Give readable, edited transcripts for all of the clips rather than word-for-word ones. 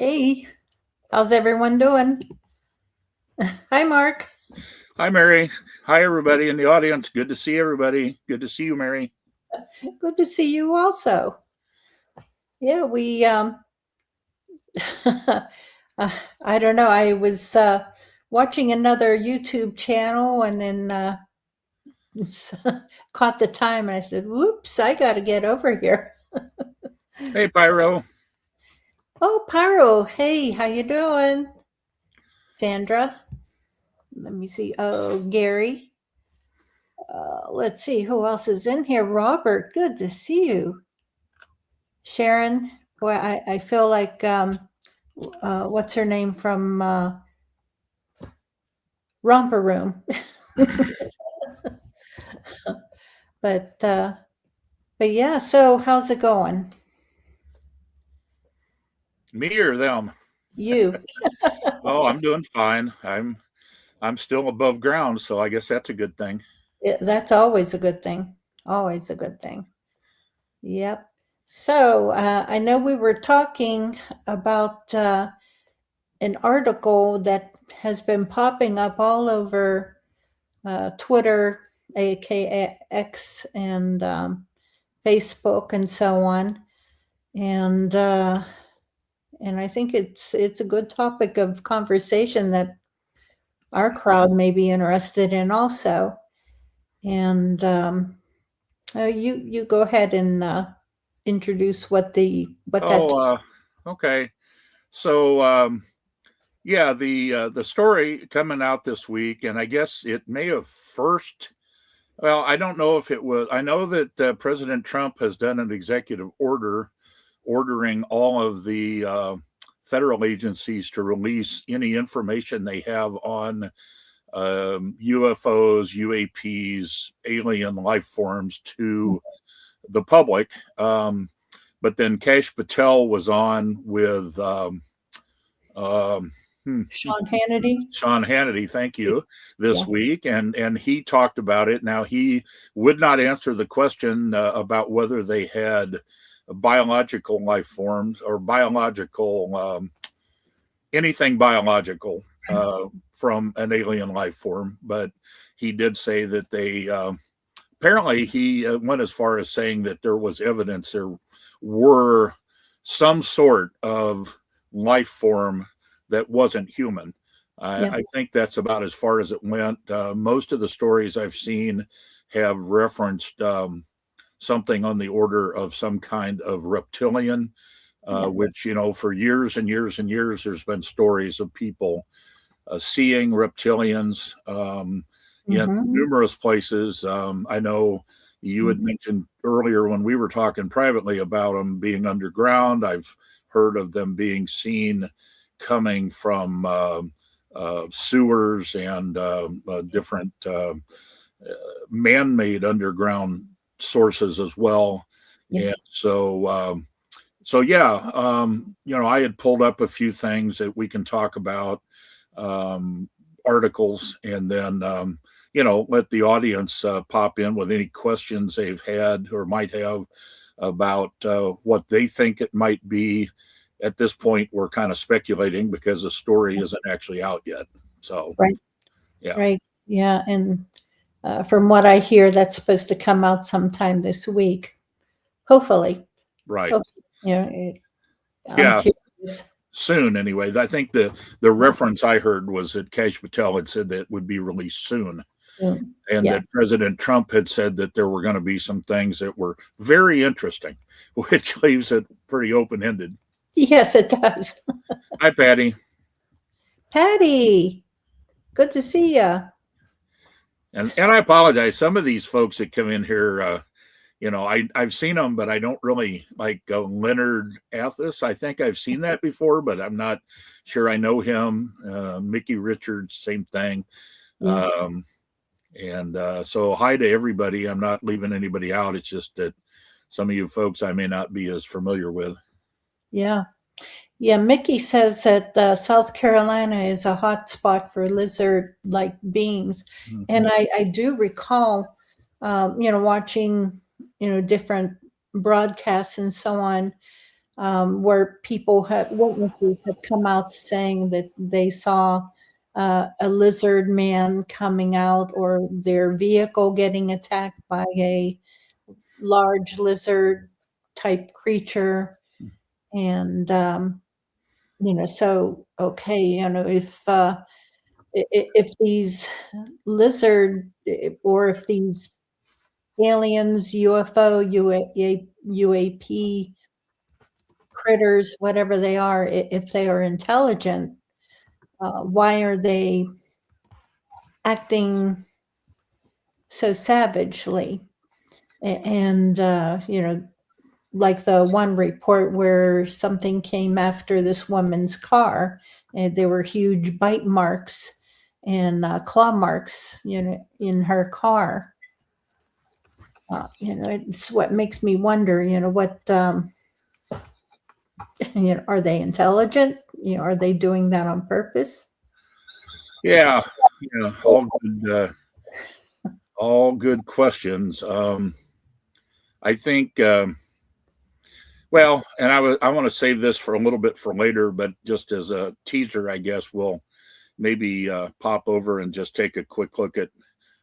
Hey, how's everyone doing? Hi, Mark. Hi, Mary. Hi, everybody in the audience. Good to see everybody. Good to see you, Mary. Good to see you also. Yeah, we I don't know. I was watching another YouTube channel and then caught the time and I said, "Whoops, I got to get over here." Hey, Pyro. Oh, Pyro. Hey, how you doing? Sandra. Let me see. Oh, Gary. Let's see who else is in here. Robert, good to see you. Sharon, boy, I feel like what's her name from Romper Room, but yeah. So how's it going? Me or them? You? Oh, I'm doing fine. I'm still above ground, so I guess that's a good thing. That's always a good thing. Always a good thing. Yep. So I know we were talking about an article that has been popping up all over Twitter, aka X, and Facebook, and so on. And I think it's a good topic of conversation that our crowd may be interested in also. And you go ahead and introduce what that. Oh, okay. So, yeah, the story coming out this week, and I guess it may have first. Well, I don't know if it was. I know that President Trump has done an executive order ordering all of the federal agencies to release any information they have on UFOs, UAPs, alien life forms to the public. But then Cash Patel was on with Sean Hannity. Sean Hannity, thank you, this week, and he talked about it. Now he would not answer the question about whether they had biological life forms or biological anything biological from an alien life form, but he did say that they apparently he went as far as saying that there was evidence there were some sort of life form that wasn't human. I think that's about as far as it went. Most of the stories I've seen have referenced something on the order of some kind of reptilian, which, you know, for years and years and years, there's been stories of people seeing reptilians in numerous places. I know you had mentioned earlier when we were talking privately about them being underground. I've heard of them being seen coming from sewers and different man-made underground sources as well. And so yeah, you know, I had pulled up a few things that we can talk about, articles, and then you know, let the audience pop in with any questions they've had or might have about what they think it might be. At this point, we're kind of speculating because the story isn't actually out yet. So, Yeah, and from what I hear, that's supposed to come out sometime this week, hopefully. Right. Hopefully, yeah. Soon, anyway. I think the reference I heard was that Cash Patel had said that it would be released soon. And that President Trump had said that there were going to be some things that were very interesting, which leaves it pretty open-ended. Yes, it does. Hi, Patty. Patty, good to see you. And I apologize. Some of these folks that come in here, you know, I've seen them, but I don't really like Leonard Athos. I think I've seen that before, but I'm not sure I know him. Mickey Richards, same thing. And so hi to everybody. I'm not leaving anybody out. It's just that some of you folks I may not be as familiar with. Yeah. Mickey says that South Carolina is a hot spot for lizard-like beings. And I do recall, you know, watching, you know, different broadcasts and so on, where witnesses have come out saying that they saw a lizard man coming out, or their vehicle getting attacked by a large lizard type creature. And, so, okay, if these or if these aliens, UFO, UAP critters, whatever they are, if they are intelligent, why are they acting so savagely? And, like the one report where something came after this woman's car, and there were huge bite marks and claw marks, in her car. It's what makes me wonder, are they intelligent? Are they doing that on purpose? Yeah, all good questions. I think, well, and I want to save this for a little bit for later, but just as a teaser, I guess we'll maybe pop over and just take a quick look at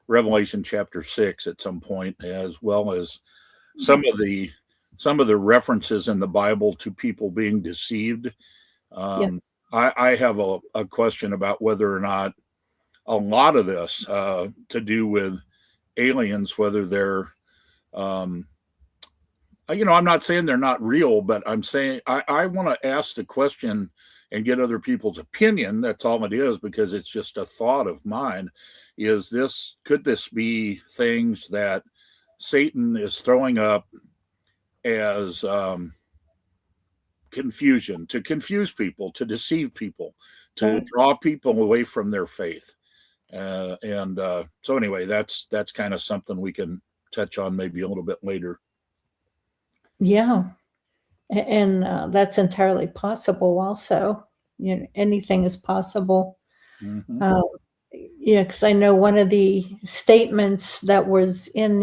Revelation chapter 6 at some point, as well as some of the references in the Bible to people being deceived. I have a question about whether or not a lot of this to do with aliens, whether they're, I'm not saying they're not real, but I'm saying I want to ask the question and get other people's opinion. That's all it is, because it's just a thought of mine. Could this be things that Satan is throwing up as confusion, to confuse people, to deceive people, to draw people away from their faith? So anyway, that's kind of something we can touch on maybe a little bit later. Yeah. And that's entirely possible also. Anything is possible. Mm-hmm. Because I know one of the statements that was in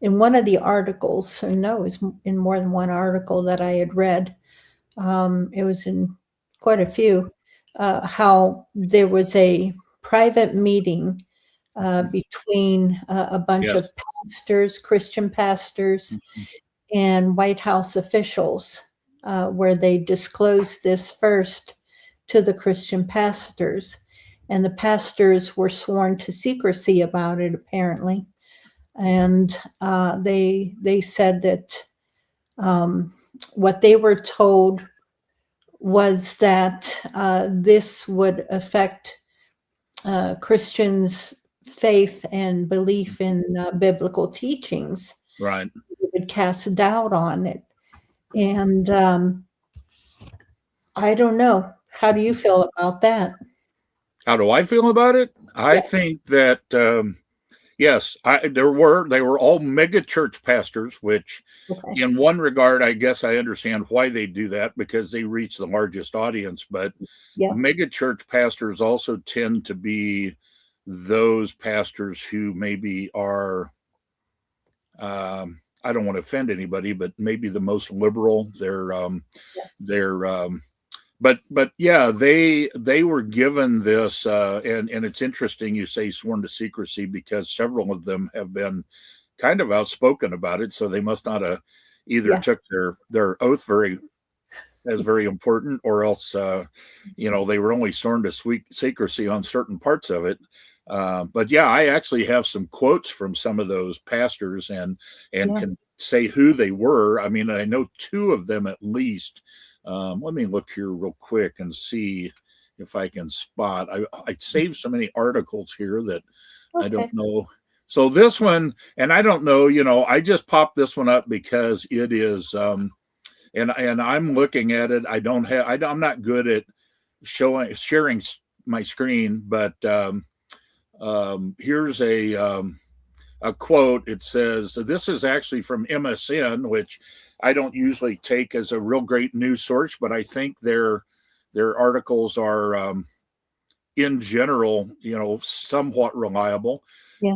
one of the articles, and no, it was in more than one article that I had read. It was in quite a few, how there was a private meeting between a bunch of pastors, Christian pastors, and White House officials, where they disclosed this first to the Christian pastors. And the pastors were sworn to secrecy about it, apparently. And they said that what they were told was that this would affect Christians' faith and belief in biblical teachings. Right. It would cast doubt on it. And I don't know. How do you feel about that? How do I feel about it? I think that, yes, they were all mega church pastors, which in one regard, I guess I understand why they do that, because they reach the largest audience. But mega church pastors also tend to be those pastors who maybe are, I don't want to offend anybody, but maybe the most liberal. But yeah, they were given this, and it's interesting you say sworn to secrecy, because several of them have been kind of outspoken about it. So they must not have either took their oath very important, or else they were only sworn to secrecy on certain parts of it. But yeah, I actually have some quotes from some of those pastors, and can say who they were. I mean, I know two of them at least. Let me look here real quick and see if I can spot. I saved so many articles here that I don't know. So this one, and I don't know, I just popped this one up because it is, and I'm looking at it. I'm not good at sharing my screen, but here's a quote. It says, this is actually from MSN, which I don't usually take as a real great news source, but I think their articles are, in general, somewhat reliable.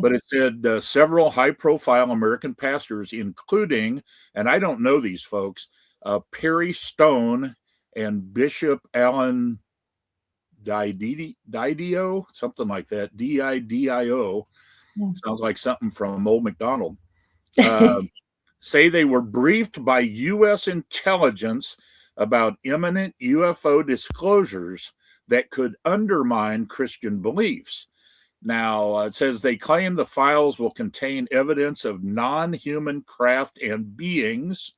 But it said several high-profile American pastors, including, and I don't know these folks, Perry Stone and Bishop Allen Didio, something like that, Didio. Yeah. Sounds like something from Old McDonald. Say they were briefed by U.S. intelligence about imminent UFO disclosures that could undermine Christian beliefs. Now, it says they claim the files will contain evidence of non-human craft and beings.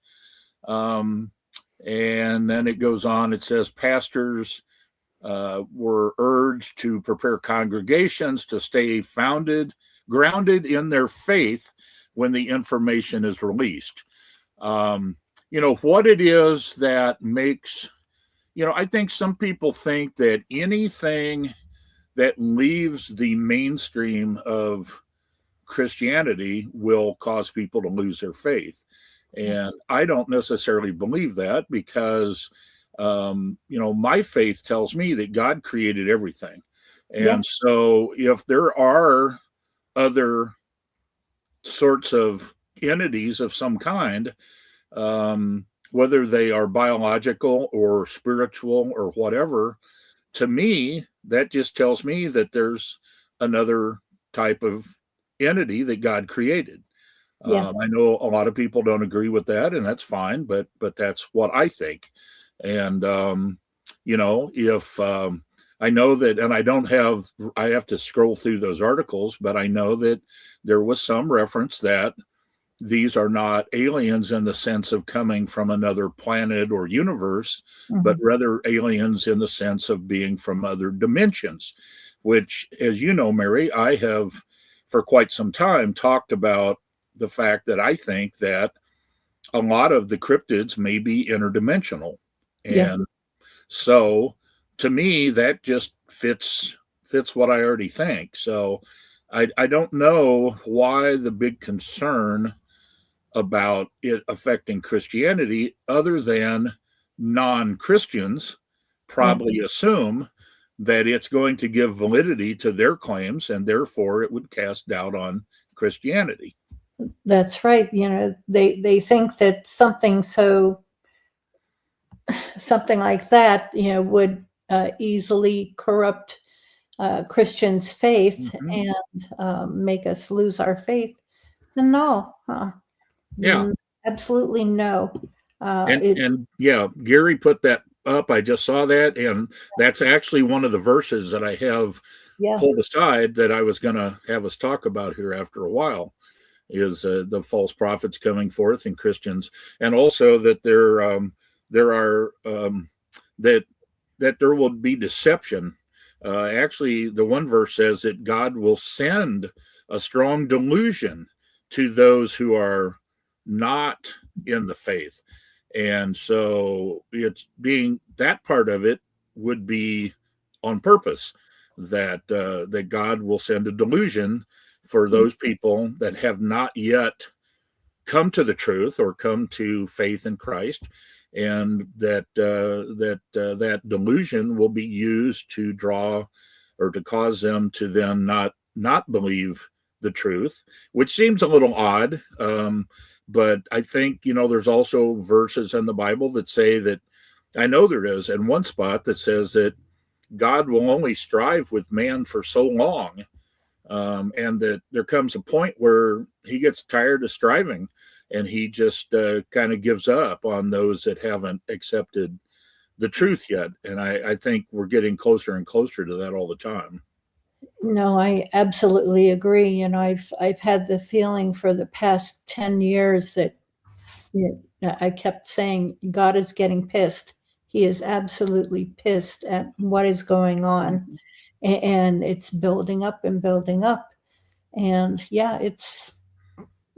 And then it goes on. It says pastors were urged to prepare congregations to stay grounded in their faith when the information is released. What it is that makes, I think some people think that anything that leaves the mainstream of Christianity will cause people to lose their faith. And I don't necessarily believe that because, my faith tells me that God created everything. And so if there are other sorts of entities of some kind, whether they are biological or spiritual or whatever, to me, that just tells me that there's another type of entity that God created. I know a lot of people don't agree with that, and that's fine, but that's what I think. And if I know that, and I have to scroll through those articles, but I know that there was some reference that these are not aliens in the sense of coming from another planet or universe, but rather aliens in the sense of being from other dimensions, which, as you know, Mary, I have for quite some time talked about the fact that I think that a lot of the cryptids may be interdimensional. And so to me, that just fits what I already think. So I don't know why the big concern about it affecting Christianity, other than non-Christians probably assume that it's going to give validity to their claims, and therefore it would cast doubt on Christianity. That's right. They think that something like that, would easily corrupt Christians' faith and make us lose our faith. No, absolutely no. And Gary put that up. I just saw that, and that's actually one of the verses that I have pulled aside that I was going to have us talk about here after a while. Is the false prophets coming forth in Christians, and also that there are that there will be deception. Actually, the one verse says that God will send a strong delusion to those who are not in the faith, and so it's being that part of it would be on purpose that that God will send a delusion for those people that have not yet come to the truth or come to faith in Christ, and that delusion will be used to draw or to cause them to then not believe the truth, which seems a little odd. But I think, there's also verses in the Bible that say that, I know there is, in one spot that says that God will only strive with man for so long. And that there comes a point where he gets tired of striving and he just kind of gives up on those that haven't accepted the truth yet. And I think we're getting closer and closer to that all the time. No, I absolutely agree. I've had the feeling for the past 10 years that I kept saying, God is getting pissed. He is absolutely pissed at what is going on. And it's building up and building up. And it's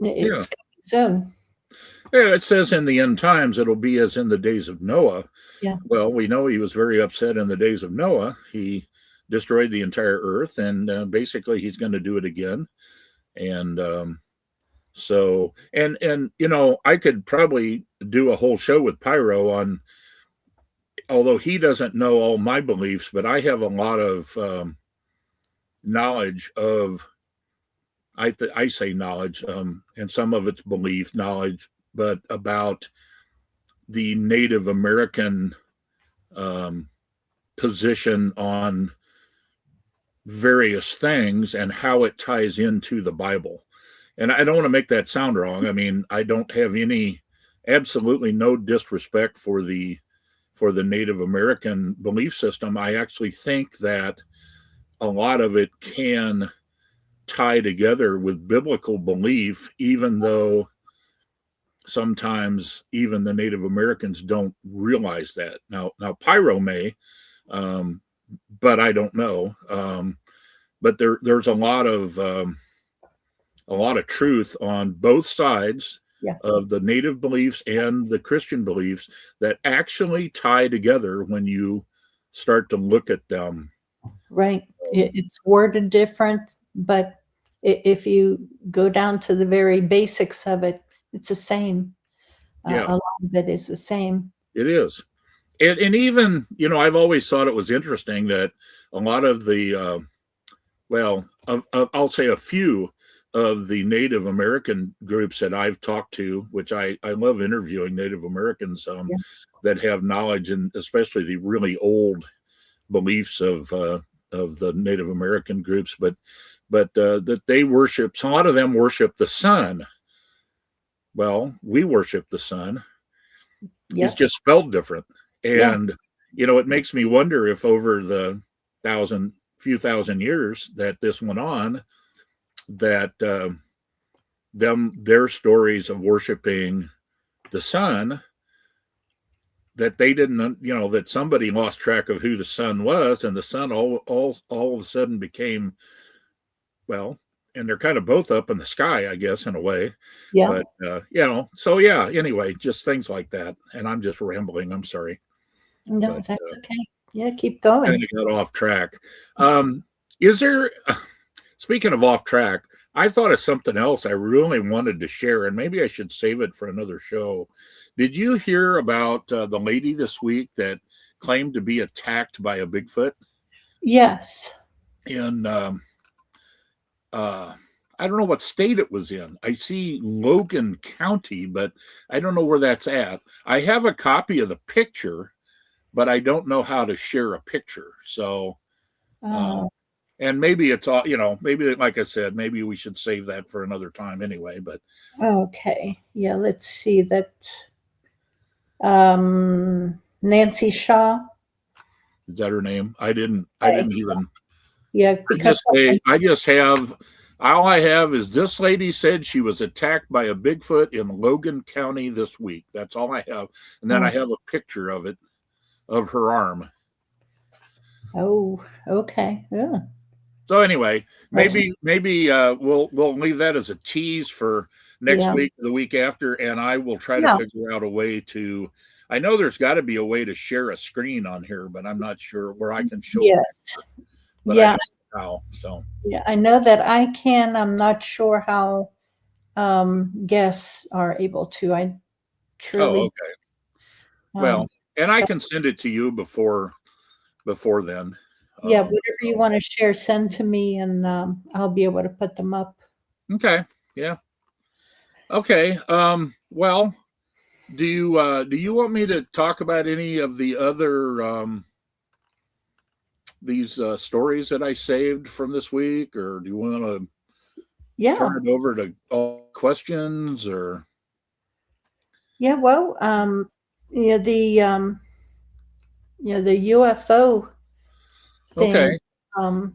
coming soon. Yeah, it says in the end times it'll be as in the days of Noah. Yeah. Well, we know he was very upset in the days of Noah. He destroyed the entire earth, and basically he's going to do it again. And so, and I could probably do a whole show with Pyro on, although he doesn't know all my beliefs, but I have a lot of knowledge of, I say knowledge, and some of it's belief knowledge, but about the Native American position on various things and how it ties into the Bible. And I don't want to make that sound wrong. I mean, I don't have absolutely no disrespect for the Native American belief system. I actually think that a lot of it can tie together with biblical belief, even though sometimes even the Native Americans don't realize that. Now Pyro may, but I don't know. But there's a lot of truth on both sides of the Native beliefs and the Christian beliefs that actually tie together when you start to look at them. Right. It's worded different, but if you go down to the very basics of it, it's the same. Yeah. A lot of it is the same. It is. And even, I've always thought it was interesting that a lot of the, I'll say a few of the Native American groups that I've talked to, which I love interviewing Native Americans that have knowledge, and especially the really old beliefs of the Native American groups, but that they worship, so a lot of them worship the sun. Well, we worship the sun. It's just spelled different. And, it makes me wonder if over the few thousand years that this went on, that their stories of worshiping the sun, that they didn't, that somebody lost track of who the sun was, and the sun all of a sudden became, and they're kind of both up in the sky, I guess, in a way. Yeah. But, so yeah, anyway, just things like that. And I'm just rambling. I'm sorry. No, that's okay. Yeah, keep going. Kind of got off track. Is there, speaking of off track, I thought of something else I really wanted to share, and maybe I should save it for another show. Did you hear about the lady this week that claimed to be attacked by a Bigfoot? Yes. In, I don't know what state it was in. I see Logan County, but I don't know where that's at. I have a copy of the picture, but I don't know how to share a picture. So, and maybe it's all, maybe, like I said, maybe we should save that for another time anyway, but. Okay. Yeah. Let's see that. Nancy Shaw. Is that her name? I didn't even. Yeah. Because I just have, all I have is this lady said she was attacked by a Bigfoot in Logan County this week. That's all I have. And then I have a picture of it, of her arm. Oh, okay. Yeah. So anyway, maybe we'll leave that as a tease for next week or the week after, and I will try to figure out a way to. I know there's got to be a way to share a screen on here, but I'm not sure where I can show. Yes. But I don't know how, so. Yeah, I know that I can. I'm not sure how guests are able to. I truly. Oh, okay. Well, and I can send it to you before then. Yeah, whatever you want to share, send to me, and I'll be able to put them up. Okay. Yeah. Okay. Well, do you want me to talk about any of the other these stories that I saved from this week, or do you want to turn it over to all questions, or? Yeah. Well, the UFO thing. Okay.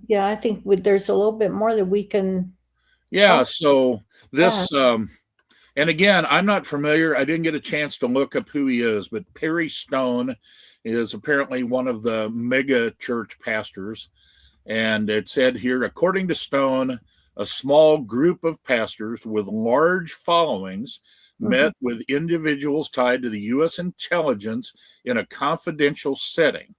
Yeah, I think there's a little bit more that we can. Yeah. So this, and again, I'm not familiar. I didn't get a chance to look up who he is, but Perry Stone is apparently one of the mega church pastors. And it said here, according to Stone, a small group of pastors with large followings met with individuals tied to the U.S. intelligence in a confidential setting.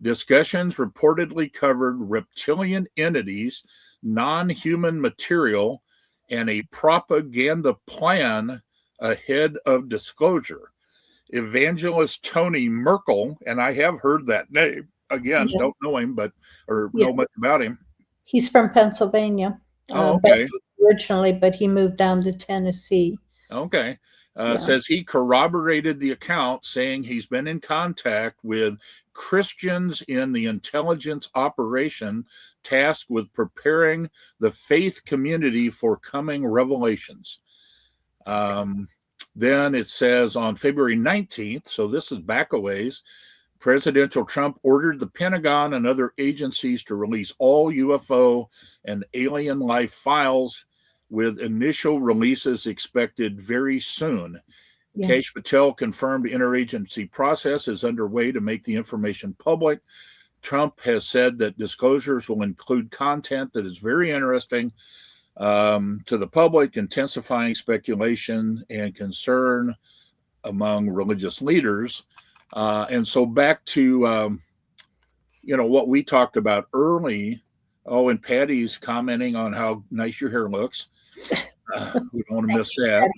Discussions reportedly covered reptilian entities, non-human material, and a propaganda plan ahead of disclosure. Evangelist Tony Merkel, and I have heard that name, again, don't know him, know much about him. He's from Pennsylvania. Okay. Originally, but he moved down to Tennessee. Okay. Yeah. Says he corroborated the account, saying he's been in contact with Christians in the intelligence operation tasked with preparing the faith community for coming revelations. Then it says on February 19th, so this is back a ways, Presidential Trump ordered the Pentagon and other agencies to release all UFO and alien life files, with initial releases expected very soon. Yeah. Kesh Patel confirmed interagency process is underway to make the information public. Trump has said that disclosures will include content that is very interesting to the public, intensifying speculation and concern among religious leaders. And so back to what we talked about early. Oh, and Patty's commenting on how nice your hair looks. We don't want to miss that.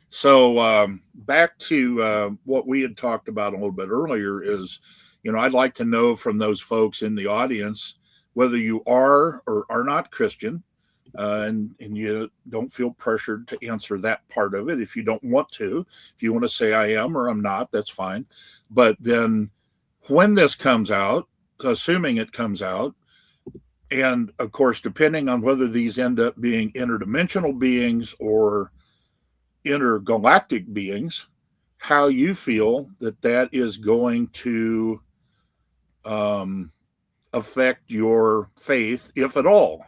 So back to what we had talked about a little bit earlier is, I'd like to know from those folks in the audience whether you are or are not Christian, and you don't feel pressured to answer that part of it if you don't want to. If you want to say I am or I'm not, that's fine. But then when this comes out, assuming it comes out, and of course, depending on whether these end up being interdimensional beings or intergalactic beings, how you feel that is going to affect your faith, if at all.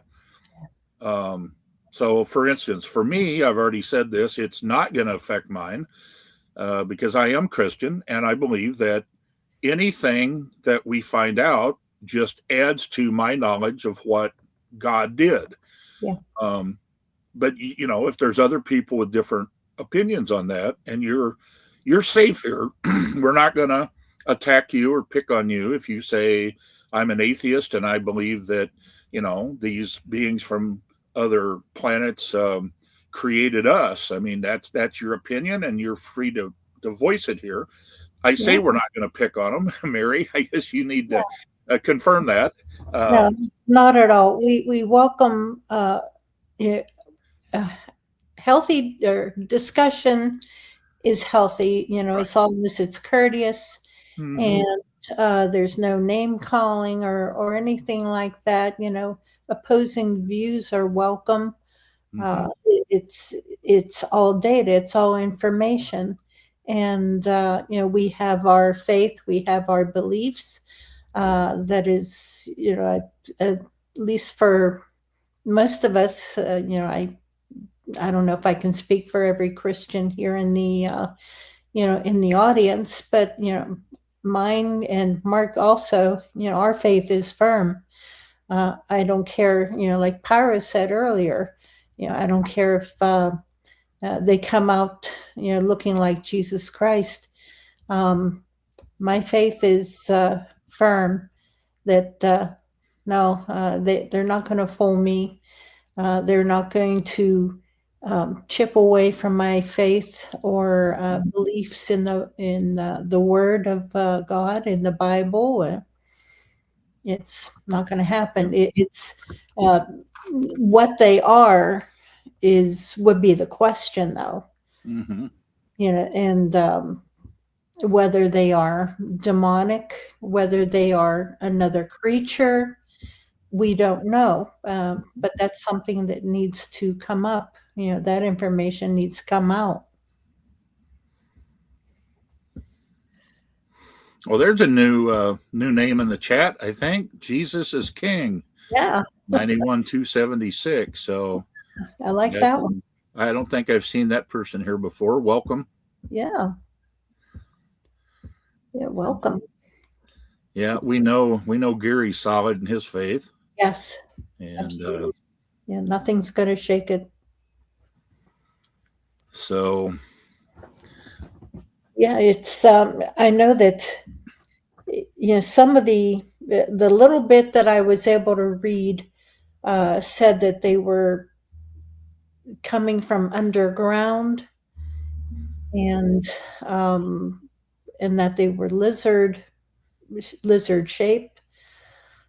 So, for instance, for me, I've already said this, it's not going to affect mine because I am Christian, and I believe that anything that we find out just adds to my knowledge of what God did. Yeah. But if there's other people with different opinions on that, and you're safe here, we're not going to attack you or pick on you if you say I'm an atheist and I believe that these beings from other planets created us. I mean, that's your opinion, and you're free to voice it here. I say we're not going to pick on them. Mary, I guess you need to confirm that. No, not at all. We welcome healthy discussion is healthy, as long as it's courteous. Mm-hmm. And there's no name calling or anything like that. Opposing views are welcome. Mm-hmm. It's all data, it's all information. And, we have our faith, we have our beliefs. That is, at least for most of us, I don't know if I can speak for every Christian here in the, in the audience, but, mine and Mark also, our faith is firm. I don't care, like Pyro said earlier, I don't care if they come out, looking like Jesus Christ. My faith is firm that no, they're not going to fool me. They're not going to chip away from my faith or beliefs in the Word of God in the Bible. It's not going to happen. It's what they are would be the question, though. Mm-hmm. And whether they are demonic, whether they are another creature, we don't know. But that's something that needs to come up. That information needs to come out. Well, there's a new name in the chat, I think. Jesus is King. Yeah. 91-276. So I like that one. I don't think I've seen that person here before. Welcome. Yeah. Yeah, welcome. Yeah, we know Gary's solid in his faith. Yes. And nothing's going to shake it. So yeah, it's I know that some of the little bit that I was able to read said that they were coming from underground, and that they were lizard shaped.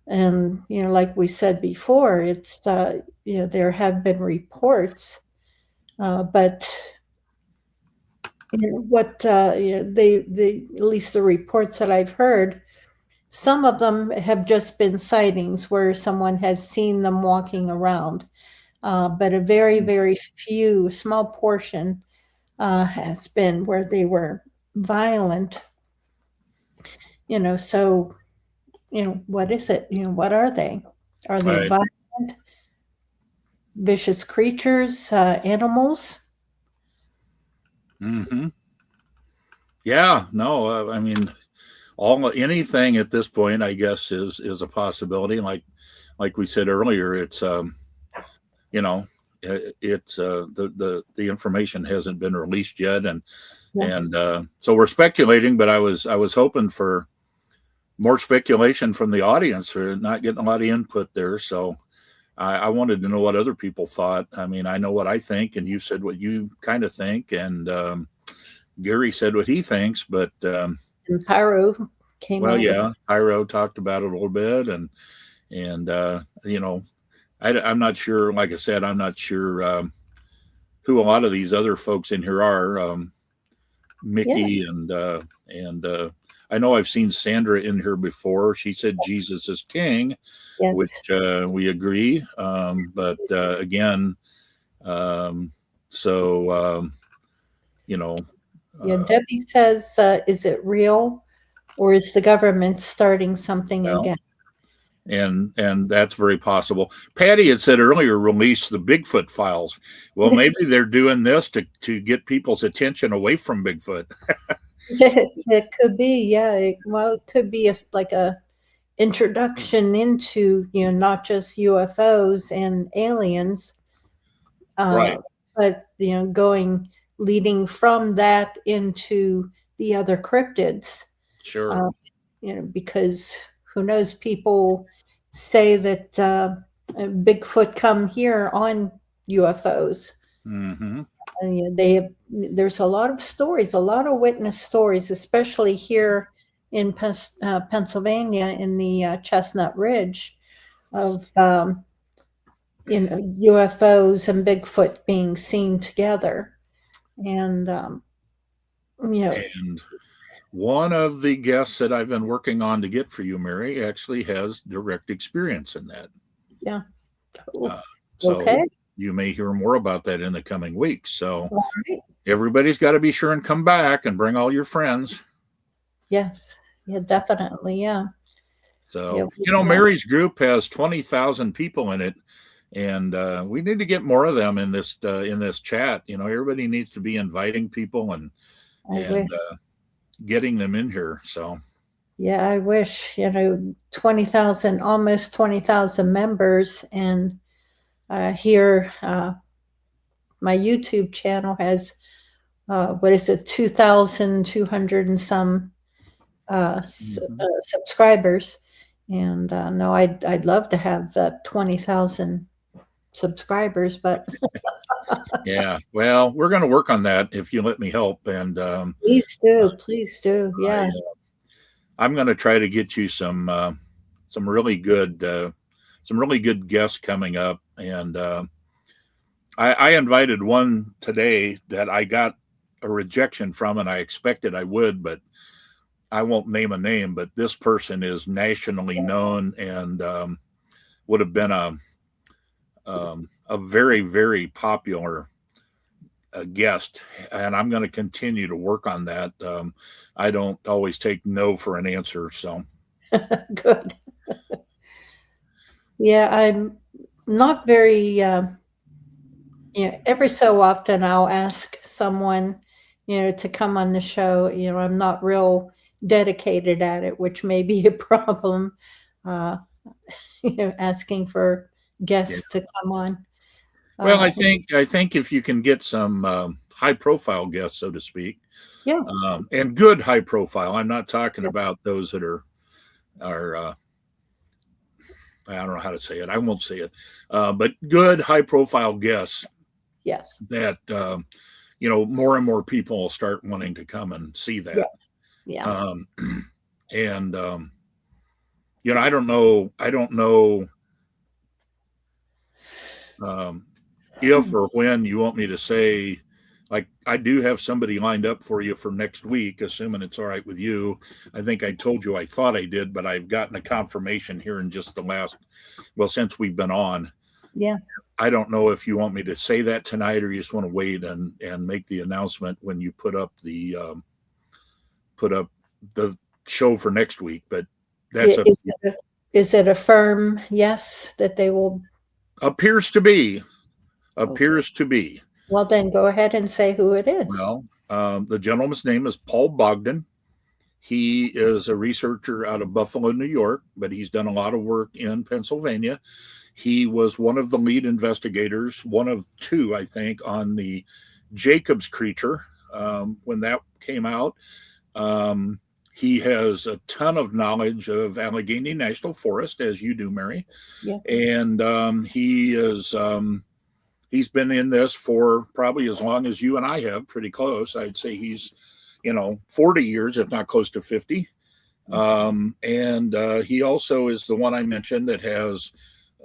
And like we said before, it's there have been reports But what they at least the reports that I've heard, some of them have just been sightings where someone has seen them walking around, but a very, very few, small portion has been where they were violent. So what is it? What are they? Are they Right. violent, vicious creatures, animals? Mm-hmm. Yeah. No. I mean, anything at this point, I guess, is a possibility. Like we said earlier, it's you know, it's the information hasn't been released yet, and Yeah. so we're speculating. But I was hoping for more speculation from the audience. For not getting a lot of input there, so I wanted to know what other people thought. I mean, I know what I think, and you said what you kind of think, and Gary said what he thinks. But And Pyro came well, out with yeah, Pyro talked about it a little bit, and I'm not sure. Like I said, I'm not sure who a lot of these other folks in here are. Mickey and I know I've seen Sandra in here before. She said Jesus is king, which yes. we agree. But again, so you know, Yeah, Debbie says, is it real or is the government starting something well, again? and that's very possible. Patty had said earlier, release the Bigfoot files. Well, maybe they're doing this to get people's attention away from Bigfoot. It could be, yeah. It could be like a introduction into, not just UFOs and aliens, Right. but leading from that into the other cryptids. Sure. Because who knows, people say that Bigfoot come here on UFOs. Mm-hmm. And there's a lot of stories, a lot of witness stories, especially here in Pennsylvania in the Chestnut Ridge of UFOs and Bigfoot being seen together. And And one of the guests that I've been working on to get for you, Mary, actually has direct experience in that. yeah. So Okay. you may hear more about that in the coming weeks. So All right. everybody's got to be sure and come back and bring all your friends. Yes. Yeah, definitely. Yeah. Yeah. So, Mary's group has 20,000 people in it, and we need to get more of them in this chat. Everybody needs to be inviting people and I wish. getting them in here. So, Yeah, I wish, 20,000, almost 20,000 members. And here, my YouTube channel has, what is it, 2,200 and some subscribers. And no, I'd love to have that 20,000 subscribers, but yeah, well, we're going to work on that if you let me help. And please do. Yeah. I'm going to try to get you some really good guests coming up. And I invited one today that I got a rejection from, and I expected I would, but I won't name a name. But this person is nationally known and would have been a very, very popular guest, and I'm going to continue to work on that. I don't always take no for an answer, so Good. Yeah, I'm not very, every so often I'll ask someone, to come on the show. I'm not real dedicated at it, which may be a problem, uh, asking for guests to come on. well, I think if you can get some high profile guests, so to speak, Yeah. And good high profile. I'm not talking Yes. about those that are I don't know how to say it. I won't say it, but good high profile guests. Yes. That more and more people will start wanting to come and see that. Yes. Yeah. And I don't know if or when you want me to say, like, I do have somebody lined up for you for next week, assuming it's all right with you. I think I told you I thought I did, but I've gotten a confirmation here in just the last, since we've been on. Yeah. I don't know if you want me to say that tonight or you just want to wait and make the announcement when you put up the show for next week. But that's is it a firm yes that they will? Appears to be. Well, then go ahead and say who it is. Well, the gentleman's name is Paul Bogdan. He is a researcher out of Buffalo, New York, but he's done a lot of work in Pennsylvania. He was one of the lead investigators, one of two, I think, on the Jacobs creature when that came out. He has a ton of knowledge of Allegheny National Forest, as you do, Mary. Yeah. And he is he's been in this for probably as long as you and I have, pretty close. I'd say he's 40 years, if not close to 50. And he also is the one I mentioned that has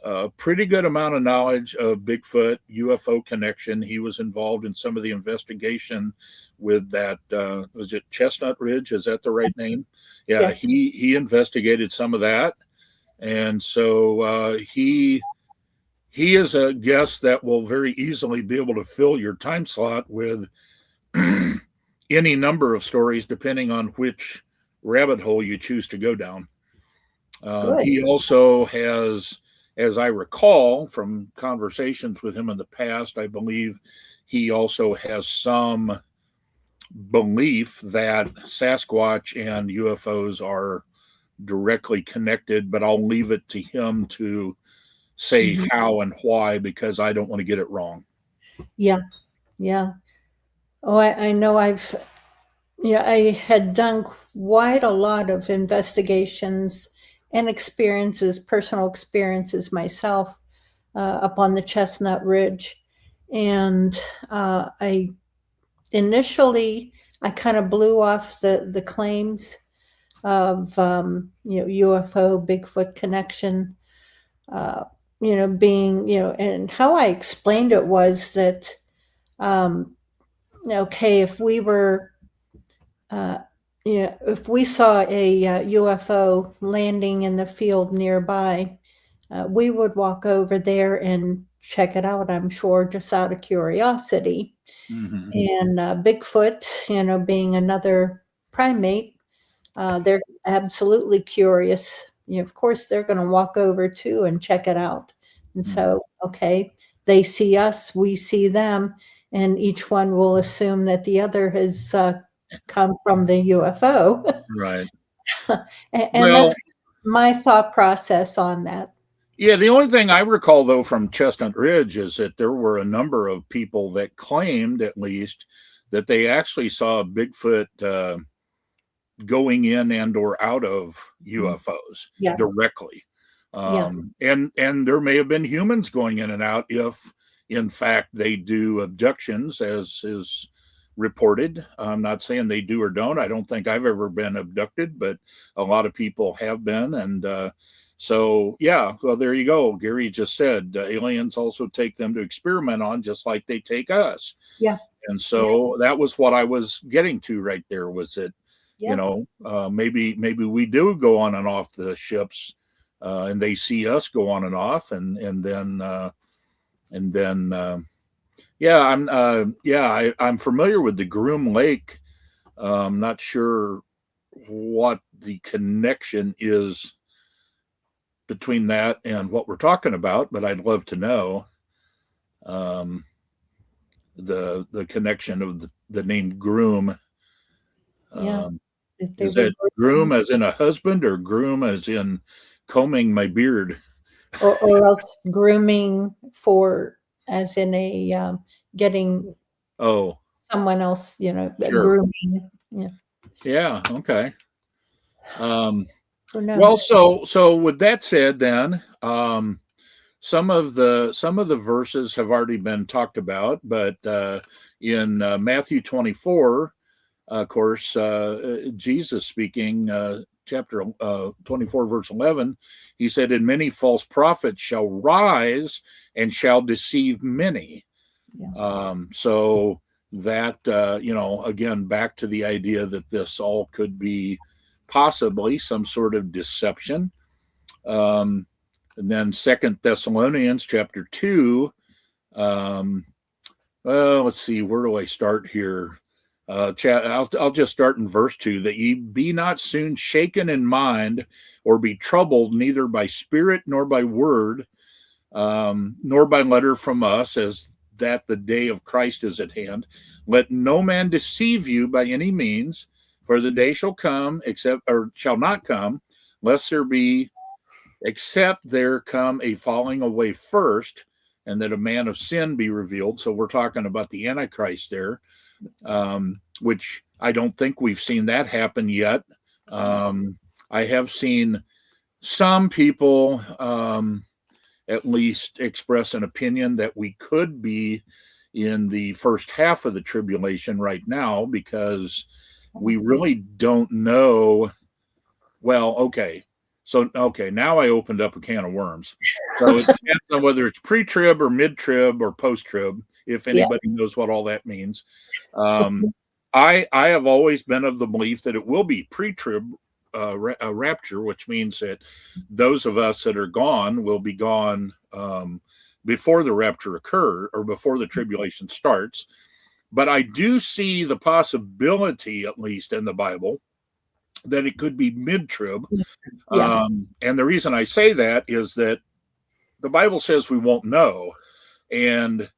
a pretty good amount of knowledge of Bigfoot, UFO connection. He was involved in some of the investigation with that, was it Chestnut Ridge? Is that the right name? Yeah, yes. He investigated some of that. And so he is a guest that will very easily be able to fill your time slot with any number of stories, depending on which rabbit hole you choose to go down. He also has, as I recall from conversations with him in the past, I believe he also has some belief that Sasquatch and UFOs are directly connected, but I'll leave it to him to say how and why, because I don't want to get it wrong. Yeah. Oh, I know I had done quite a lot of investigations and personal experiences myself up on the Chestnut Ridge. And I initially kind of blew off the claims of, UFO, Bigfoot connection, being, and how I explained it was that, okay, if we were, if we saw a UFO landing in the field nearby, we would walk over there and check it out, I'm sure, just out of curiosity. And Bigfoot, being another primate, they're absolutely curious. Of course, they're going to walk over too and check it out. And so, okay, they see us, we see them, and each one will assume that the other has come from the UFO. Right. and that's my thought process on that. Yeah, the only thing I recall, though, from Chestnut Ridge is that there were a number of people that claimed, at least, that they actually saw Bigfoot going in and or out of UFOs directly. And there may have been humans going in and out if, in fact, they do abductions, as is reported. I'm not saying they do or don't. I don't think I've ever been abducted, but a lot of people have been. And so, yeah, well, there you go. Gary just said aliens also take them to experiment on, just like they take us. Yeah. And so that was what I was getting to right there, was that, maybe we do go on and off the ships and they see us go on and off. And then I'm familiar with the Groom Lake. I'm not sure what the connection is between that and what we're talking about, but I'd love to know the connection of the name Groom. Is that groom as in a husband, or groom as in combing my beard? Or else grooming for, as in a getting someone else, grooming. Yeah. Okay. Well, so with that said, then some of the verses have already been talked about, but in Matthew 24, of course, Jesus speaking chapter 24, verse 11, he said, and many false prophets shall rise and shall deceive many. Yeah. So that, again, back to the idea that this all could be possibly some sort of deception. And then 2 Thessalonians chapter 2, well, let's see, where do I start here? I'll just start in verse 2, that ye be not soon shaken in mind, or be troubled, neither by spirit nor by word, nor by letter from us, as that the day of Christ is at hand. Let no man deceive you by any means, for the day shall come, shall not come, lest there be, except there come a falling away first, and that a man of sin be revealed. So we're talking about the Antichrist there, which I don't think we've seen that happen yet. I have seen some people at least express an opinion that we could be in the first half of the tribulation right now, because we really don't know. Well, okay. So, now I opened up a can of worms. So it depends on whether it's pre-trib or mid-trib or post-trib, if anybody knows what all that means. I have always been of the belief that it will be pre-trib rapture, which means that those of us that are gone will be gone before the rapture occurs, or before the tribulation starts. But I do see the possibility, at least in the Bible, that it could be mid-trib. And the reason I say that is that the Bible says we won't know. And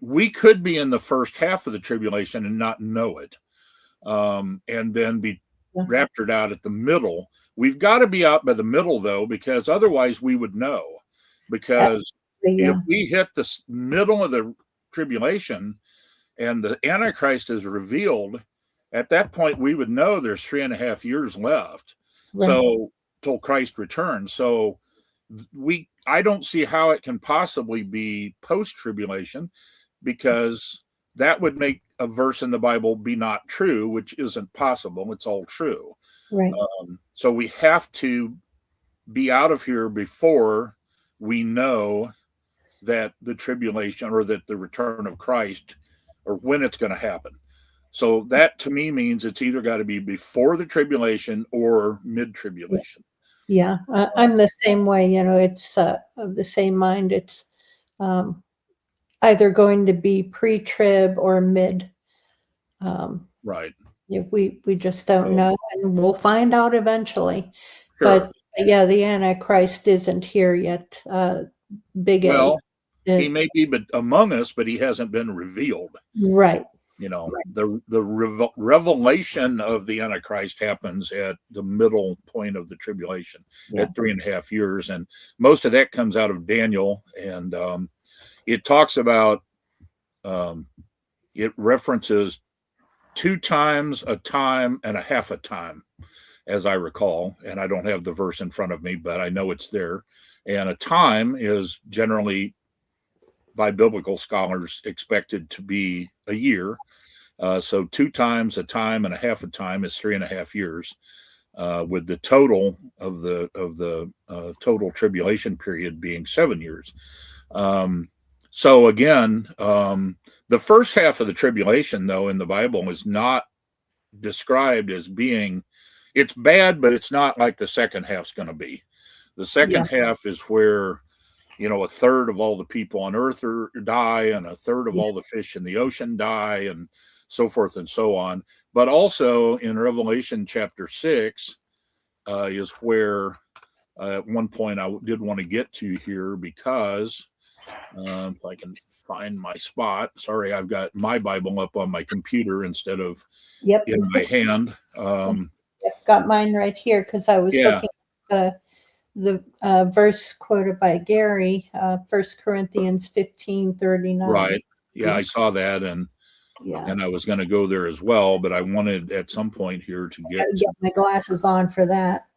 we could be in the first half of the tribulation and not know it, and then be raptured out at the middle. We've got to be out by the middle, though, because otherwise we would know. Because if we hit the middle of the tribulation and the Antichrist is revealed, at that point we would know there's 3.5 years left. So till Christ returns. So I don't see how it can possibly be post-tribulation, because that would make a verse in the Bible be not true, which isn't possible. It's all true. So we have to be out of here before we know that the tribulation, or that the return of Christ, or when it's going to happen. So that to me means it's either got to be before the tribulation or mid-tribulation. I'm the same way. It's of the same mind. It's either going to be pre-trib or mid. Right. We just don't know, and we'll find out eventually. Sure. But the Antichrist isn't here yet. Big well, A. He may be among us, but he hasn't been revealed. Right. The revelation of the Antichrist happens at the middle point of the tribulation, at 3.5 years. And most of that comes out of Daniel. And it talks about, it references 2 times, a time, and a half a time, as I recall. And I don't have the verse in front of me, but I know it's there. And a time is generally, by biblical scholars, expected to be a year. So 2 times, a time, and a half a time is 3.5 years, with the total of the total tribulation period being 7 years. So again, the first half of the tribulation, though, in the Bible is not described as being, it's bad, but it's not like the second half's going to be. The second half is where, 1/3 of all the people on earth die, and 1/3 of all the fish in the ocean die, and so forth and so on. But also in Revelation chapter 6 is where at one point I did want to get to here, because if I can find my spot. Sorry, I've got my Bible up on my computer instead of in my hand. Got mine right here, because I was looking at the verse quoted by Gary, 1 Corinthians 15:39. Right. Yeah, I saw that, and I was going to go there as well, but I wanted at some point here to get my glasses on for that.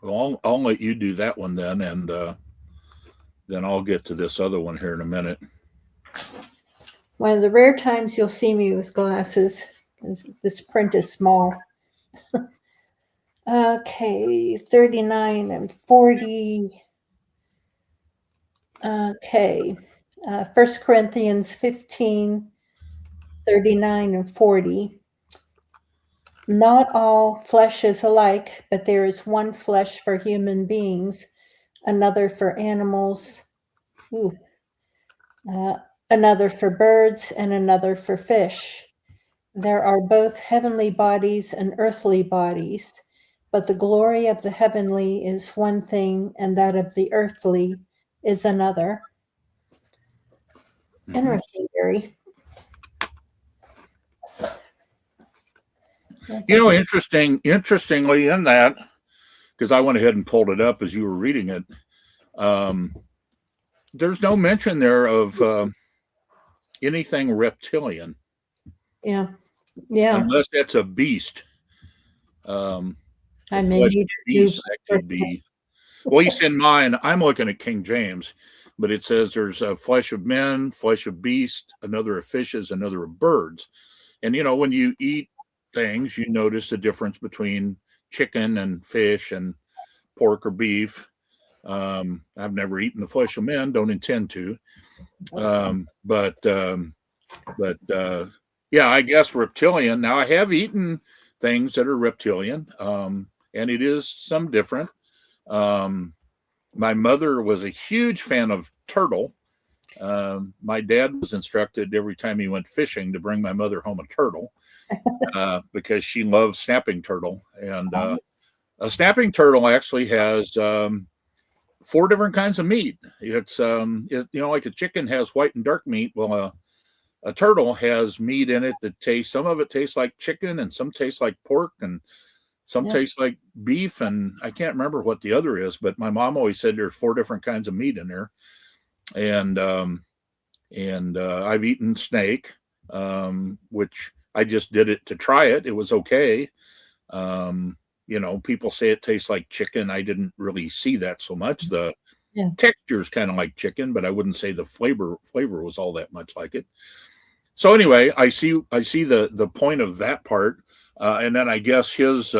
Well, I'll let you do that one then, and then I'll get to this other one here in a minute. One of the rare times you'll see me with glasses. This print is small. Okay, 39 and 40. Okay, 1 Corinthians 15, 39 and 40. Not all flesh is alike, but there is one flesh for human beings, another for animals, ooh, another for birds, and another for fish. There are both heavenly bodies and earthly bodies, but the glory of the heavenly is one thing, and that of the earthly is another. Mhm. Interesting, Gary. Interestingly in that, because I went ahead and pulled it up as you were reading it, there's no mention there of anything reptilian. Yeah. Yeah. Unless that's a beast. I A may flesh need beast to that could be. Well, at least in mine, I'm looking at King James, but it says there's a flesh of men, flesh of beast, another of fishes, another of birds. And when you eat things, you notice the difference between chicken and fish and pork or beef. I've never eaten the flesh of men, don't intend to. But yeah, I guess reptilian. Now I have eaten things that are reptilian, and it is some different. My mother was a huge fan of turtle. My dad was instructed every time he went fishing to bring my mother home a turtle because she loved snapping turtle. And a snapping turtle actually has 4 different kinds of meat. It's like a chicken has white and dark meat. Well, a turtle has meat in it that some of it tastes like chicken, and some tastes like pork, and some taste like beef, and I can't remember what the other is, but my mom always said there's 4 different kinds of meat in there. And I've eaten snake, which I just did it to try it. It was okay. People say it tastes like chicken. I didn't really see that so much. The texture is kind of like chicken, but I wouldn't say the flavor was all that much like it. So anyway, I see the point of that part. And then I guess his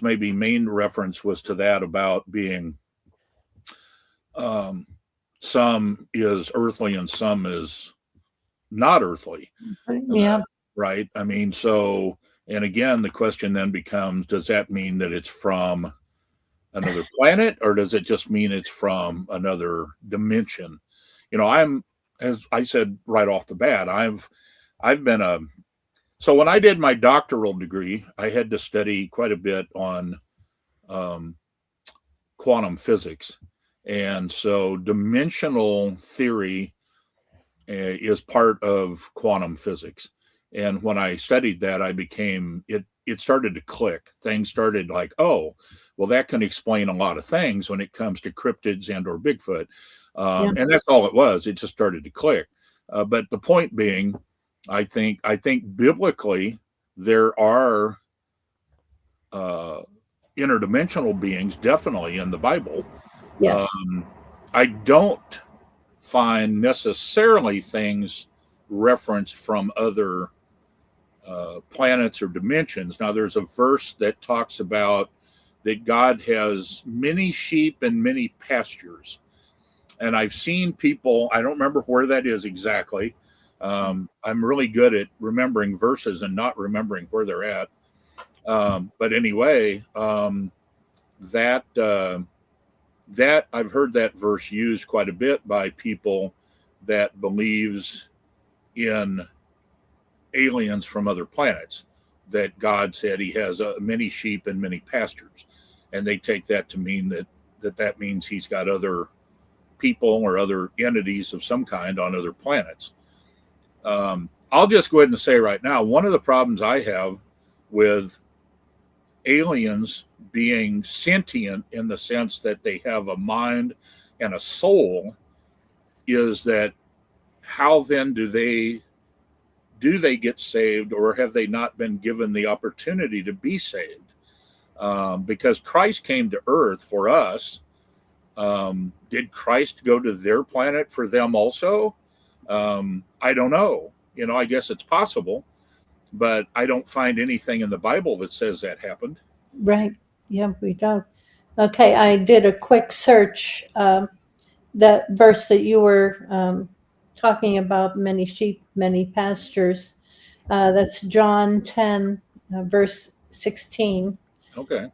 maybe main reference was to that about being some is earthly and some is not earthly. Yeah. Right. I mean, so, and again, the question then becomes, does that mean that it's from another planet, or does it just mean it's from another dimension? As I said right off the bat, I've been so when I did my doctoral degree, I had to study quite a bit on quantum physics. And so dimensional theory is part of quantum physics. And when I studied that, it started to click. Things started like, oh, well, that can explain a lot of things when it comes to cryptids and or Bigfoot. And that's all it was. It just started to click. But the point being, I think biblically there are interdimensional beings definitely in the Bible. Yes. I don't find necessarily things referenced from other planets or dimensions. Now, there's a verse that talks about that God has many sheep and many pastures. And I've seen people, I don't remember where that is exactly. I'm really good at remembering verses and not remembering where they're at. But anyway, that I've heard that verse used quite a bit by people that believes in aliens from other planets, that God said he has many sheep and many pastures. And they take that to mean that means he's got other people or other entities of some kind on other planets. I'll just go ahead and say right now, one of the problems I have with aliens being sentient in the sense that they have a mind and a soul is that how then do they get saved, or have they not been given the opportunity to be saved? Because Christ came to earth for us. Did Christ go to their planet for them also? I don't know. I guess it's possible, but I don't find anything in the Bible that says that happened. Right. Yeah, we don't. Okay, I did a quick search. That verse that you were talking about, many sheep, many pastures, that's John 10, verse 16. Okay.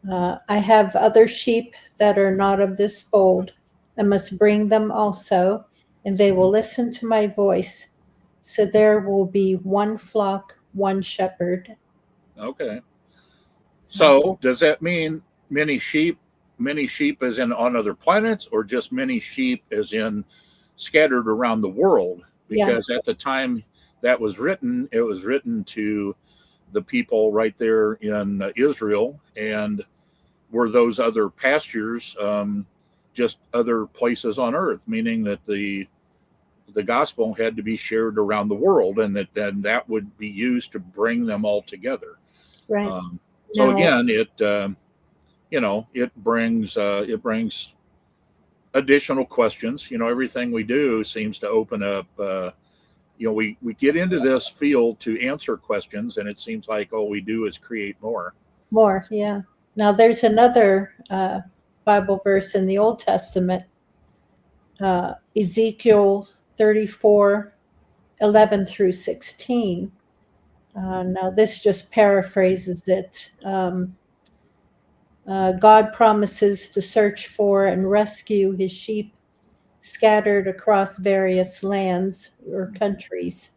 I have other sheep that are not of this fold. I must bring them also, and they will listen to my voice. So there will be one flock, one shepherd. Okay. So, So does that mean many sheep? Many sheep as in on other planets, or just many sheep as in scattered around the world? yeah, Because at the time that was written, it was written to the people right there in Israel, and were those other pastures just other places on earth, meaning that the gospel had to be shared around the world, and that then that would be used to bring them all together. right. So Now, again, it brings additional questions. Everything we do seems to open up. We get into this field to answer questions, and it seems like all we do is create more. more, yeah. Now, there's another Bible verse in the Old Testament, Ezekiel 34:11 through 16. Now, this just paraphrases it. God promises to search for and rescue his sheep scattered across various lands or countries,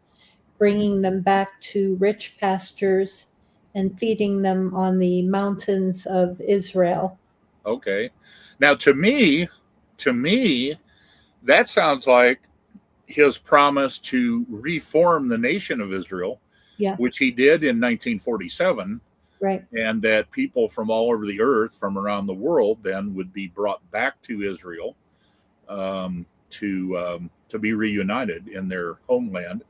bringing them back to rich pastures and feeding them on the mountains of Israel. Okay. Now, to me, that sounds like his promise to reform the nation of Israel, Yeah, which he did in 1947, right. and that people from all over the earth, from around the world, then would be brought back to Israel to be reunited in their homeland.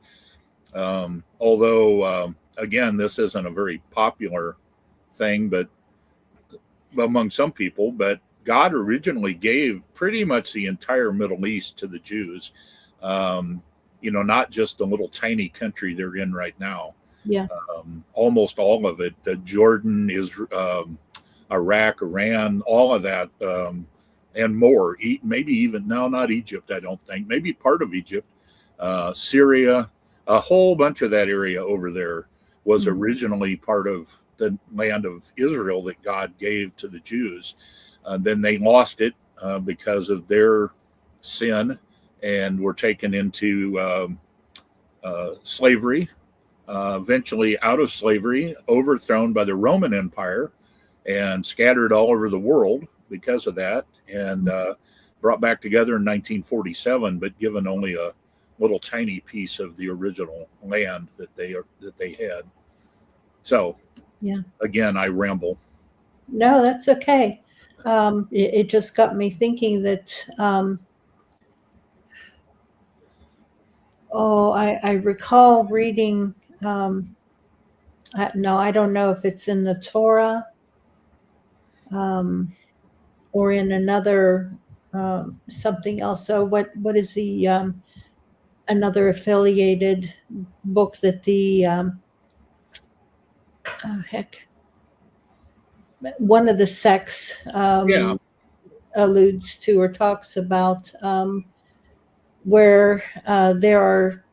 Although, again, this isn't a very popular thing, but among some people, but God originally gave pretty much the entire Middle East to the Jews. Not just the little tiny country they're in right now. Yeah, Almost all of it, Jordan, Iraq, Iran, all of that, and more. Maybe even, no, not Egypt, I don't think. Maybe part of Egypt, Syria, a whole bunch of that area over there was originally part of the land of Israel that God gave to the Jews. Then they lost it because of their sin, and were taken into slavery, eventually out of slavery, overthrown by the Roman Empire, and scattered all over the world because of that, and brought back together in 1947, but given only a little tiny piece of the original land that they had. So, yeah. again, I ramble. No, that's okay. It just got me thinking that, I recall reading, no, I don't know if it's in the Torah, or in another, something else. So what is the, another affiliated book that the, heck, one of the sects Yeah. alludes to or talks about, where there are,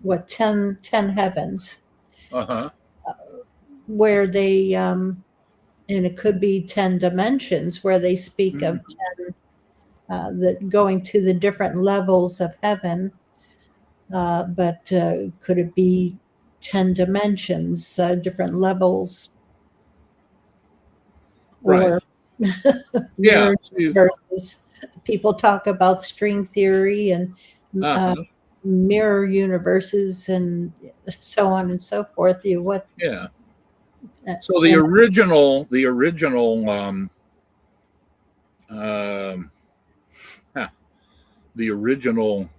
what, 10 heavens, Uh huh. where they, and it could be 10 dimensions, where they speak of 10, that going to the different levels of heaven. But could it be 10 dimensions, different levels, Right. or Yeah. mirror universes? People talk about string theory and Uh uh, huh. mirror universes and so on and so forth. Yeah. Uh, So the and original, the original, um, huh, the original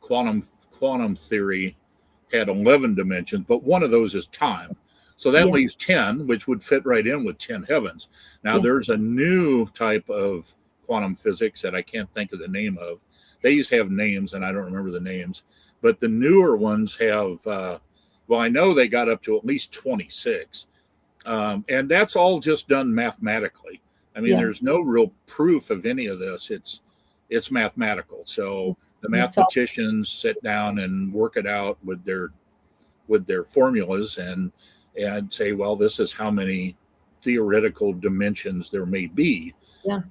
quantum theory had 11 dimensions, but one of those is time. So that yeah, leaves 10, which would fit right in with 10 heavens. Now, yeah, there's a new type of quantum physics that I can't think of the name of. They used to have names, and I don't remember the names. But the newer ones have, well, I know they got up to at least 26. And that's all just done mathematically. I mean, Yeah. there's no real proof of any of this. It's mathematical. So the That's all. mathematicians sit down and work it out with their formulas and say, well, this is how many theoretical dimensions there may be. Yeah.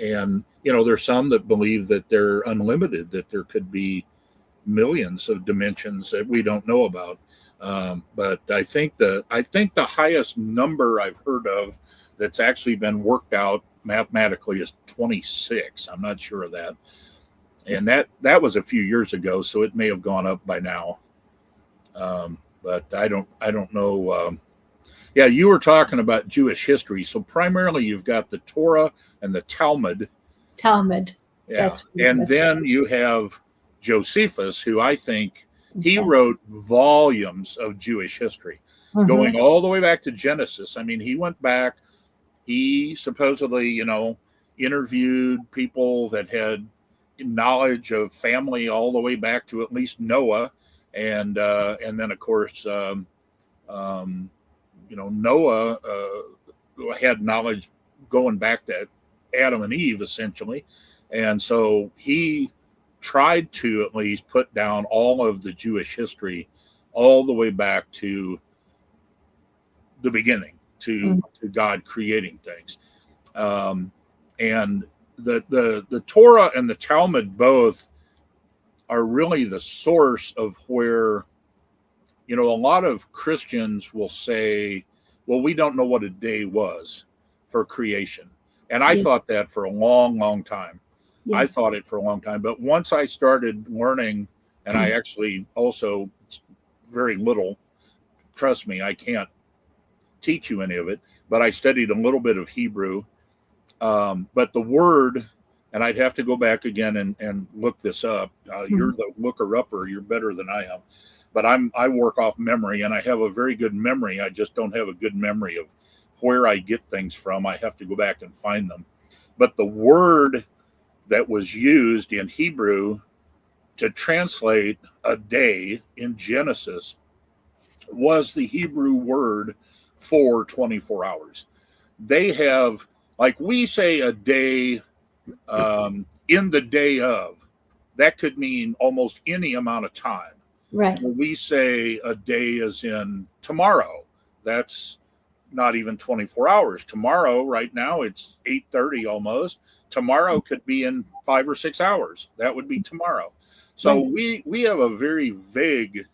And there's some that believe that they're unlimited, that there could be millions of dimensions that we don't know about. But I think the highest number I've heard of that's actually been worked out mathematically is 26. I'm not sure of that, and that was a few years ago, so it may have gone up by now. But I don't know. Yeah, you were talking about Jewish history, so primarily you've got the Torah and the Talmud. Talmud. Yeah, and then you have Josephus, who I think he wrote volumes of Jewish history, going all the way back to Genesis. I mean, he went back. He supposedly, interviewed people that had knowledge of family all the way back to at least Noah, and then of course, Noah had knowledge going back to Adam and Eve, essentially, and so he tried to at least put down all of the Jewish history all the way back to the beginning, to God creating things. And the Torah and the Talmud both are really the source of where, a lot of Christians will say, well, we don't know what a day was for creation. And I thought that for a long, long time. I thought it for a long time. But once I started learning, and I actually also very little, trust me, I can't teach you any of it, but I studied a little bit of Hebrew. But the word, and I'd have to go back again and look this up. You're the looker-upper. You're better than I am. But I work off memory, and I have a very good memory. I just don't have a good memory of where I get things from. I have to go back and find them. But the word that was used in Hebrew to translate a day in Genesis was the Hebrew word for 24 hours. They have, like we say a day, in the day of, that could mean almost any amount of time. Right. When we say a day is in tomorrow, that's not even 24 hours. Tomorrow, right now, it's 8:30 almost. Tomorrow could be in 5 or 6 hours. That would be tomorrow. So we have a very vague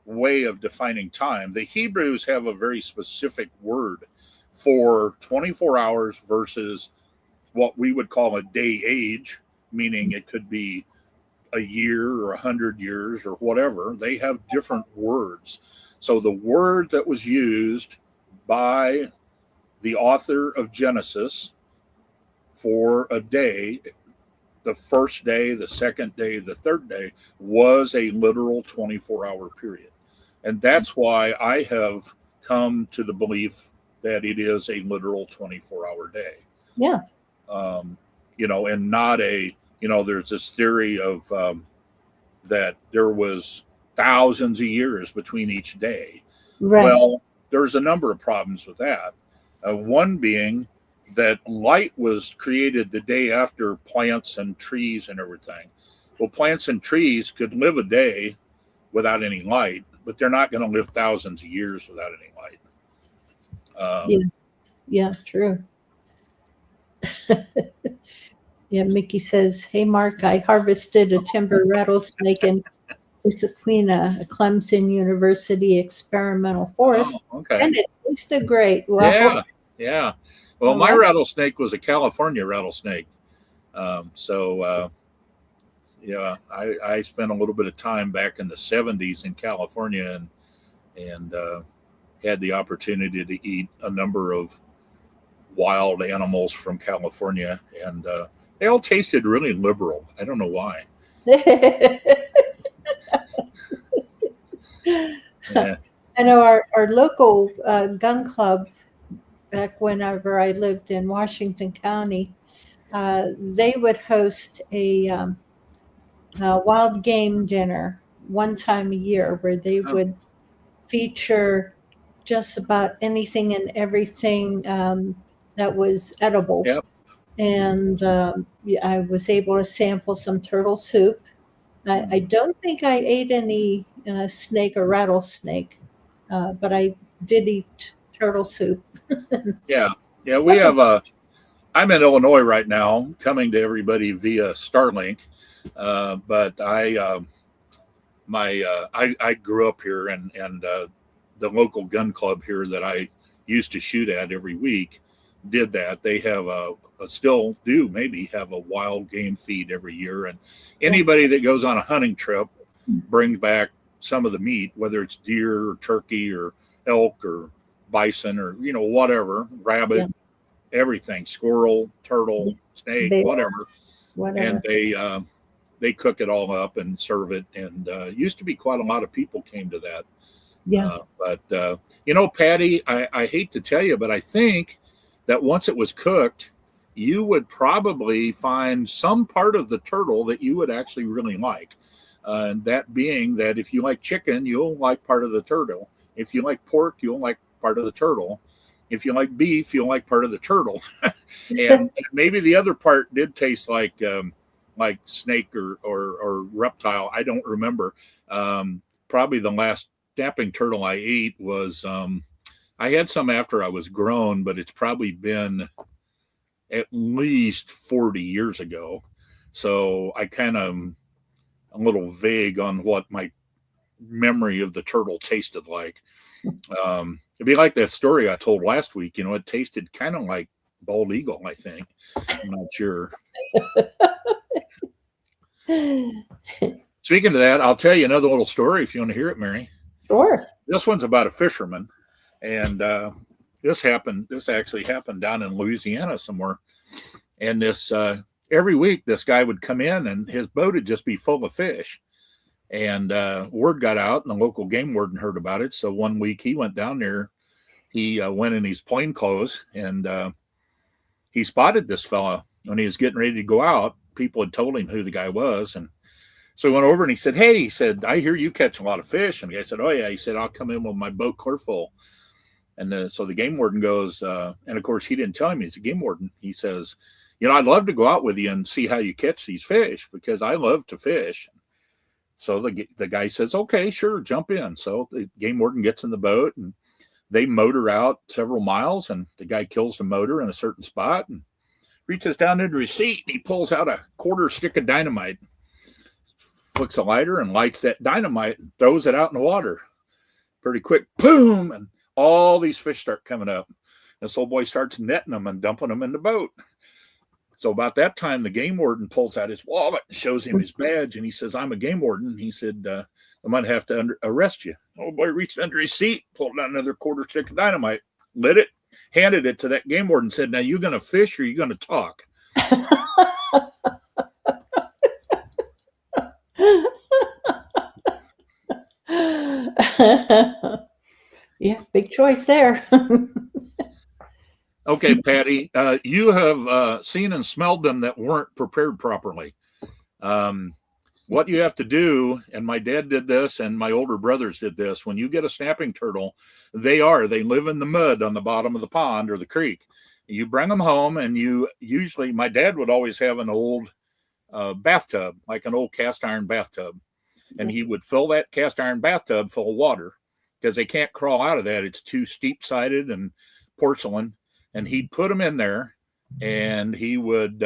way of defining time. The Hebrews have a very specific word for 24 hours versus what we would call a day age, meaning it could be a year or 100 years or whatever. They have different words. So the word that was used by the author of Genesis for a day, the first day, the second day, the third day, was a literal 24-hour period. And that's why I have come to the belief that it is a literal 24-hour day. Yeah. And not there's this theory of that there was thousands of years between each day. Right. Well, there's a number of problems with that. One being that light was created the day after plants and trees and everything. Well, plants and trees could live a day without any light, but they're not going to live thousands of years without any light. Yeah, true. Yeah, Mickey says, hey, Mark, I harvested a timber rattlesnake in Issaquena, a Clemson University experimental forest, and it tasted great. Wow. Yeah. Well, my rattlesnake was a California rattlesnake. I spent a little bit of time back in the 70s in California and had the opportunity to eat a number of wild animals from California, and they all tasted really liberal. I don't know why. Yeah. I know our local gun club, back whenever I lived in Washington County, they would host a wild game dinner one time a year where they Oh, would feature just about anything and everything that was edible. yep. And yeah, I was able to sample some turtle soup. I don't think I ate any snake or rattlesnake, but I did eat turtle soup. Yeah. Yeah. We Wasn't have I'm in Illinois right now, coming to everybody via Starlink. But I grew up here, and the local gun club here that I used to shoot at every week did that. They have still do maybe have a wild game feed every year, and yeah, anybody that goes on a hunting trip brings back some of the meat, whether it's deer or turkey or elk or bison or whatever, yeah, rabbit, everything, squirrel, turtle, yeah, snake, bear, whatever, and whatever. they cook it all up and serve it. And used to be quite a lot of people came to that. Yeah, But Patty, I hate to tell you, but I think that once it was cooked, you would probably find some part of the turtle that you would actually really like. And that being that if you like chicken, you'll like part of the turtle. If you like pork, you'll like part of the turtle. If you like beef, you'll like part of the turtle. And maybe the other part did taste like snake or reptile. I don't remember. Probably the last snapping turtle I ate was I had some after I was grown, but it's probably been at least 40 years ago. So I kind of a little vague on what my memory of the turtle tasted like. It'd be like that story I told last week. It tasted kind of like bald eagle, I think. I'm not sure. Speaking of that, I'll tell you another little story if you want to hear it, Mary. sure. This one's about a fisherman, and this happened. This actually happened down in Louisiana somewhere. And this every week, this guy would come in, and his boat would just be full of fish. And word got out, and the local game warden heard about it. So one week he went down there. He went in his plain clothes, and he spotted this fella when he was getting ready to go out. People had told him who the guy was, and so he went over and he said, "Hey," he said, "I hear you catch a lot of fish." And the guy said, "Oh yeah." He said, "I'll come in with my boat clear full." And so the game warden goes, and of course he didn't tell him he's a game warden. He says, "I'd love to go out with you and see how you catch these fish because I love to fish." So the guy says, "Okay, sure, jump in." So the game warden gets in the boat and they motor out several miles, and the guy kills the motor in a certain spot and reaches down into his seat and he pulls out a quarter stick of dynamite, flicks a lighter and lights that dynamite and throws it out in the water. Pretty quick, boom, and all these fish start coming up. This old boy starts netting them and dumping them in the boat. So about that time, the game warden pulls out his wallet and shows him his badge, and he says, "I'm a game warden." He said, "I might have to arrest you." The old boy reached under his seat, pulled out another quarter stick of dynamite, lit it, handed it to that game warden, said, "Now you going to fish or you going to talk?" Yeah, big choice there. Okay, Patty, you have seen and smelled them that weren't prepared properly. What you have to do, and my dad did this, and my older brothers did this, when you get a snapping turtle, they live in the mud on the bottom of the pond or the creek. You bring them home, and my dad would always have an old bathtub, like an old cast iron bathtub. And he would fill that cast iron bathtub full of water because they can't crawl out of that. It's too steep sided and porcelain. And he'd put them in there, and he would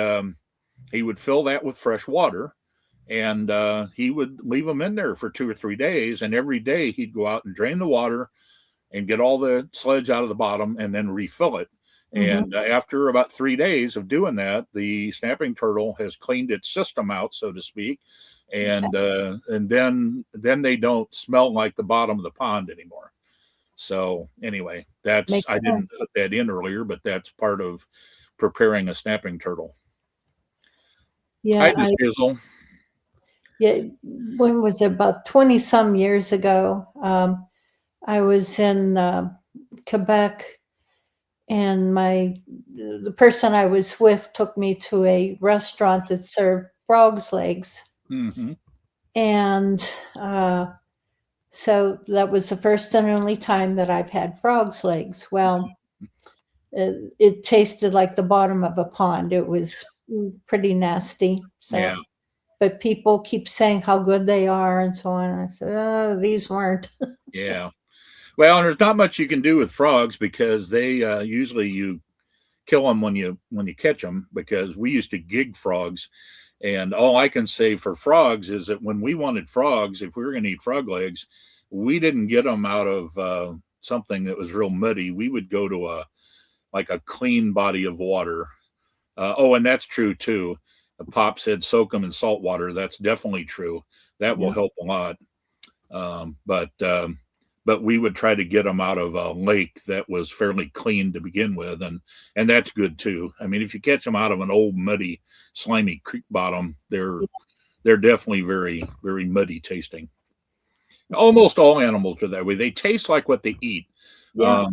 fill that with fresh water, and he would leave them in there for 2 or 3 days. And every day he'd go out and drain the water and get all the sludge out of the bottom and then refill it. And after about 3 days of doing that, the snapping turtle has cleaned its system out, so to speak, and then they don't smell like the bottom of the pond anymore. So anyway, Makes I didn't sense. put that in earlier, but that's part of preparing a snapping turtle. Hi, Yeah, Dizzle. yeah. When was it? About 20 some years ago. I was in Quebec, and the person I was with took me to a restaurant that served frog's legs. Mm-hmm. And so that was the first and only time that I've had frog's legs. Well, it tasted like the bottom of a pond. It was pretty nasty. So, Yeah. but people keep saying how good they are and so on. I said, oh, these weren't. Yeah. Well, and there's not much you can do with frogs because they usually you kill them when you catch them, because we used to gig frogs. And all I can say for frogs is that when we wanted frogs, if we were going to eat frog legs, we didn't get them out of something that was real muddy. We would go to a clean body of water. And that's true too. Pop said soak them in salt water. That's definitely true. That will help a lot. But we would try to get them out of a lake that was fairly clean to begin with, and that's good too. I mean, if you catch them out of an old muddy, slimy creek bottom, they're definitely very, very muddy tasting. Almost all animals are that way. They taste like what they eat. Yeah.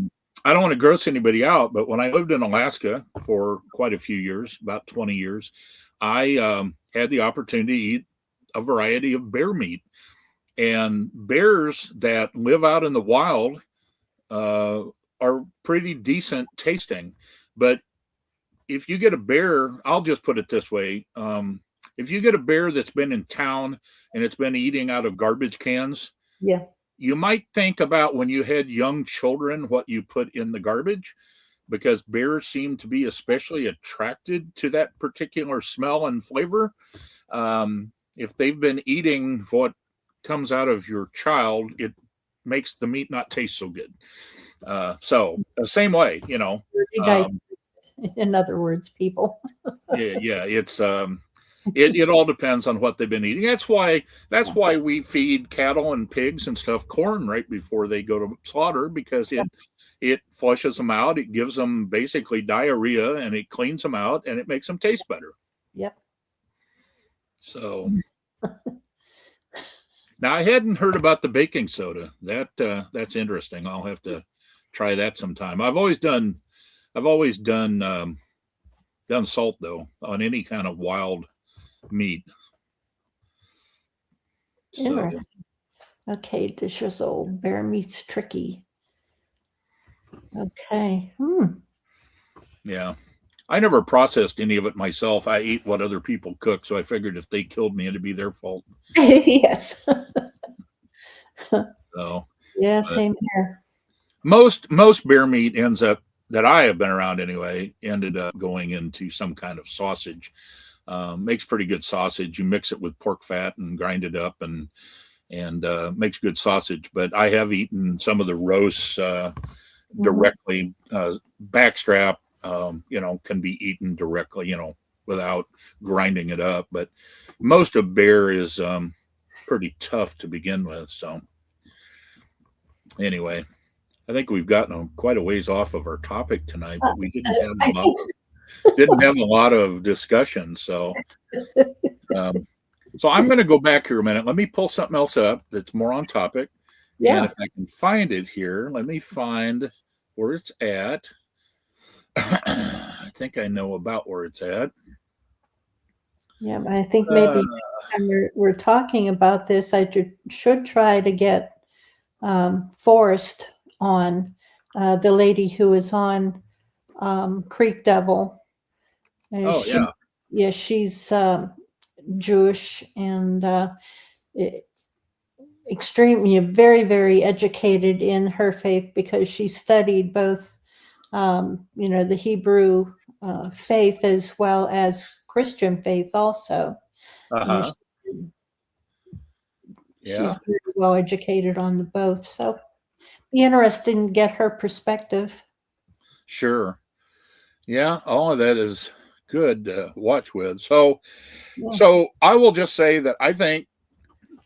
I don't want to gross anybody out, but when I lived in Alaska for quite a few years, about 20 years, I had the opportunity to eat a variety of bear meat. And bears that live out in the wild are pretty decent tasting. But if you get a bear, I'll just put it this way. If you get a bear that's been in town and it's been eating out of garbage cans, Yeah. you might think about when you had young children what you put in the garbage, because bears seem to be especially attracted to that particular smell and flavor. If they've been eating what comes out of your child, it makes the meat not taste so good. So the same way, in other words, people. yeah, it's it all depends on what they've been eating. That's why we feed cattle and pigs and stuff corn right before they go to slaughter, because it flushes them out. It gives them basically diarrhea, and it cleans them out, and it makes them taste better. Yep. So now I hadn't heard about the baking soda. That's interesting. I'll have to try that sometime. I've always done salt though on any kind of wild meat. Interesting. Okay, dishes old bear meat's tricky. Okay. Yeah. I never processed any of it myself. I ate what other people cook, so I figured if they killed me, it'd be their fault. Yes. So yeah, same here. Most bear meat ends up, that I have been around anyway, ended up going into some kind of sausage. Makes pretty good sausage. You mix it with pork fat and grind it up, and makes good sausage. But I have eaten some of the roasts directly. Backstrap, can be eaten directly, without grinding it up. But most of bear is pretty tough to begin with. So anyway, I think we've gotten quite a ways off of our topic tonight, but we didn't have a lot of discussion. So I'm going to go back here a minute. Let me pull something else up that's more on topic. Yeah. And if I can find it here, let me find where it's at. I think I know about where it's at. Yeah, I think maybe next time we're talking about this, I should try to get Forrest on, the lady who is on Creek Devil. Yeah, she's Jewish and extremely, very, very educated in her faith, because she studied both, the Hebrew faith as well as Christian faith also. She's very well educated on the both. So be interesting to get her perspective. Sure. Yeah, all of that is good to watch with. So I will just say that I think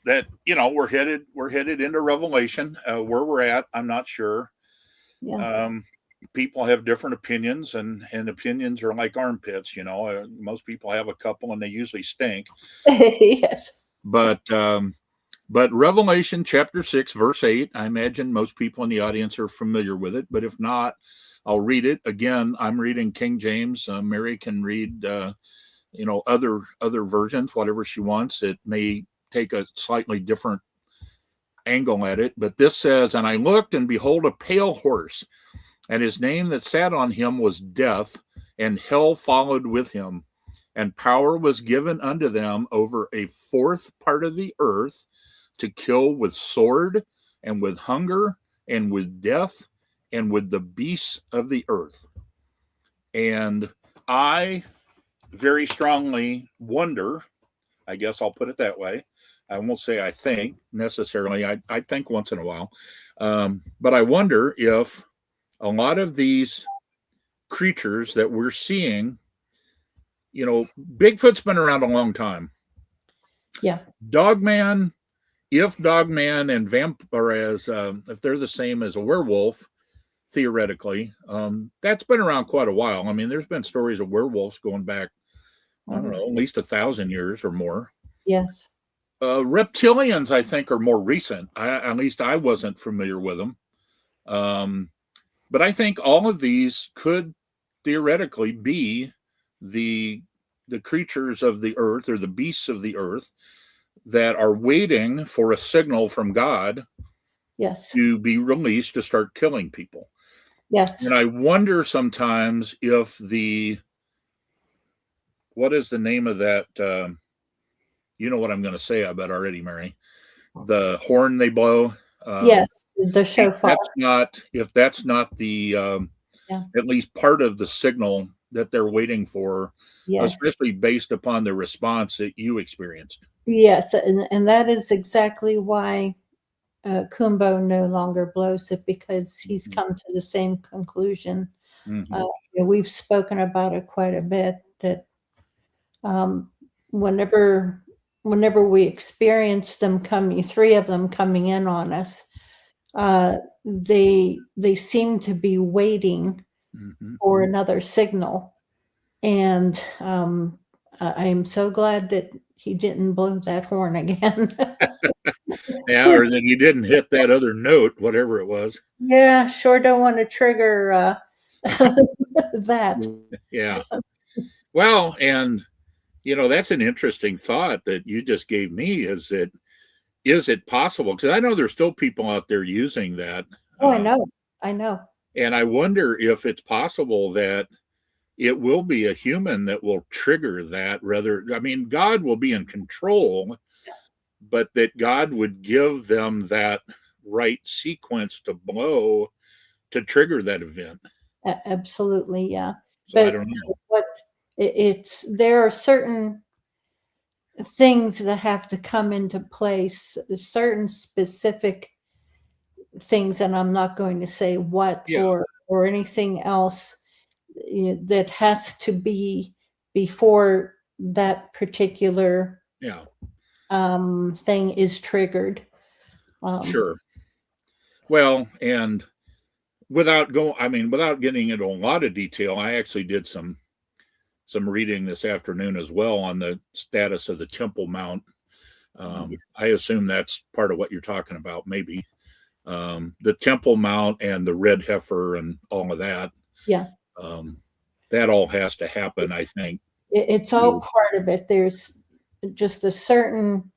that we're headed into Revelation. Where we're at, I'm not sure. Yeah. People have different opinions, and opinions are like armpits. Most people have a couple, and they usually stink. Yes. But But Revelation chapter 6, verse 8, I imagine most people in the audience are familiar with it, but if not, I'll read it. Again, I'm reading King James. Mary can read, other versions, whatever she wants. It may take a slightly different angle at it, but this says, "And I looked, and behold, a pale horse, and his name that sat on him was Death, and hell followed with him. And power was given unto them over a fourth part of the earth to kill with sword, and with hunger, and with death, and with the beasts of the earth." And I very strongly wonder, I guess I'll put it that way. I won't say I think necessarily. I think once in a while. But I wonder if a lot of these creatures that we're seeing, Bigfoot's been around a long time. Yeah. Dogman, if Dogman and Vampire's, if they're the same as a werewolf, theoretically, that's been around quite a while. I mean, there's been stories of werewolves going back, I don't know, at least 1,000 years or more. Yes. Reptilians, I think, are more recent. At least I wasn't familiar with them. But I think all of these could theoretically be the creatures of the earth, or the beasts of the earth, that are waiting for a signal from God, yes, to be released to start killing people. Yes. And I wonder sometimes if what is the name of that? You know what I'm going to say, I bet already, Mary. The horn they blow. Yes, the shofar. If that's not the at least part of the signal that they're waiting for, Yes. especially based upon the response that you experienced. Yes, and that is exactly why Kumbo no longer blows it, because he's come to the same conclusion. We've spoken about it quite a bit, that whenever we experience them coming, three of them coming in on us, they seem to be waiting for another signal. And I am so glad that he didn't blow that horn again. Yeah, or that he didn't hit that other note, whatever it was. Yeah, sure don't want to trigger that. Yeah. Well, and that's an interesting thought that you just gave me, is it possible? Because I know there's still people out there using that. Oh, I know. And I wonder if it's possible that it will be a human that will trigger that. God will be in control, but that God would give them that right sequence to blow to trigger that event. Absolutely, yeah. So I don't know. There are certain things that have to come into place, certain specific things, and I'm not going to say what or anything else, that has to be before that particular thing is triggered. Sure. Well, and without getting into a lot of detail, I actually did some reading this afternoon as well on the status of the Temple Mount. I assume that's part of what you're talking about, maybe. The Temple Mount and the red heifer and all of that. Yeah. That all has to happen, I think. It's all part of it. There's just a certain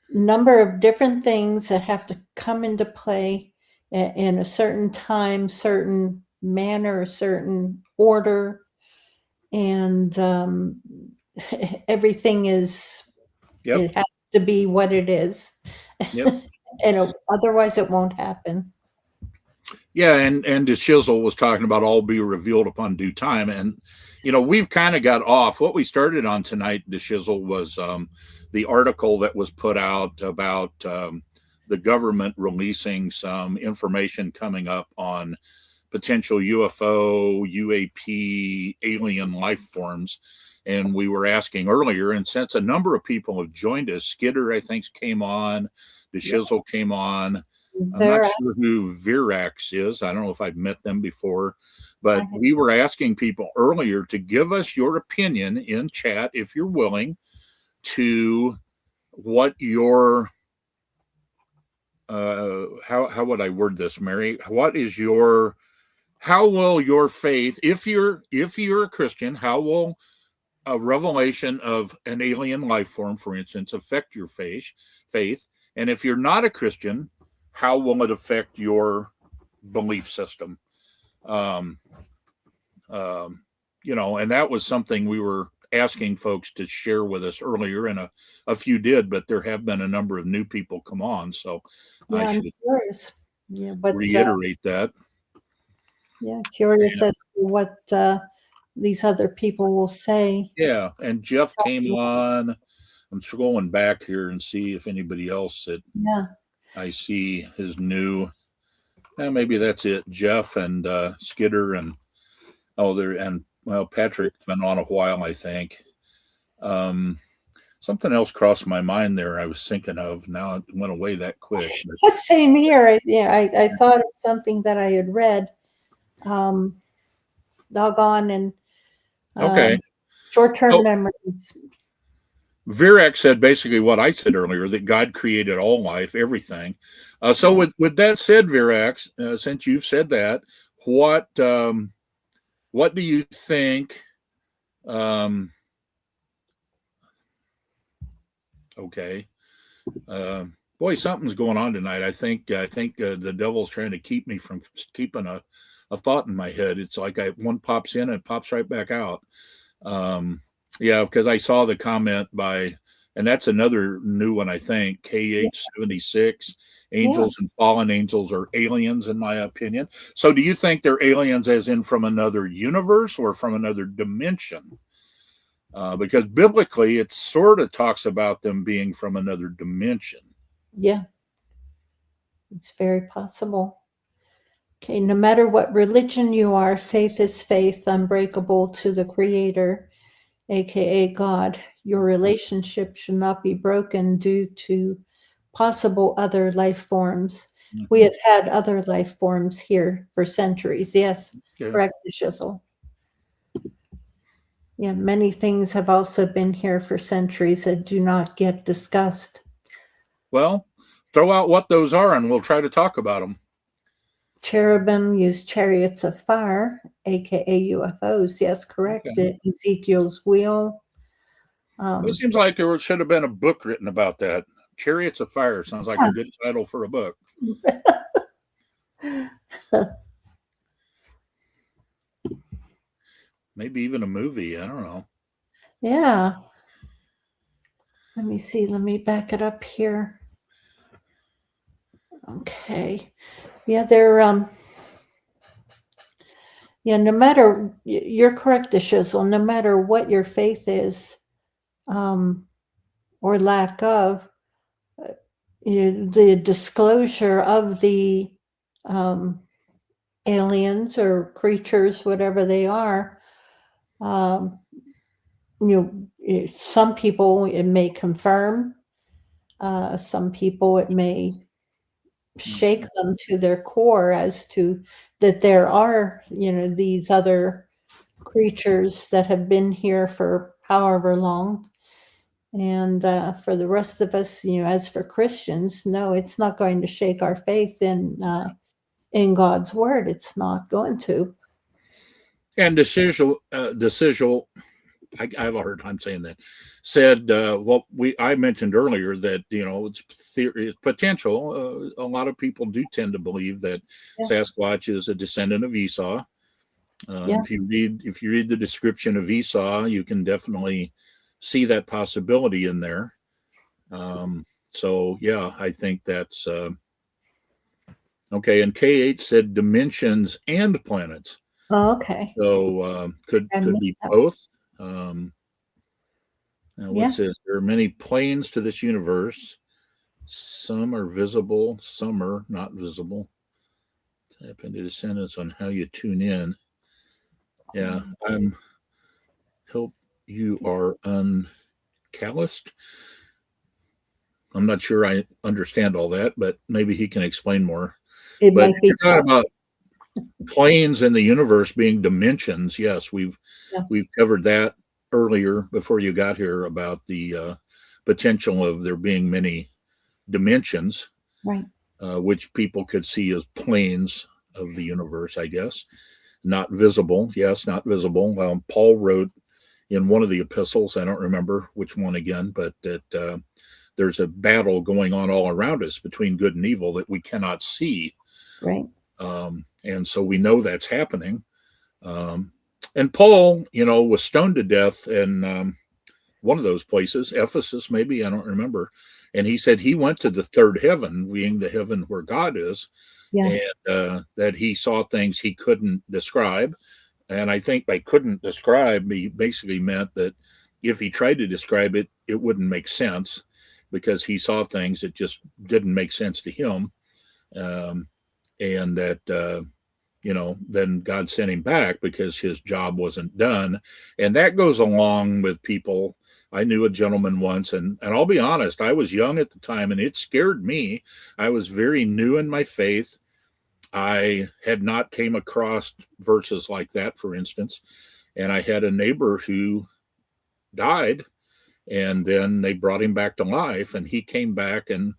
number of different things that have to come into play in a certain time, certain manner, certain order, and everything is. It has to be what it is. Yep. And otherwise it won't happen. Yeah, and the Shizzle was talking about all be revealed upon due time. And, we've kind of got off. What we started on tonight, the Shizzle, was the article that was put out about the government releasing some information coming up on potential UFO, UAP, alien life forms. And we were asking earlier, and since a number of people have joined us, Skidder, I think, came on, the Shizzle came on. I'm not sure who Virax is. I don't know if I've met them before, but we were asking people earlier to give us your opinion in chat, if you're willing, to what your how would I word this, Mary? How will your faith, if you're a Christian, how will a revelation of an alien life form, for instance, affect your faith? And if you're not a Christian, how will it affect your belief system? And that was something we were asking folks to share with us earlier, and a few did, but there have been a number of new people come on, so Yeah, I I'm should curious. Yeah, but reiterate that. yeah, curious as to what these other people will say. Yeah, and Jeff came on. I'm scrolling back here and see if anybody else that Yeah. I see is new. Maybe that's it. Jeff and Skidder and Patrick's been on a while, I think. Something else crossed my mind there I was thinking of. Now it went away that quick. Same here. I thought of something that I had read. Doggone, and Okay. short-term memories. Virac said basically what I said earlier, that God created all life, everything. So with that said, Virac, since you've said that, what do you think? Okay. Boy, something's going on tonight. I think the devil's trying to keep me from keeping a thought in my head. It's like one pops in and it pops right back out. Yeah, because I saw the comment by, and that's another new one, I think, KH76, angels and fallen angels are aliens, in my opinion. So do you think they're aliens as in from another universe or from another dimension? Because biblically, it sort of talks about them being from another dimension. Yeah, it's very possible. Okay, no matter what religion you are, faith is faith, unbreakable to the Creator, aka God. Your relationship should not be broken due to possible other life forms. Mm-hmm. We have had other life forms here for centuries. Yes, correct, Shizzle. Yeah, many things have also been here for centuries that do not get discussed. Well, throw out what those are and we'll try to talk about them. Cherubim use chariots of fire, aka UFOs. Yes, correct. Okay. Ezekiel's wheel. It seems like there should have been a book written about that. Chariots of Fire sounds like a good title for a book. Maybe even a movie. I don't know. Yeah. Let me see. Let me back it up here. Okay. Yeah, they're yeah, no matter, you're correct, Shizzle, no matter what your faith is, or lack of, the disclosure of the aliens or creatures, whatever they are, some people it may confirm, some people it may shake them to their core as to that there are, these other creatures that have been here for however long. And for the rest of us, as for Christians, no, it's not going to shake our faith in God's word. It's not going to. And decisional, I have a hard time saying that. Said what I mentioned earlier that it's potential. A lot of people do tend to believe that Sasquatch is a descendant of Esau. If you read the description of Esau, you can definitely see that possibility in there. So yeah, I think that's okay. And K8 said dimensions and planets. Oh, okay. So could be both. What says there are many planes to this universe. Some are visible, some are not visible. Tap into descendants on how you tune in. Yeah, hope you are uncalloused. I'm not sure I understand all that, but maybe he can explain more. But you're talking about planes in the universe being dimensions. Yes, we've covered that earlier before you got here about the potential of there being many dimensions. Right. which people could see as planes of the universe, I guess. Not visible. Yes, not visible. Paul wrote in one of the epistles, I don't remember which one again, but that there's a battle going on all around us between good and evil that we cannot see. Right. And so we know that's happening. And Paul, was stoned to death in one of those places, Ephesus, maybe, I don't remember. And he said he went to the third heaven, being the heaven where God is, Yeah. and that he saw things he couldn't describe. And I think by couldn't describe, he basically meant that if he tried to describe it, it wouldn't make sense because he saw things that just didn't make sense to him. And that, then God sent him back because his job wasn't done. And that goes along with people. I knew a gentleman once, and I'll be honest, I was young at the time, and it scared me. I was very new in my faith. I had not came across verses like that, for instance. And I had a neighbor who died, and then they brought him back to life, and he came back and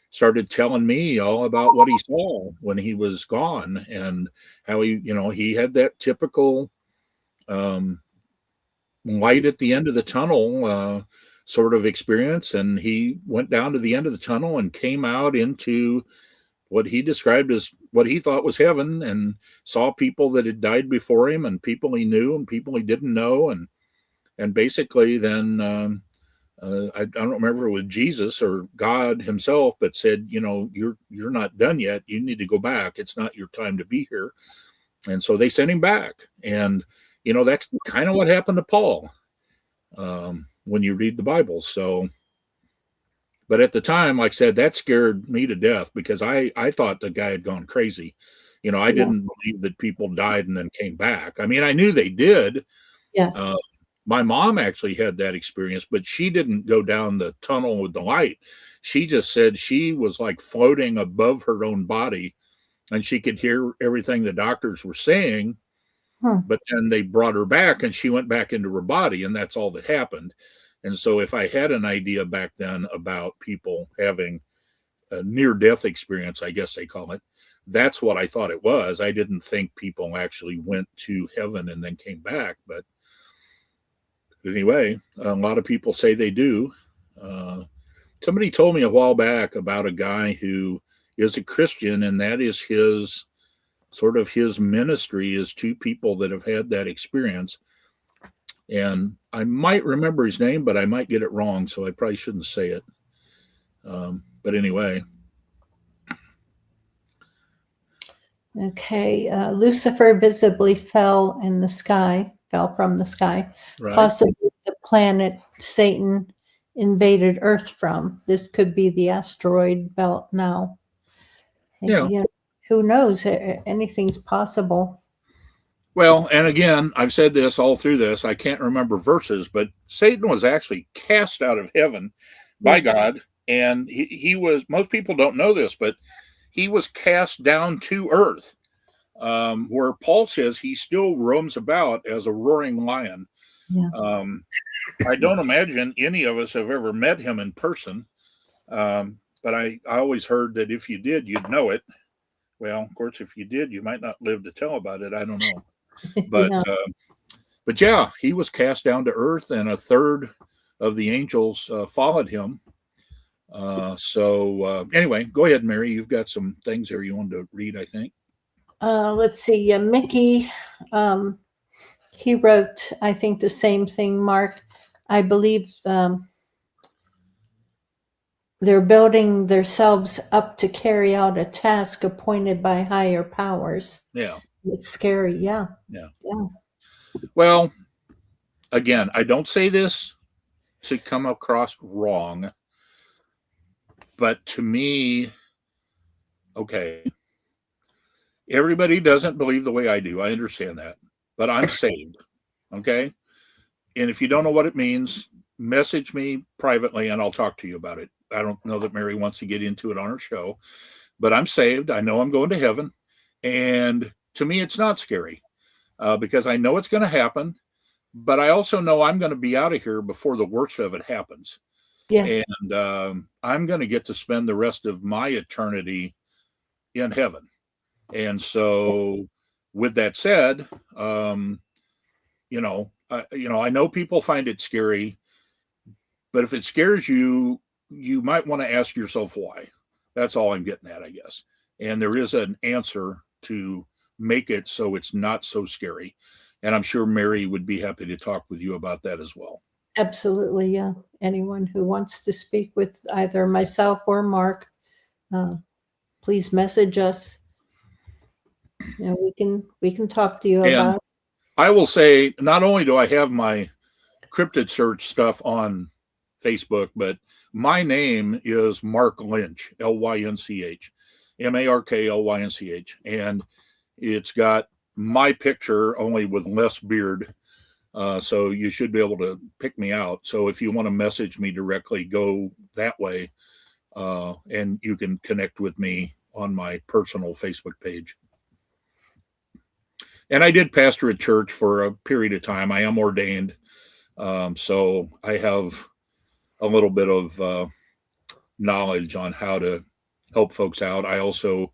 started telling me all about what he saw when he was gone, and how he had that typical light at the end of the tunnel sort of experience. And he went down to the end of the tunnel and came out into what he described as what he thought was heaven, and saw people that had died before him, and people he knew and people he didn't know. And basically then I don't remember if it was Jesus or God himself, but said, you're not done yet. You need to go back. It's not your time to be here. And so they sent him back. And, that's kind of what happened to Paul when you read the Bible. So, but at the time, like I said, that scared me to death because I thought the guy had gone crazy. I didn't believe that people died and then came back. I mean, I knew they did. Yes. My mom actually had that experience, but she didn't go down the tunnel with the light. She just said she was like floating above her own body, and she could hear everything the doctors were saying. But then they brought her back, and she went back into her body, and that's all that happened. And so if I had an idea back then about people having a near-death experience, I guess they call it, that's what I thought it was. I didn't think people actually went to heaven and then came back. But anyway, a lot of people say they do. Somebody told me a while back about a guy who is a Christian, and that is his ministry is to people that have had that experience. And I might remember his name, but I might get it wrong, so I probably shouldn't say it. But anyway. Okay. Lucifer visibly fell from the sky, Right. possibly the planet Satan invaded Earth from. This could be the asteroid belt now. Yeah. Who knows? Anything's possible. Well, and again, I've said this all through this. I can't remember verses, but Satan was actually cast out of heaven by God. And he was, most people don't know this, but he was cast down to earth, where Paul says he still roams about as a roaring lion. Yeah. I don't imagine any of us have ever met him in person. But I always heard that if you did, you'd know it. Well, of course, if you did, you might not live to tell about it. I don't know. But but yeah, he was cast down to earth, and a third of the angels followed him. So anyway, go ahead, Mary. You've got some things here you wanted to read, I think. Let's see. Mickey, he wrote, I think, the same thing, Mark. I believe they're building themselves up to carry out a task appointed by higher powers. Yeah. It's scary. Yeah. Well, again, I don't say this to come across wrong, but to me, okay, everybody doesn't believe the way I do. I understand that, but I'm saved. Okay. And if you don't know what it means, message me privately and I'll talk to you about it. I don't know that Mary wants to get into it on her show, but I'm saved. I know I'm going to heaven. And to me, it's not scary because I know it's going to happen, but I also know I'm going to be out of here before the worst of it happens. Yeah. And I'm going to get to spend the rest of my eternity in heaven. And so, with that said, I know people find it scary, but if it scares you, you might want to ask yourself why. That's all I'm getting at, I guess. And there is an answer to make it so it's not so scary. And I'm sure Mary would be happy to talk with you about that as well. Absolutely, yeah. Anyone who wants to speak with either myself or Mark, please message us. We can talk to you about it. I will say, not only do I have my cryptid search stuff on Facebook, but my name is Mark Lynch, Lynch, MarkLynch, and it's got my picture only with less beard. So you should be able to pick me out. So if you want to message me directly, go that way, and you can connect with me on my personal Facebook page. And I did pastor a church for a period of time. I am ordained. So I have a little bit of knowledge on how to help folks out. I also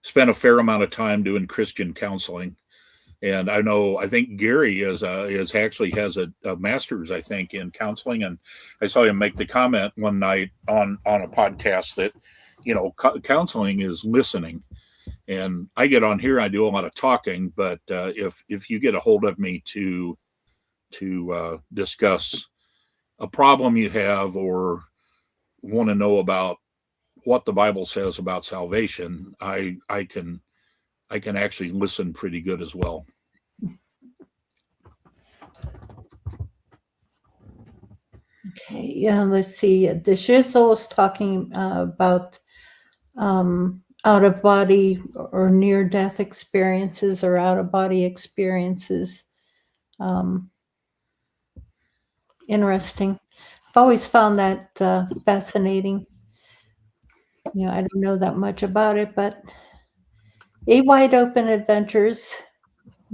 spent a fair amount of time doing Christian counseling. And I think Gary actually has a master's, I think, in counseling. And I saw him make the comment one night on a podcast that, counseling is listening. And I get on here, I do a lot of talking, but if you get a hold of me to discuss a problem you have or want to know about what the Bible says about salvation, I can actually listen pretty good as well. Okay, yeah, let's see. The Shizzle is talking about out of body or near death experiences or out of body experiences. Interesting. I've always found that fascinating. I don't know that much about it, but A Wide Open Adventures.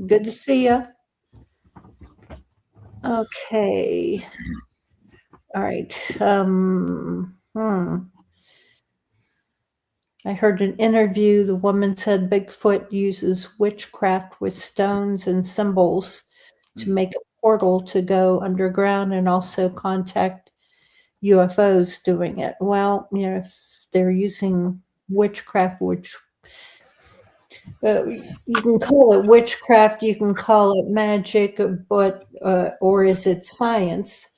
Good to see you. Okay. All right. I heard an interview. The woman said Bigfoot uses witchcraft with stones and symbols to make a portal to go underground and also contact UFOs doing it. Well, if they're using witchcraft, which you can call it witchcraft, you can call it magic, but or is it science?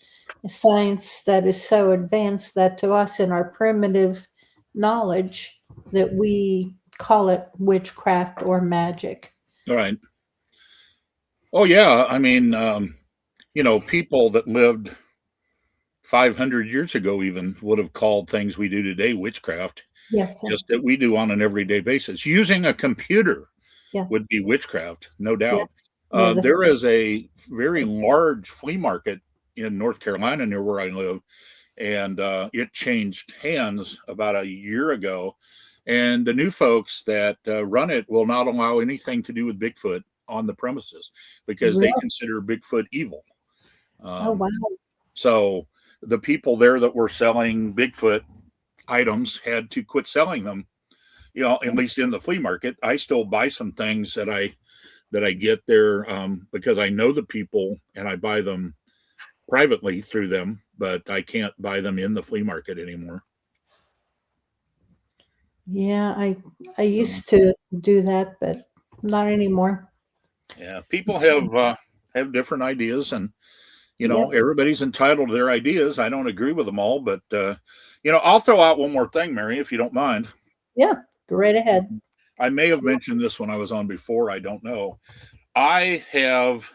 A science that is so advanced that to us in our primitive knowledge that we call it witchcraft or magic. All right. Oh yeah, I mean, people that lived 500 years ago even would have called things we do today witchcraft. Yes, sir. Just that we do on an everyday basis. Using a computer would be witchcraft, no doubt. There is a very large flea market in North Carolina near where I live, and it changed hands about a year ago. And the new folks that run it will not allow anything to do with Bigfoot on the premises because they consider Bigfoot evil. Oh, wow. So the people there that were selling Bigfoot items had to quit selling them, at least in the flea market. I still buy some things that I get there because I know the people and I buy them privately through them, but I can't buy them in the flea market anymore. Yeah, I used to do that, but not anymore. Yeah, people have different ideas, and everybody's entitled to their ideas. I don't agree with them all, but I'll throw out one more thing, Mary, if you don't mind. Yeah, go right ahead. I may have mentioned this when I was on before. I don't know. I have.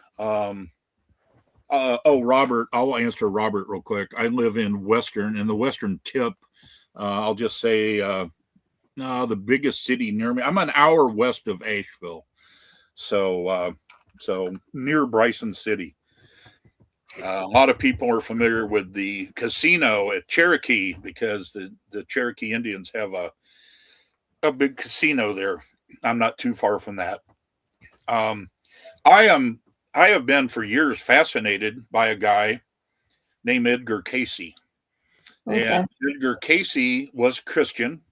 Robert, I'll answer Robert real quick. I live in the Western Tip. I'll just say the biggest city near me. I'm an hour west of Asheville, so near Bryson City. A lot of people are familiar with the casino at Cherokee because the Cherokee Indians have a big casino there. I'm not too far from that. I have been for years fascinated by a guy named Edgar Casey. Okay. And Edgar Casey was Christian.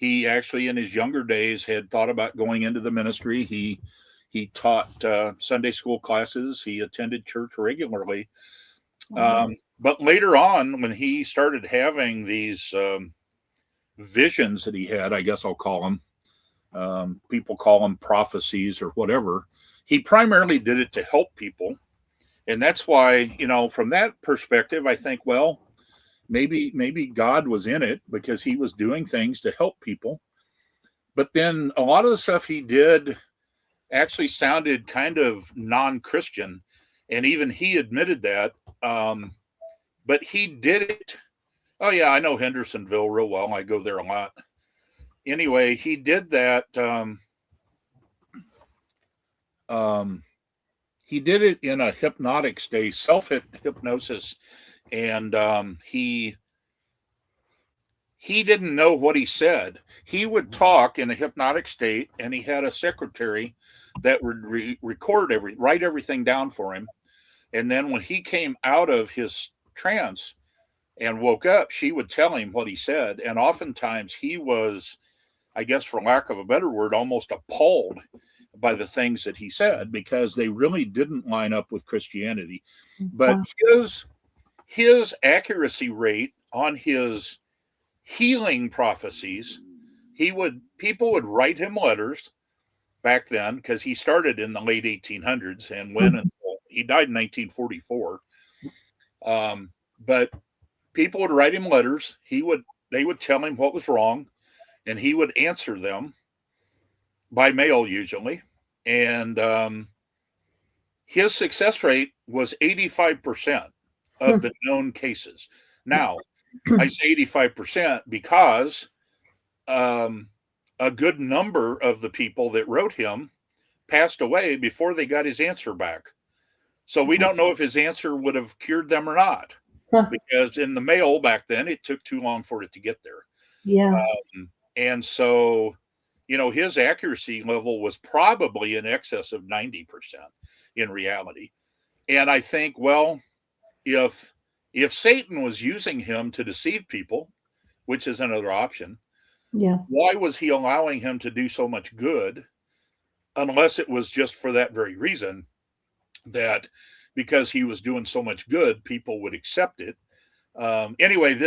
he actually, in his younger days, had thought about going into the ministry. He taught Sunday school classes. He attended church regularly. But later on, when he started having these visions that he had, I guess I'll call them, people call them prophecies or whatever, he primarily did it to help people. And that's why, from that perspective, I think, well, maybe God was in it because he was doing things to help people. But then a lot of the stuff he did actually sounded kind of non-Christian. And even he admitted that. But he did it. Oh, yeah, I know Hendersonville real well. I go there a lot. Anyway, he did that. He did it in a hypnotic state, self-hypnosis. And he didn't know what he said. He would talk in a hypnotic state, and he had a secretary that would write everything down for him. And then when he came out of his trance and woke up, she would tell him what he said. And oftentimes he was, I guess for lack of a better word, almost appalled by the things that he said because they really didn't line up with Christianity. But his accuracy rate on his healing prophecies, people would write him letters back then because he started in the late 1800s and went until he died in 1944. But people would write him letters. They would tell him what was wrong, and he would answer them by mail usually. And his success rate was 85% of the known cases. Now, I say 85% because a good number of the people that wrote him passed away before they got his answer back. So we don't know if his answer would have cured them or not, because in the mail back then, it took too long for it to get there. Yeah. And so, his accuracy level was probably in excess of 90% in reality. And I think, well, if Satan was using him to deceive people, which is another option, why was he allowing him to do so much good, unless it was just for that very reason, that because he was doing so much good, people would accept it. Anyway,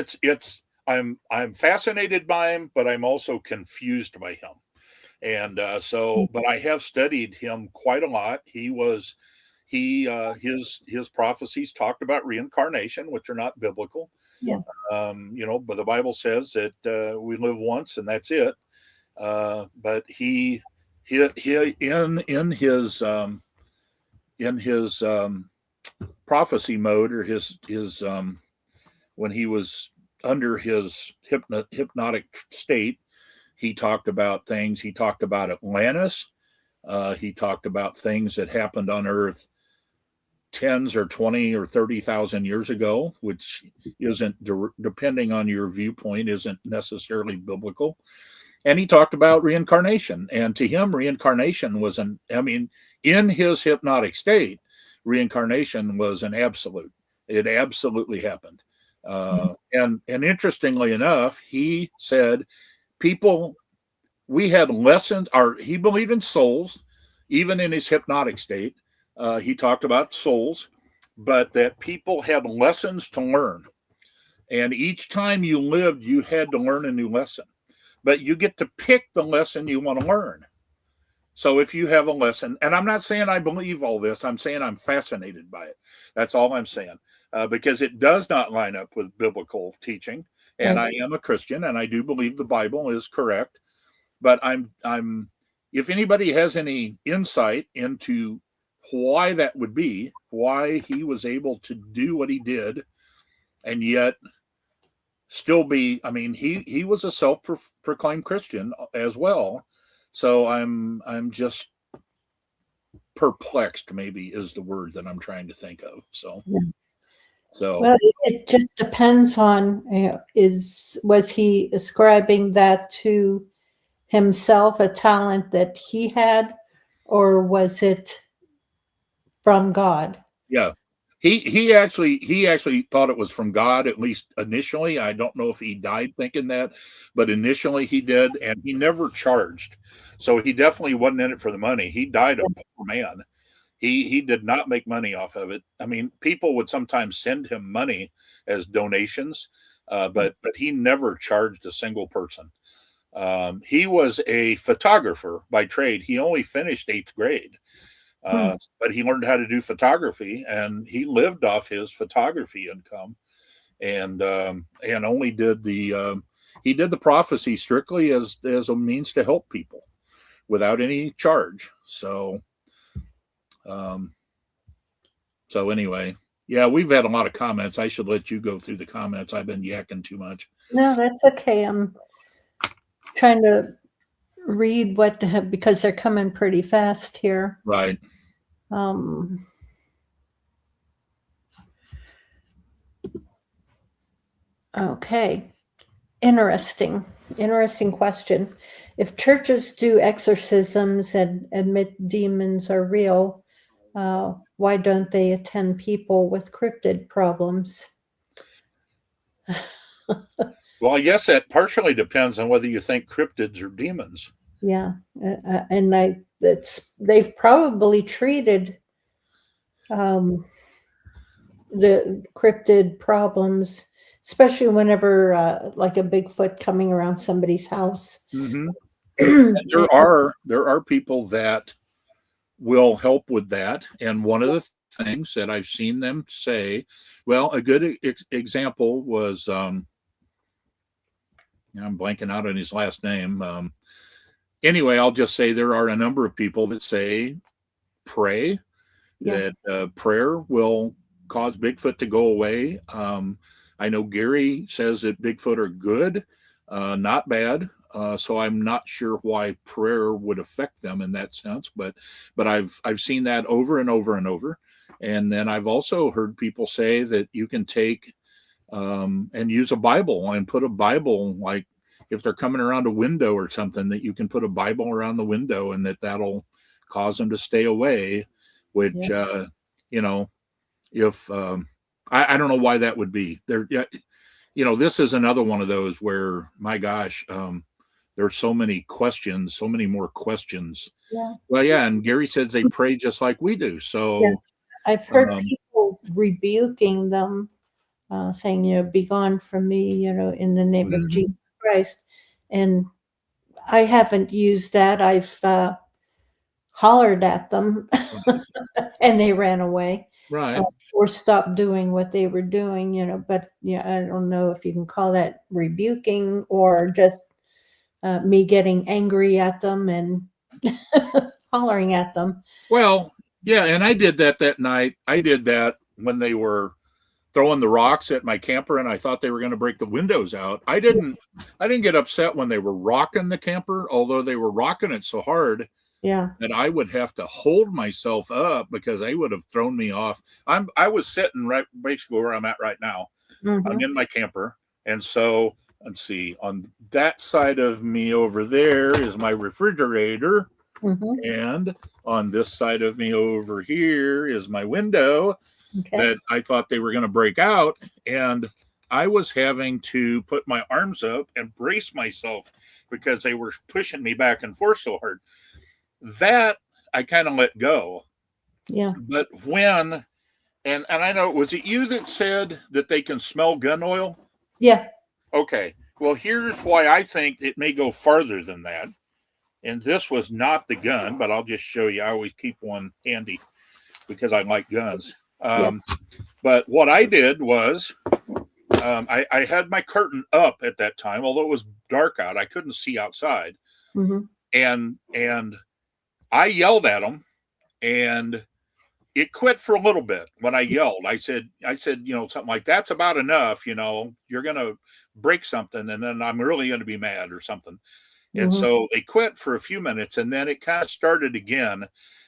I'm fascinated by him, but I'm also confused by him. And but I have studied him quite a lot. His prophecies talked about reincarnation, which are not biblical. But the Bible says that we live once and that's it. But he in his prophecy mode, or his when he was under his hypnotic state, he talked about things. He talked about Atlantis. He talked about things that happened on Earth 10 or 20 or 30,000 years ago, which isn't, depending on your viewpoint, isn't necessarily biblical. And he talked about reincarnation. And to him, reincarnation was in his hypnotic state, reincarnation was an absolute. It absolutely happened. And interestingly enough, he said, we had lessons, he believed in souls, even in his hypnotic state. He talked about souls, but that people had lessons to learn. And each time you lived, you had to learn a new lesson. But you get to pick the lesson you want to learn. So if you have a lesson, and I'm not saying I believe all this, I'm saying I'm fascinated by it. That's all I'm saying, because it does not line up with biblical teaching. And I am a Christian, and I do believe the Bible is correct. But if anybody has any insight into why that would be, why he was able to do what he did, and yet still be, he was a self-proclaimed Christian as well. So I'm just perplexed, maybe is the word that I'm trying to think of. So well, it just depends on, was he ascribing that to himself, a talent that he had, or was it from God? Yeah, He actually thought it was from God, at least initially. I don't know if he died thinking that, but initially he did, and he never charged. So he definitely wasn't in it for the money. He died a poor man. He did not make money off of it. I mean, people would sometimes send him money as donations, but he never charged a single person. He was a photographer by trade. He only finished 8th grade. But he learned how to do photography, and he lived off his photography income, and only did the prophecy strictly as a means to help people without any charge. So anyway, yeah, we've had a lot of comments. I should let you go through the comments. I've been yakking too much. No, that's okay. I'm trying to read because they're coming pretty fast here. Right. Okay. Interesting question. If churches do exorcisms and admit demons are real, why don't they attend people with cryptid problems? Well, I guess that partially depends on whether you think cryptids are demons. Yeah, and they've probably treated the cryptid problems, especially whenever like a Bigfoot coming around somebody's house. Mm-hmm. There are people that will help with that, and one of the things that I've seen them say, well, a good example was I'm blanking out on his last name. Anyway, I'll just say there are a number of people that say pray, that prayer will cause Bigfoot to go away. I know Gary says that Bigfoot are good, not bad. So I'm not sure why prayer would affect them in that sense, but I've seen that over and over and over. And then I've also heard people say that you can take and use a Bible and put a Bible, like if they're coming around a window or something, that you can put a Bible around the window and that'll cause them to stay away, which, if I don't know why that would be there. This is another one of those where, my gosh, there's so many questions, so many more questions. Yeah. Well, yeah. And Gary says they pray just like we do. So I've heard people rebuking them, saying, be gone from me, in the name of Jesus Christ. And I haven't used that. I've hollered at them and they ran away. Right. Or stopped doing what they were doing, but I don't know if you can call that rebuking or just me getting angry at them and hollering at them. Well, yeah, and I did that night. I did that when they were throwing the rocks at my camper, and I thought they were going to break the windows out. I didn't get upset when they were rocking the camper, although they were rocking it so hard that I would have to hold myself up because they would have thrown me off. I was sitting right basically where I'm at right now. I'm in my camper, and so let's see, on that side of me over there is my refrigerator, and on this side of me over here is my window that I thought they were going to break out, and I was having to put my arms up and brace myself because they were pushing me back and forth so hard. That I kind of let go. Yeah. But when, and I know, was it you that said that they can smell gun oil? Yeah. Okay. Well, here's why I think it may go farther than that. And this was not the gun, but I'll just show you. I always keep one handy because I like guns. But what I did was I had my curtain up at that time, although it was dark out. I couldn't see outside. And I yelled at them, and it quit for a little bit. When I yelled, I said, something like, that's about enough. You're going to break something, and then I'm really going to be mad or something. And so they quit for a few minutes, and then it kind of started again.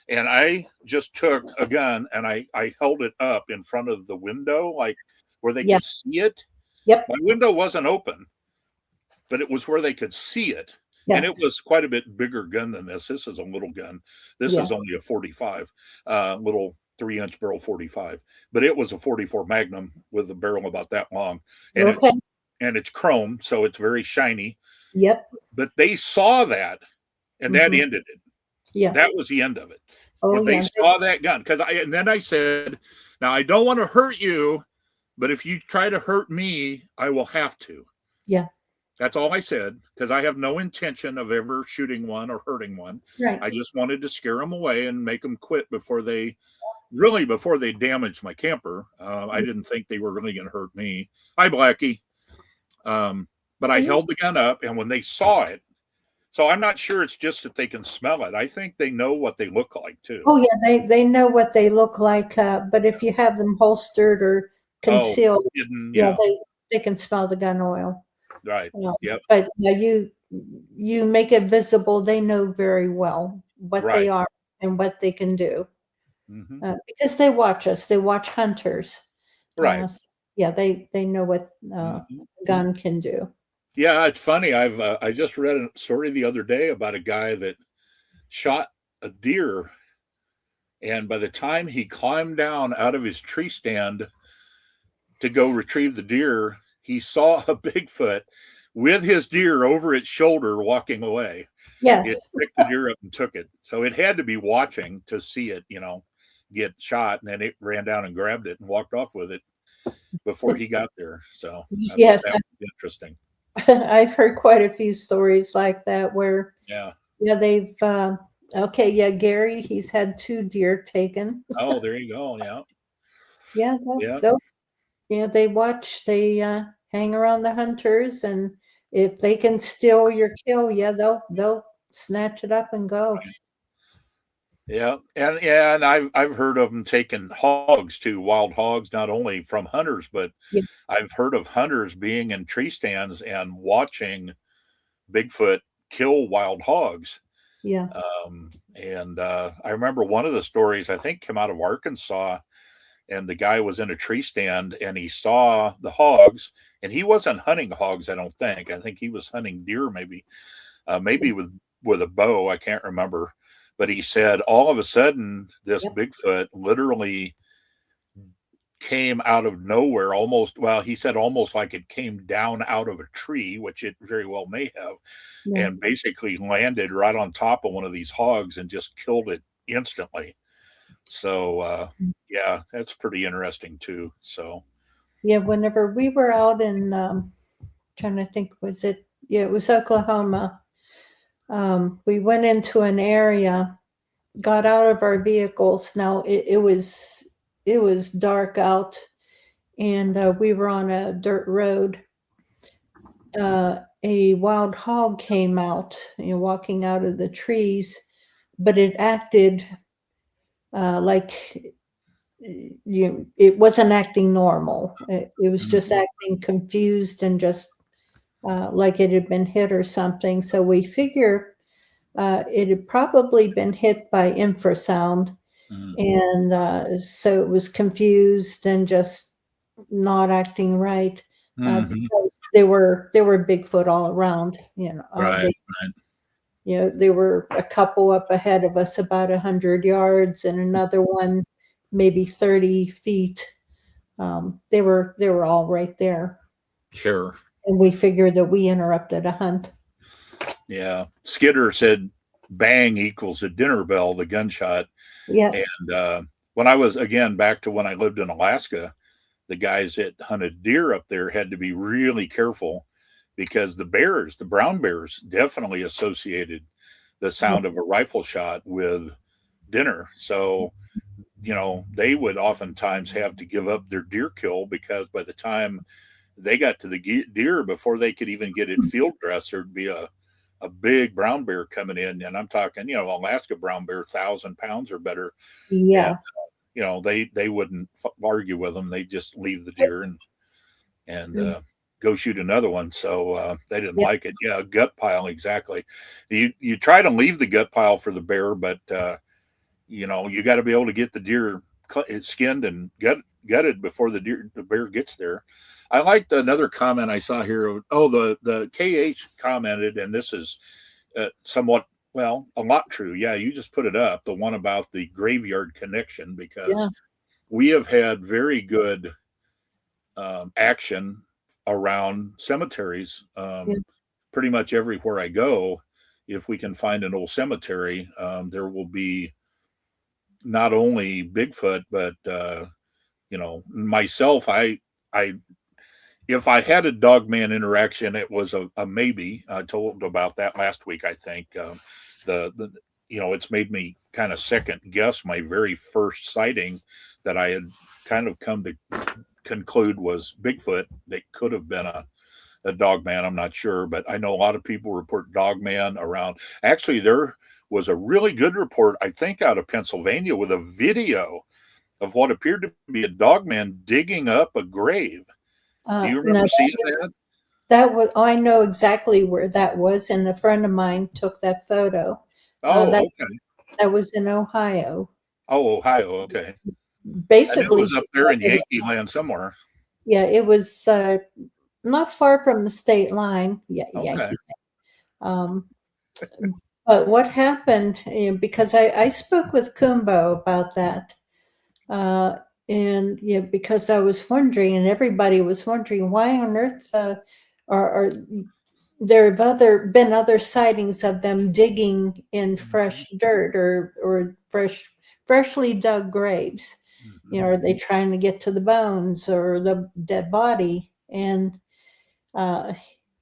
And I just took a gun and I held it up in front of the window, like where they could see it. Yep. My window wasn't open, but it was where they could see it. Yes. And it was quite a bit bigger gun than this. This is a little gun. This is only a 45, little 3-inch barrel 45, but it was a 44 Magnum with a barrel about that long, and Okay. it's chrome, so it's very shiny. Yep. But they saw that, and that Mhm. ended it. Yeah. That was the end of it. Oh, When they yeah. saw that gun, and then I said, "Now I don't want to hurt you, but if you try to hurt me, I will have to." Yeah. That's all I said, because I have no intention of ever shooting one or hurting one. Right. I just wanted to scare them away and make them quit before they damaged my camper. I didn't think they were really going to hurt me. Hi, Blackie. But I held the gun up, and when they saw it, so I'm not sure it's just that they can smell it. I think they know what they look like too. Oh, yeah. They know what they look like, but if you have them holstered or concealed, hidden, yeah, they can smell the gun oil. Right. Yep. But yeah, you make it visible. They know very well what they are and what they can do, because they watch us. They watch hunters. Right. So, yeah, they know what a gun can do. Yeah, it's funny. I just read a story the other day about a guy that shot a deer, and by the time he climbed down out of his tree stand to go retrieve the deer, he saw a Bigfoot with his deer over its shoulder walking away. Yes. It picked the deer up and took it. So it had to be watching to see it, get shot, and then it ran down and grabbed it and walked off with it before he got there. So yes, that was interesting. I've heard quite a few stories like that where they've Gary, he's had 2 deer taken. Oh, there you go. They watch, they hang around the hunters, and if they can steal your kill, they'll snatch it up and go. Yeah, and I've heard of them taking hogs too, wild hogs, not only from hunters, but I've heard of hunters being in tree stands and watching Bigfoot kill wild hogs. Yeah. And I remember one of the stories, I think, came out of Arkansas, and the guy was in a tree stand and he saw the hogs, and he wasn't hunting hogs, I don't think. I think he was hunting deer, maybe with a bow. I can't remember. But he said all of a sudden this Bigfoot literally came out of nowhere, he said almost like it came down out of a tree, which it very well may have, and basically landed right on top of one of these hogs and just killed it instantly. So, that's pretty interesting too. So, yeah, whenever we were out in, trying to think, it was Oklahoma. We went into an area, got out of our vehicles. Now it was dark out, and we were on a dirt road. A wild hog came out, walking out of the trees, but it acted like it wasn't acting normal. It was just acting confused and just like it had been hit or something. So we figure it had probably been hit by infrasound, and so it was confused and just not acting right. Because there were Bigfoot all around. There were a couple up ahead of us about 100 yards, and another one maybe 30 feet. They were all right there. Sure. And we figured that we interrupted a hunt. Yeah. Skidder said bang equals a dinner bell, the gunshot. Yeah. And when I was, again, back to when I lived in Alaska, the guys that hunted deer up there had to be really careful because the brown bears definitely associated the sound of a rifle shot with dinner. So, they would oftentimes have to give up their deer kill because by the time they got to the deer, before they could even get it field dressed, there'd be a big brown bear coming in. And I'm talking, Alaska brown bear, 1,000 pounds or better. Yeah. And, they wouldn't argue with them. They just leave the deer and go shoot another one. So they didn't like it. Yeah, gut pile, exactly. You try to leave the gut pile for the bear, but you got to be able to get the deer skinned and gutted before the bear gets there. I liked another comment I saw here. Oh, the KH commented, and this is somewhat Well, a lot true. Yeah, you just put it up, the one about the graveyard connection, Yeah, because we have had very good action around cemeteries. yeah. Pretty much everywhere I go, if we can find an old cemetery, there will be not only Bigfoot, but myself. I if I had a dog man interaction, it was a maybe. I told about that last week. I think the it's made me kind of second guess my very first sighting that I had kind of come to conclude was Bigfoot. That could have been a dog man. I'm not sure, but I know a lot of people report dog man around. Actually, there was a really good report, I think, out of Pennsylvania with a video of what appeared to be a dog man digging up a grave. Do you No, remember seeing that? that was. Oh, I know exactly where that was, and a friend of mine took that photo. Oh, That okay. that was in Ohio. Oh, Ohio. Okay. I knew it Basically, was up there in Yankee land somewhere. yeah, it was not far from the state line. Yeah, Okay. Yankee. Um, but what happened? Because I spoke with Kumbo about that, uh, and because I was wondering, and everybody was wondering, why on earth are there have been other sightings of them digging in fresh dirt or freshly dug graves. Mm-hmm. Are they trying to get to the bones or the dead body? And uh,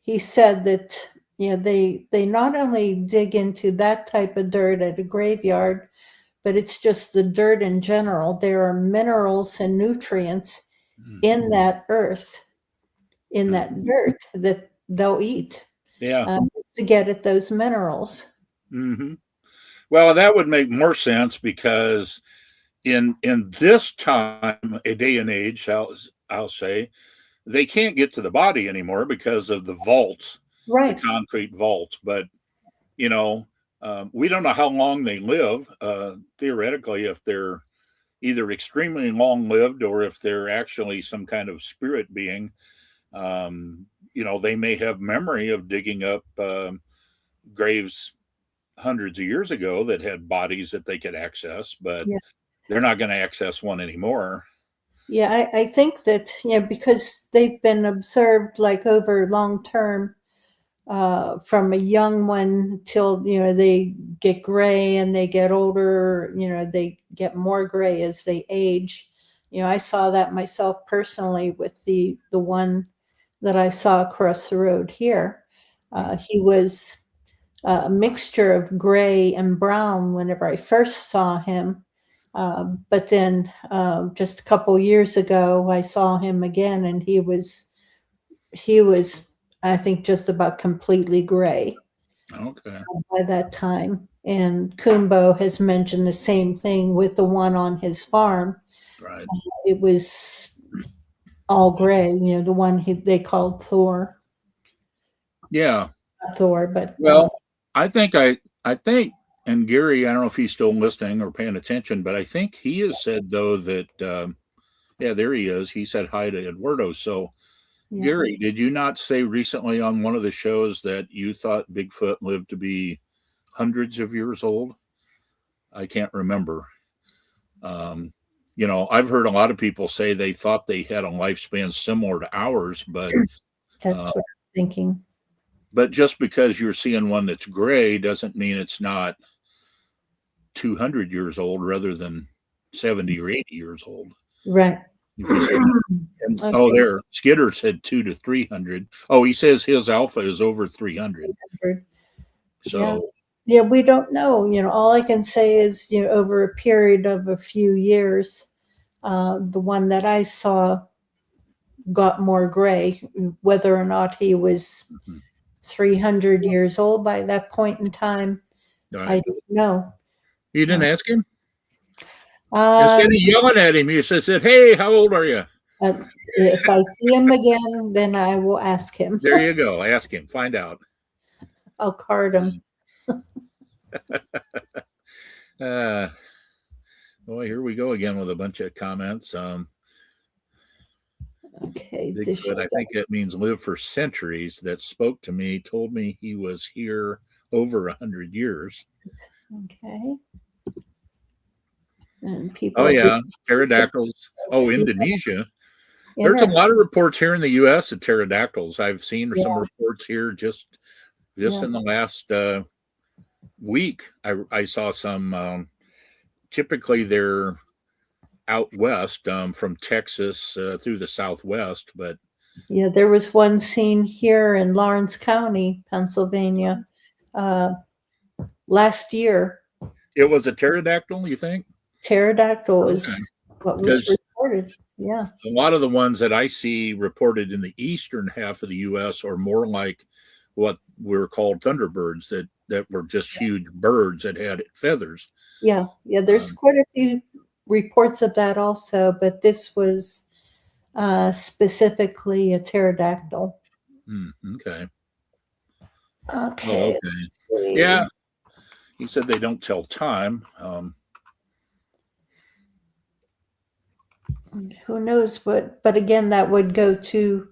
he said that they not only dig into that type of dirt at a graveyard, but it's just the dirt in general. There are minerals and nutrients in that earth, in Mm-hmm. that dirt that they'll eat Yeah. to get at those minerals. Mm-hmm. Well, that would make more sense because in this time, a day and age, I'll say, they can't get to the body anymore because of the vaults, the Right. concrete vaults. But you know, we don't know how long they live. Theoretically, if they're either extremely long lived or if they're actually some kind of spirit being, they may have memory of digging up graves hundreds of years ago that had bodies that they could access, but Yeah. they're not going to access one anymore. Yeah. I think that, because they've been observed like over long term, from a young one till, they get gray and they get older, they get more gray as they age. I saw that myself personally with the one that I saw across the road here. He was a mixture of gray and brown whenever I first saw him. But then just a couple years ago, I saw him again, and he was, I think, just about completely gray Okay. by that time. And Kumbo has mentioned the same thing with the one on his farm. Right. It was all gray, the one they called Thor. Yeah. Not Thor, but Well, I think, and Gary, I don't know if he's still listening or paying attention, but I think he has said though that yeah, there he is. He said hi to Eduardo. So yeah. Gary, did you not say recently on one of the shows that you thought Bigfoot lived to be hundreds of years old? I can't remember. Um, I've heard a lot of people say they thought they had a lifespan similar to ours, uh, That's what I'm thinking. but just because you're seeing one that's gray doesn't mean it's not 200 years old rather than 70 or 80 years old. Right. If you see, oh, Okay. there, Skidder said 2 to 300. Oh, he says his alpha is over 300. Yeah. So, Yeah, we don't know. All I can say is, over a period of a few years, the one that I saw got more gray. Whether or not he was mhm. 300 years old by that point in time, All I right. don't know. You didn't Uh, ask him? Instead um, of yelling at him, you said, "Hey, how old are you?" if I see him again, then I will ask him. There you go. Ask him. Find out. I'll card him. Uh, Boy, here we go again with a bunch of comments. Okay, Bigfoot, I dishes. think that means live for centuries. That spoke to me, told me he was here over 100 years. Okay. And people. Oh, yeah. Pterodactyls. Oh, Indonesia. There's a lot of reports here in the U.S. of pterodactyls. I've seen some reports here just in the last week. I saw some. Typically, they're out west from Texas through the Southwest, but yeah, there was one seen here in Lawrence County, Pennsylvania, last year. It was a pterodactyl, you think? Pterodactyl is what was reported. Yeah. A lot of the ones that I see reported in the eastern half of the U.S. are more like what were called thunderbirds that were just huge birds that had feathers. Yeah. Yeah. There's quite a few reports of that also, but this was specifically a pterodactyl. Okay. Okay. Yeah. He said they don't tell time. Who knows? But again, that would go to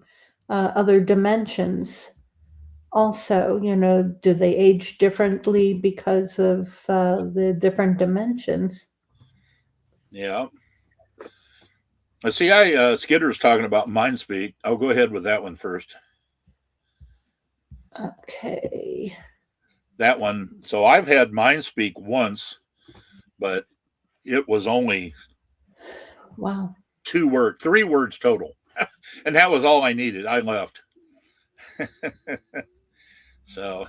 other dimensions. Also, do they age differently because of the different dimensions? Yeah. Let's see. Skidder's talking about MindSpeak. I'll go ahead with that one first. Okay. That one. So I've had MindSpeak once, but it was only wow 3 words total, and that was all I needed. I left. So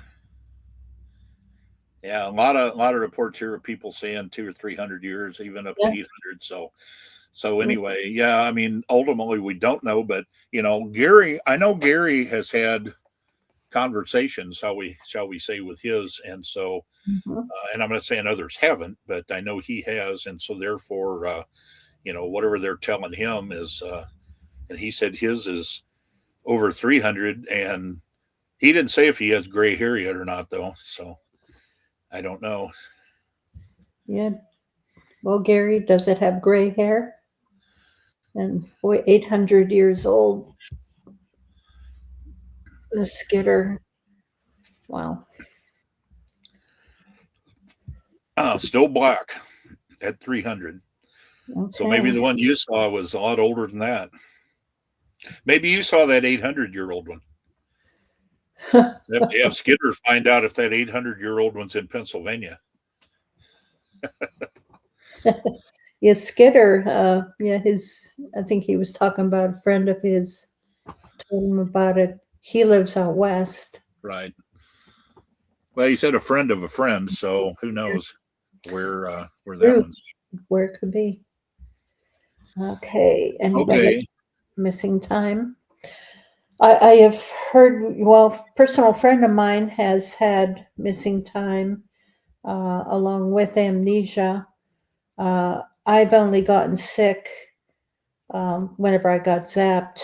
yeah, a lot of reports here of people saying 200 or 300 years, even up to 800. So anyway, yeah, I mean, ultimately we don't know, but Gary, I know Gary has had conversations, shall we say, with his, and so, and I'm not saying others haven't, but I know he has, and so therefore, whatever they're telling him is, and he said his is over 300, and he didn't say if he has gray hair yet or not, though, so I don't know. Yeah. Well, Gary, does it have gray hair? And boy, 800 years old. The Skidder. Wow. Still black at 300. Okay. So maybe the one you saw was a lot older than that. Maybe you saw that 800-year-old one. Have Skidder find out if that 800-year-old one's in Pennsylvania. Yeah, Skidder. I think he was talking about a friend of his. Told him about it. He lives out west. Right. Well, he said a friend of a friend, so who knows where that one's. Where it could be. Okay. Anybody missing time? I have heard, a personal friend of mine has had missing time along with amnesia. I've only gotten sick whenever I got zapped,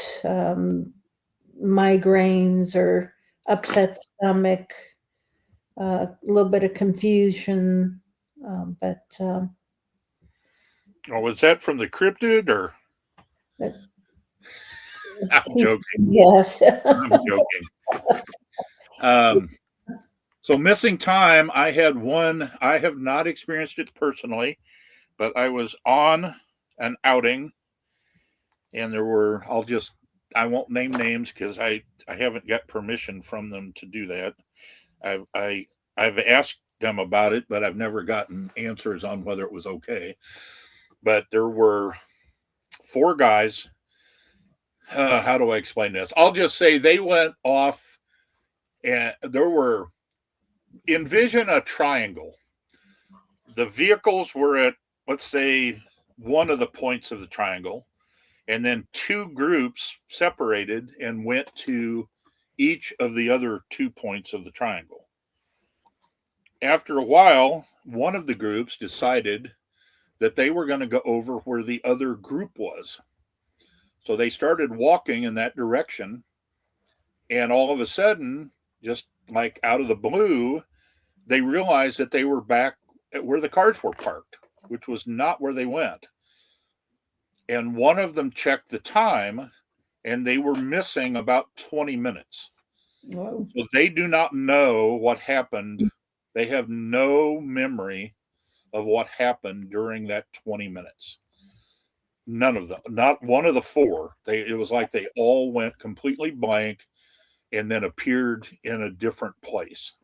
migraines or upset stomach, a little bit of confusion, but was that from the cryptid or? I'm joking. Yes. I'm joking. So missing time, I had one. I have not experienced it personally, but I was on an outing, and there were. I won't name names because I haven't got permission from them to do that. I've asked them about it, but I've never gotten answers on whether it was okay. But there were 4 guys. How do I explain this? I'll just say they went off, and envision a triangle. The vehicles were at, let's say, one of the points of the triangle, and then 2 groups separated and went to each of the other 2 points of the triangle. After a while, one of the groups decided that they were going to go over where the other group was. So they started walking in that direction, and all of a sudden, just like out of the blue, they realized that they were back at where the cars were parked, which was not where they went. And one of them checked the time, and they were missing about 20 minutes. Whoa. So they do not know what happened They have no memory of what happened during that 20 minutes. None of them, not one of the four. It was like they all went completely blank and then appeared in a different place.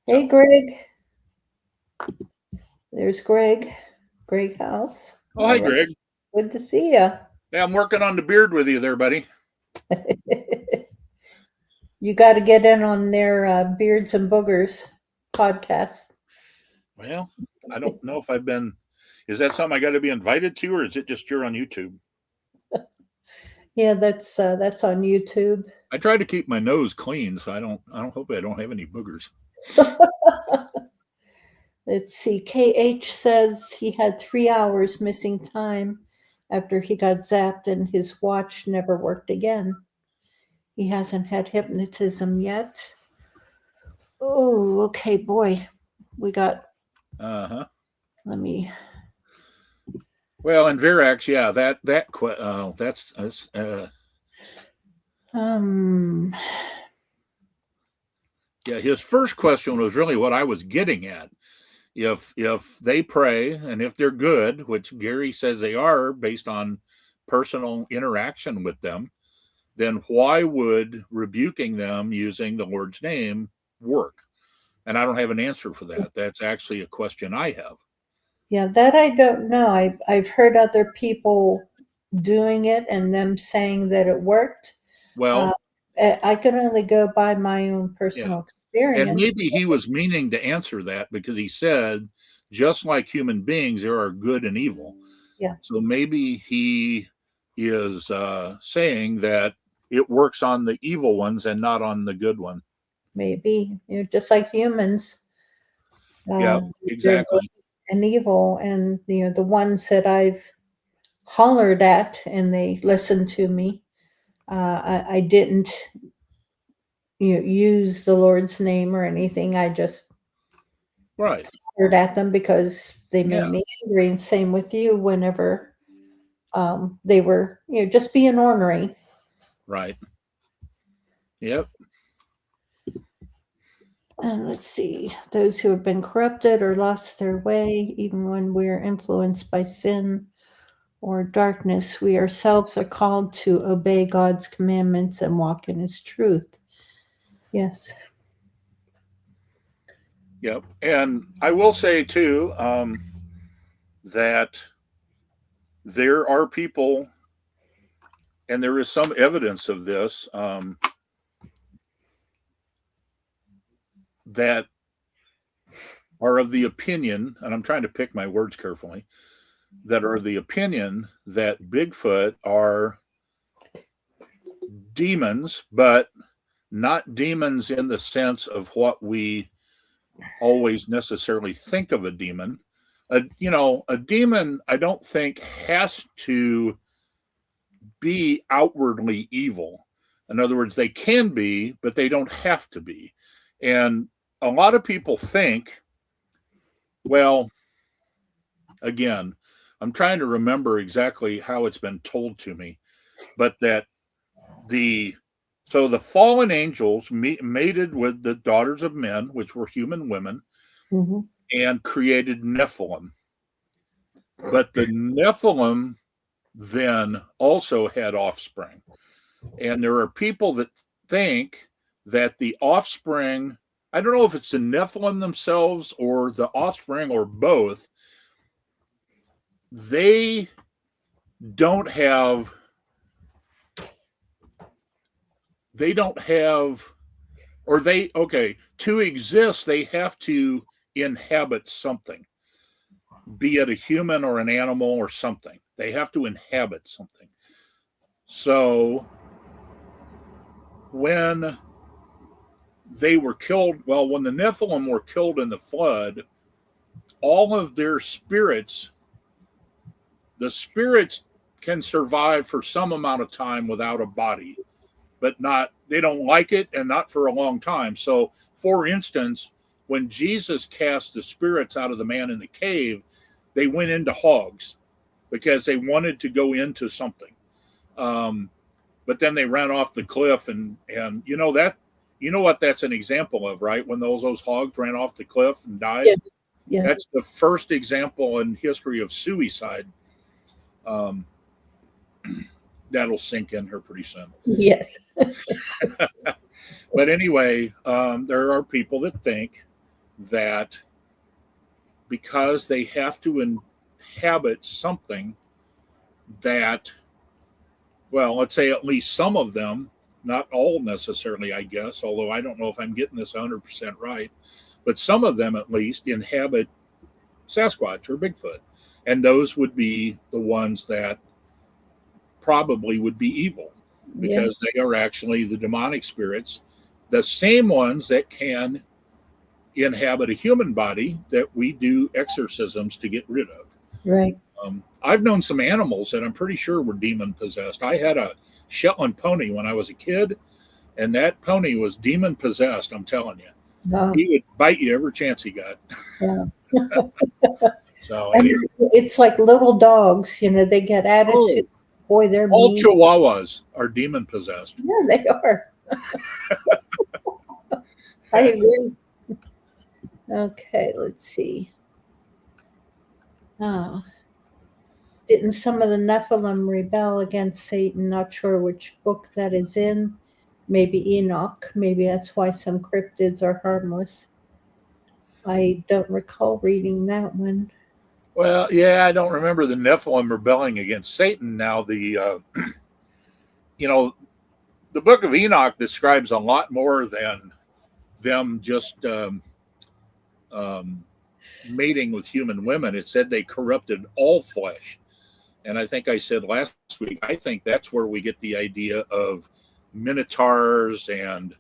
Hey, So, Greg. There's Greg. Greg House. oh, hi, Greg. Good to see you. Yeah, I'm working on the beard with you there, buddy. You got to get in on their Beards and Boogers podcast. Well, I don't know if I've been. Is that something I got to be invited to, or is it just you're on YouTube? Yeah, that's on YouTube. I try to keep my nose clean, so I don't hope I don't have any boogers. Let's see. KH says he had 3 hours missing time after he got zapped and his watch never worked again. He hasn't had hypnotism yet. Oh, okay, boy. We got. Let me. Well, and Virax, yeah, that's yeah, his first question was really what I was getting at. If they pray and if they're good, which Gary says they are based on personal interaction with them, then why would rebuking them using the Lord's name work? And I don't have an answer for that. That's actually a question I have. Yeah, that I don't know. I've heard other people doing it and them saying that it worked. Well, I can only go by my own personal experience. And maybe he was meaning to answer that because he said, just like human beings, there are good and evil. Yeah. So maybe he is saying that it works on the evil ones and not on the good one. Maybe, just like humans. Yeah, exactly. And evil, and the ones that I've hollered at and they listened to me. I didn't use the Lord's name or anything. I just hollered at them because they made me angry. And same with you. Whenever they were just being ornery. Right. Yep. And let's see, those who have been corrupted or lost their way, even when we are influenced by sin or darkness, we ourselves are called to obey God's commandments and walk in his truth. Yes. Yep. And I will say, too, that there are people, and there is some evidence of this, that are of the opinion, and I'm trying to pick my words carefully, that are of the opinion that Bigfoot are demons, but not demons in the sense of what we always necessarily think of a demon. A demon, I don't think, has to be outwardly evil. In other words, they can be, but they don't have to be. And a lot of people think, well, again, I'm trying to remember exactly how it's been told to me, but that the fallen angels mated with the daughters of men, which were human women, and created Nephilim. But the Nephilim then also had offspring. And there are people that think that the offspring, I don't know if it's the Nephilim themselves or the offspring or both, they don't have, to exist, they have to inhabit something, be it a human or an animal or something. They have to inhabit something. So when they were killed, when the Nephilim were killed in the flood, all of their spirits, the spirits can survive for some amount of time without a body, but they don't like it and not for a long time. So, for instance, when Jesus cast the spirits out of the man in the cave, they went into hogs because they wanted to go into something. But then they ran off the cliff and that You know what that's an example of, right? When those hogs ran off the cliff and died. Yeah. Yeah. That's the first example in history of suicide. Um, that'll sink in here pretty soon. Yes. But anyway, there are people that think that because they have to inhabit something that, well, let's say at least some of them, not all necessarily, I guess, although I don't know if I'm getting this 100% right, but some of them at least inhabit Sasquatch or Bigfoot. And those would be the ones that probably would be evil because they are actually the demonic spirits, the same ones that can inhabit a human body that we do exorcisms to get rid of. Right. I've known some animals that I'm pretty sure were demon possessed. I had a Shetland pony when I was a kid, and that pony was demon possessed. I'm telling you, he would bite you every chance he got. Yeah. So anyway. It's like little dogs, they get attitude. Boy, they're all mean. Chihuahuas are demon possessed. Yeah, they are. I agree. Okay, let's see. Didn't some of the Nephilim rebel against Satan? Not sure which book that is in. Maybe Enoch. Maybe that's why some cryptids are harmless. I don't recall reading that one. Well, yeah, I don't remember the Nephilim rebelling against Satan. Now, the book of Enoch describes a lot more than them just mating with human women. It said they corrupted all flesh. And I think I said last week, I think that's where we get the idea of minotaurs, and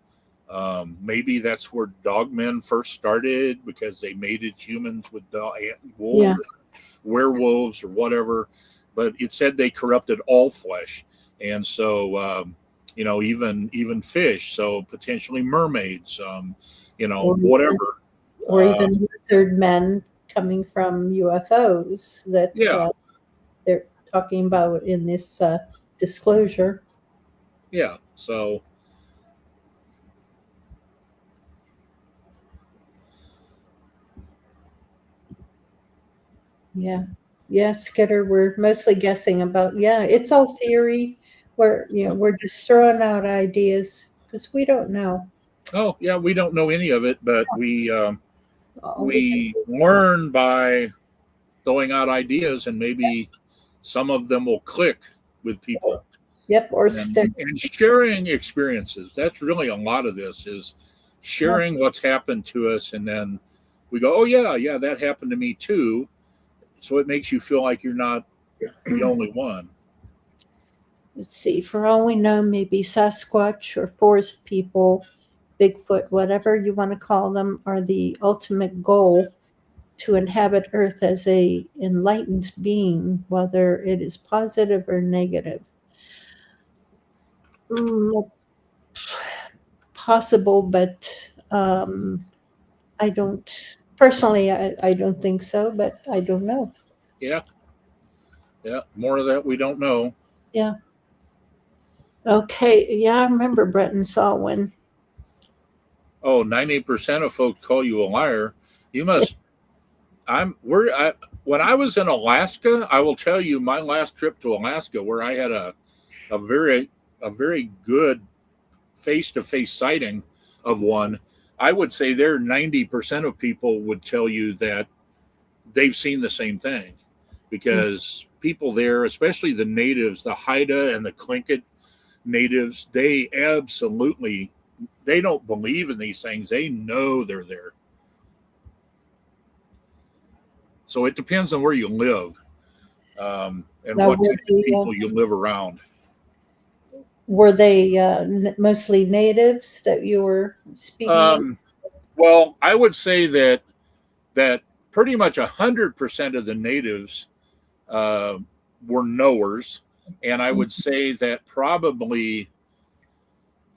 maybe that's where dogmen first started because they mated humans with wolves, werewolves, or whatever. But it said they corrupted all flesh, and so even fish, so potentially mermaids, whatever, or even lizard men coming from UFOs that they're talking about in this disclosure. Yeah, so yeah, Skitter, we're mostly guessing about. It's all theory. We're just throwing out ideas because we don't know. Oh yeah, we don't know any of it, but we learn by throwing out ideas, and maybe some of them will click with people. Yep, or stick. And sharing experiences. That's really a lot of this is sharing what's happened to us, and then we go, oh yeah, that happened to me too. So it makes you feel like you're not the only one. Let's see. For all we know, maybe Sasquatch or forest people, Bigfoot, whatever you want to call them, are the ultimate goal to inhabit Earth as a enlightened being, whether it is positive or negative. Possible, but I don't personally. I don't think so, but I don't know. Yeah, more of that we don't know. Yeah. Okay. Yeah, I remember Breton saw one. Oh, 90% of folks call you a liar. You must. When I was in Alaska, I will tell you my last trip to Alaska, where I had a very good face-to-face sighting of one. I would say there 90% of people would tell you that they've seen the same thing, because people there, especially the natives, the Haida and the Tlingit natives, they don't believe in these things. They know they're there. So it depends on where you live, and now, what people you live around. Were they mostly natives that you were speaking? Well, I would say that pretty much 100% of the natives were knowers, and I would say that probably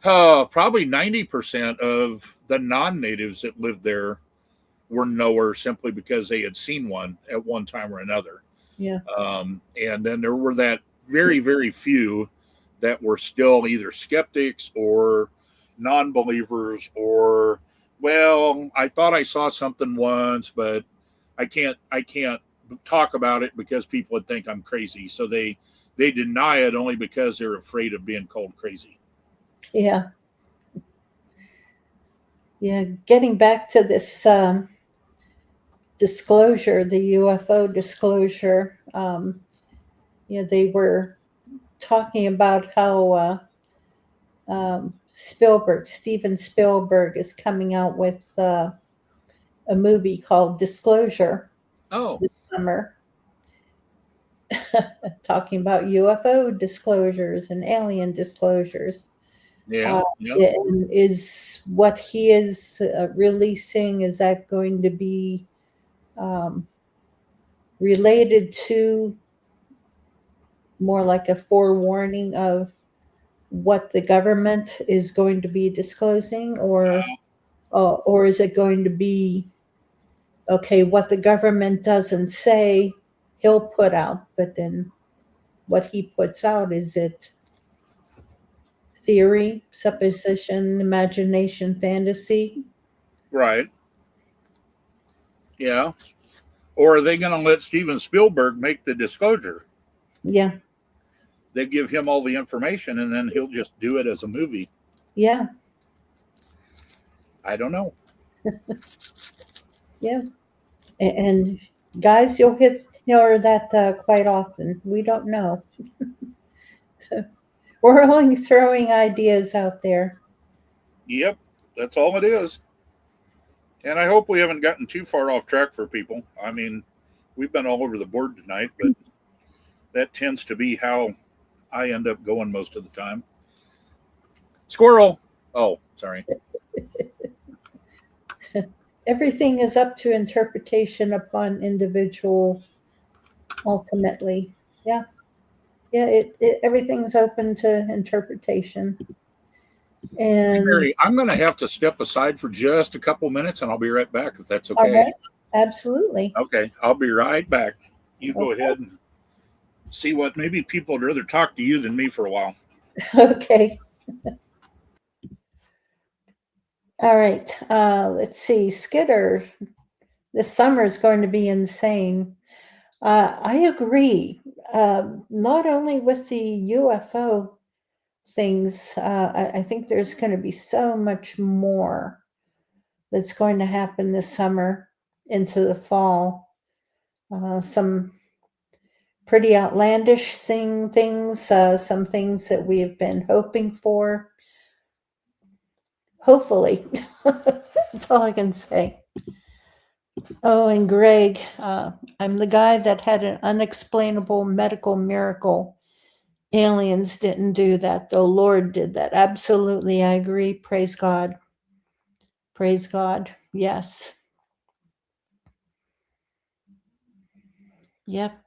90% of the non-natives that lived there were knowers, simply because they had seen one at one time or another. Yeah. And then there were that very, very few that were still either skeptics or non-believers, or, well, I thought I saw something once, but I can't talk about it because people would think I'm crazy. So they deny it only because they're afraid of being called crazy. Yeah. Yeah. Getting back to this disclosure, the UFO disclosure, they were talking about how Steven Spielberg is coming out with a movie called Disclosure Oh, this summer, talking about UFO disclosures and alien disclosures. yeah, Uh, yeah, and is what he is releasing, is that going to be um, related to more like a forewarning of what the government is going to be disclosing, or is it going to be okay, what the government doesn't say he'll put out, but then what he puts out, is it theory, supposition, imagination, fantasy? right, yeah. Or are they going to let Steven Spielberg make the disclosure? Yeah, They give him all the information and then he'll just do it as a movie. yeah, I don't know. yeah. And guys, you'll hear that quite often. We don't know. We're only throwing ideas out there. Yep, that's all it is. And I hope we haven't gotten too far off track for people. I mean, we've been all over the board tonight, but that tends to be how I end up going most of the time. Squirrel. Oh, sorry. Everything is up to interpretation upon individual, ultimately. Yeah, yeah. Everything's open to interpretation. Hey, And Mary, I'm going to have to step aside for just a couple minutes and I'll be right back if that's all okay. right, absolutely. Okay, I'll be right back. You go Okay, ahead and see what maybe people would rather talk to you than me for a while. okay. All right. Let's see. Skidder, this summer is going to be insane. I agree. Not only with the UFO things, I think there's going to be so much more that's going to happen this summer into the fall. Some pretty outlandish things, some things that we have been hoping for. Hopefully, that's all I can say. Oh, and Greg, I'm the guy that had an unexplainable medical miracle. Aliens didn't do that. The Lord did that. Absolutely, I agree. Praise God. Praise God. Yes. Yep.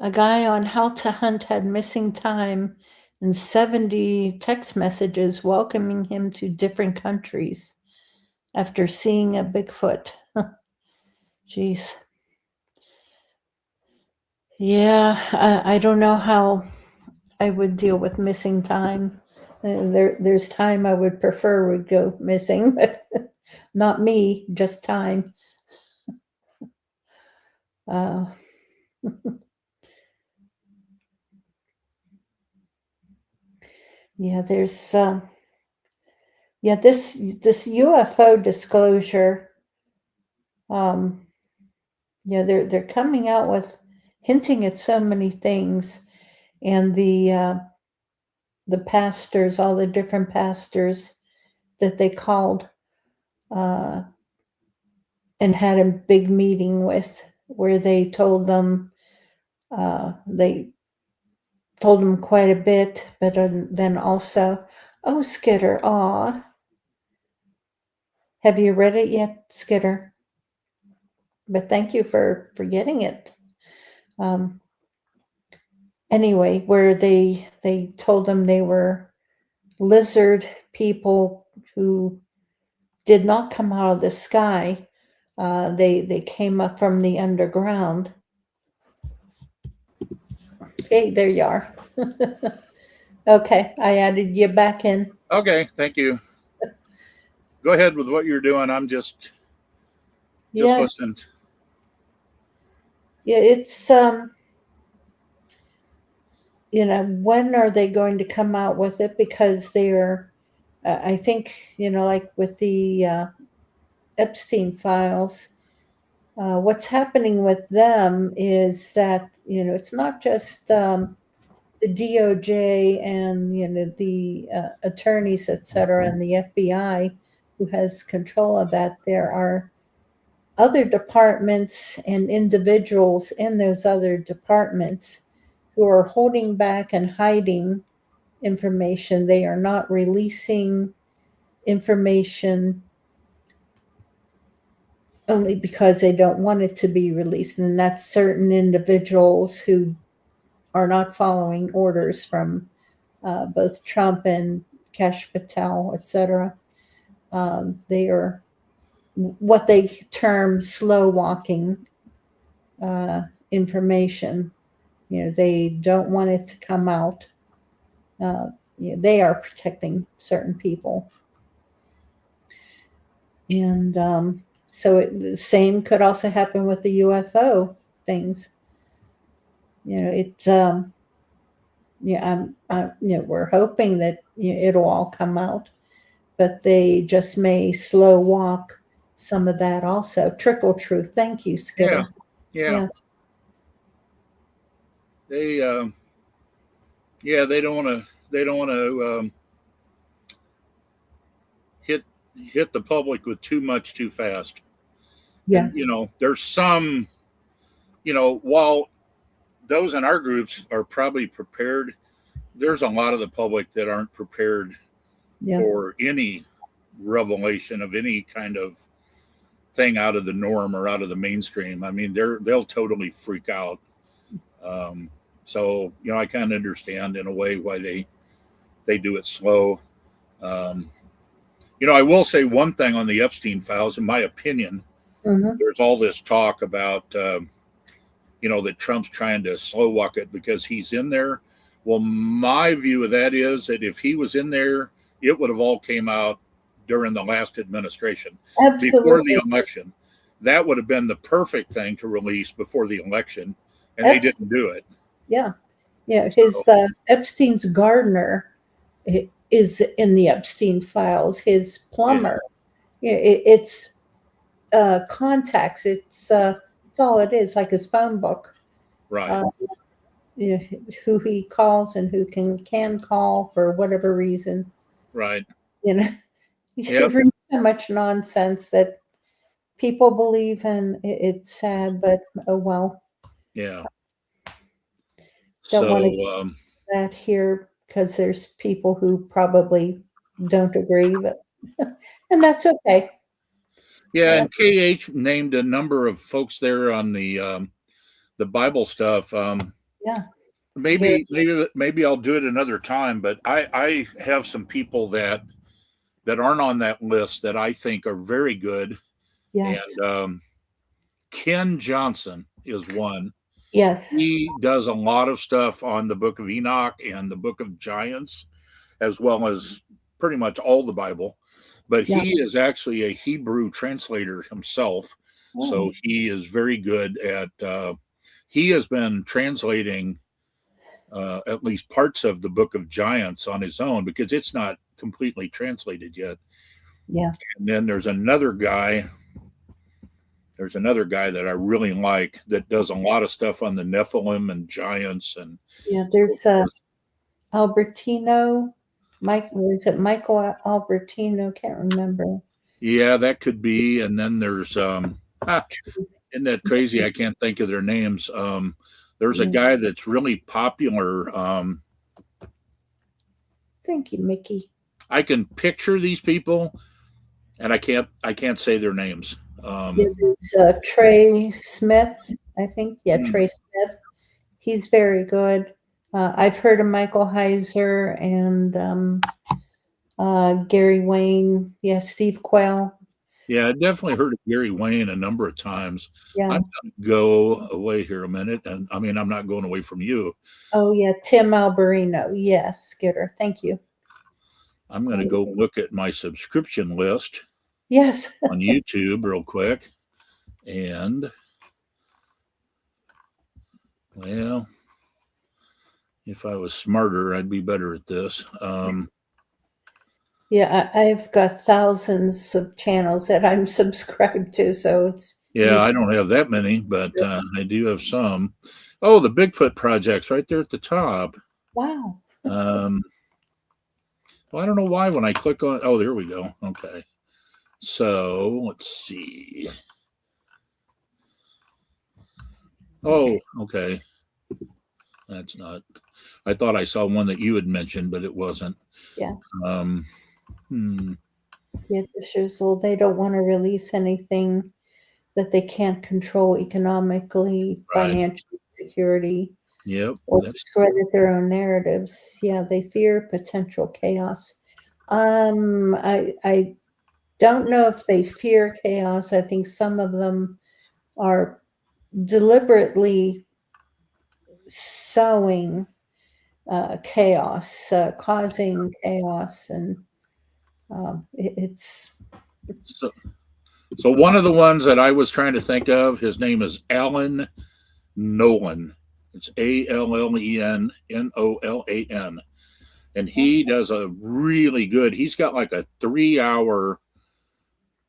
A guy on How to Hunt had missing time and 70 text messages welcoming him to different countries after seeing a Bigfoot. Jeez. Yeah, I don't know how I would deal with missing time. There's time I would prefer would go missing, but not me, just time. Uh, yeah, there's this UFO disclosure. Um, they're coming out with hinting at so many things, and the pastors, all the different pastors that they called uh, and had a big meeting with, where they told them quite a bit, but then also, oh, Skitter, aw, have you read it yet, Skitter? But thank you for getting it. Um, anyway, where they told them they were lizard people who did not come out of the sky. They came up from the underground. Hey, there you are. Okay, I added you back in. Okay, thank you. Go ahead with what you're doing. I'm just Yeah, listening. yeah, it's when are they going to come out with it? Because they're, I think, like with the Epstein files, what's happening with them is that, it's not just the DOJ and, the attorneys, et cetera, and the FBI who has control of that. There are other departments and individuals in those other departments who are holding back and hiding information. They are not releasing information only because they don't want it to be released. And that's certain individuals who are not following orders from both Trump and Cash Patel, etc. They are what they term slow walking information. They don't want it to come out. They are protecting certain people. And so the same could also happen with the UFO things. It's we're hoping that it'll all come out, but they just may slow walk some of that also. Trickle truth. Thank you, Skitter. Yeah. They they don't want to. They don't want to hit the public with too much too fast. Yeah. And there's some. While those in our groups are probably prepared, there's a lot of the public that aren't prepared for any revelation of any kind of thing out of the norm or out of the mainstream. I mean, they'll totally freak out. So I kind of understand in a way why they do it slow. I will say one thing on the Epstein files, in my opinion. Mm-hmm. There's all this talk about that Trump's trying to slow walk it because he's in there. Well, my view of that is that if he was in there, it would have all came out during the last administration. Absolutely. Before the election. That would have been the perfect thing to release before the election, and they didn't do it. Yeah. His Epstein's gardener is in the Epstein files. His plumber, it's contacts. It's all it is, like his phone book. Right. Who he calls and who can call for whatever reason. Right. You read so much nonsense that people believe in. It's sad, but oh well. Yeah. Don't want to do that here because there's people who probably don't agree, but and that's okay. Yeah, and KH named a number of folks there on the Bible stuff. Maybe I'll do it another time, but I have some people that aren't on that list that I think are very good. Yes. And Ken Johnson is one. Yes. He does a lot of stuff on the Book of Enoch and the Book of Giants, as well as pretty much all the Bible. But he is actually a Hebrew translator himself. Oh. So he is very good at, he has been translating at least parts of the Book of Giants on his own because it's not completely translated yet. Yeah. And then there's another guy that I really like that does a lot of stuff on the Nephilim and giants. And there's Albertino. Is it Michael Albertino? Can't remember. Yeah, that could be. And then there's isn't that crazy? I can't think of their names. There's a guy that's really popular. Thank you, Mickey. I can picture these people, and I can't say their names. There's Trey Smith, I think. Yeah, Trey Smith. He's very good. I've heard of Michael Heiser and Gary Wayne. Yeah, Steve Quayle. Yeah, I definitely heard of Gary Wayne a number of times. Yeah. I'm going to go away here a minute. And I mean, I'm not going away from you. Oh, yeah. Tim Alberino. Yes, Skitter. Thank you. I'm going to go look at my subscription list Yes. on YouTube real quick. And, well, if I was smarter, I'd be better at this. Yeah, I've got thousands of channels that I'm subscribed to, so it's Yeah, I usually don't have that many, but I do have some. Oh, the Bigfoot project's right there at the top. wow. Well, I don't know why when I click on. Oh, there we go. Okay. So let's see. Oh, okay. That's not. I thought I saw one that you had mentioned, but it wasn't. Yeah. Um, hmm. Yeah, the shows old. They don't want to release anything that they can't control economically, Right. financial security, Yep. or That's discredit their own narratives. Yeah, they fear potential chaos. I don't know if they fear chaos. I think some of them are deliberately sowing chaos, causing chaos, and it's so. So one of the ones that I was trying to think of, his name is Alan Nolan. It's ALLENNOLAN. And he does a really good, he's got like a 3 hour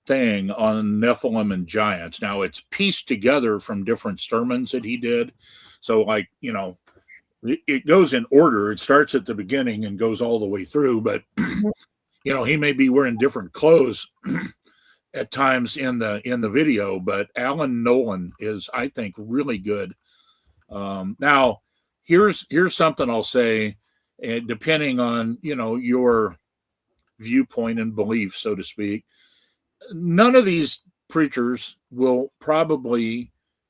thing on Nephilim and giants. Now it's pieced together from different sermons that he did. So, like, it goes in order. It starts at the beginning and goes all the way through, but he may be wearing different clothes at times in the video, but Alan Nolan is, I think, really good. Now, here's something I'll say, depending on your viewpoint and belief, so to speak. None of these preachers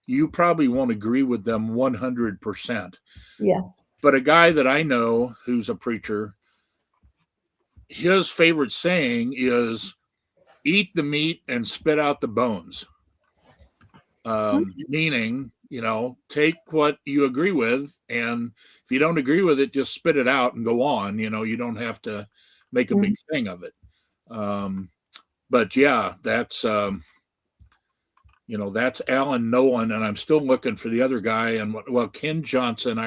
you probably won't agree with them 100%. yeah. But a guy that I know who's a preacher, his favorite saying is, "Eat the meat and spit out the bones." Meaning, take what you agree with, and if you don't agree with it, just spit it out and go on. You don't have to make a big thing of it. But yeah, that's that's Alan Nolan, and I'm still looking for the other guy. And Ken Johnson.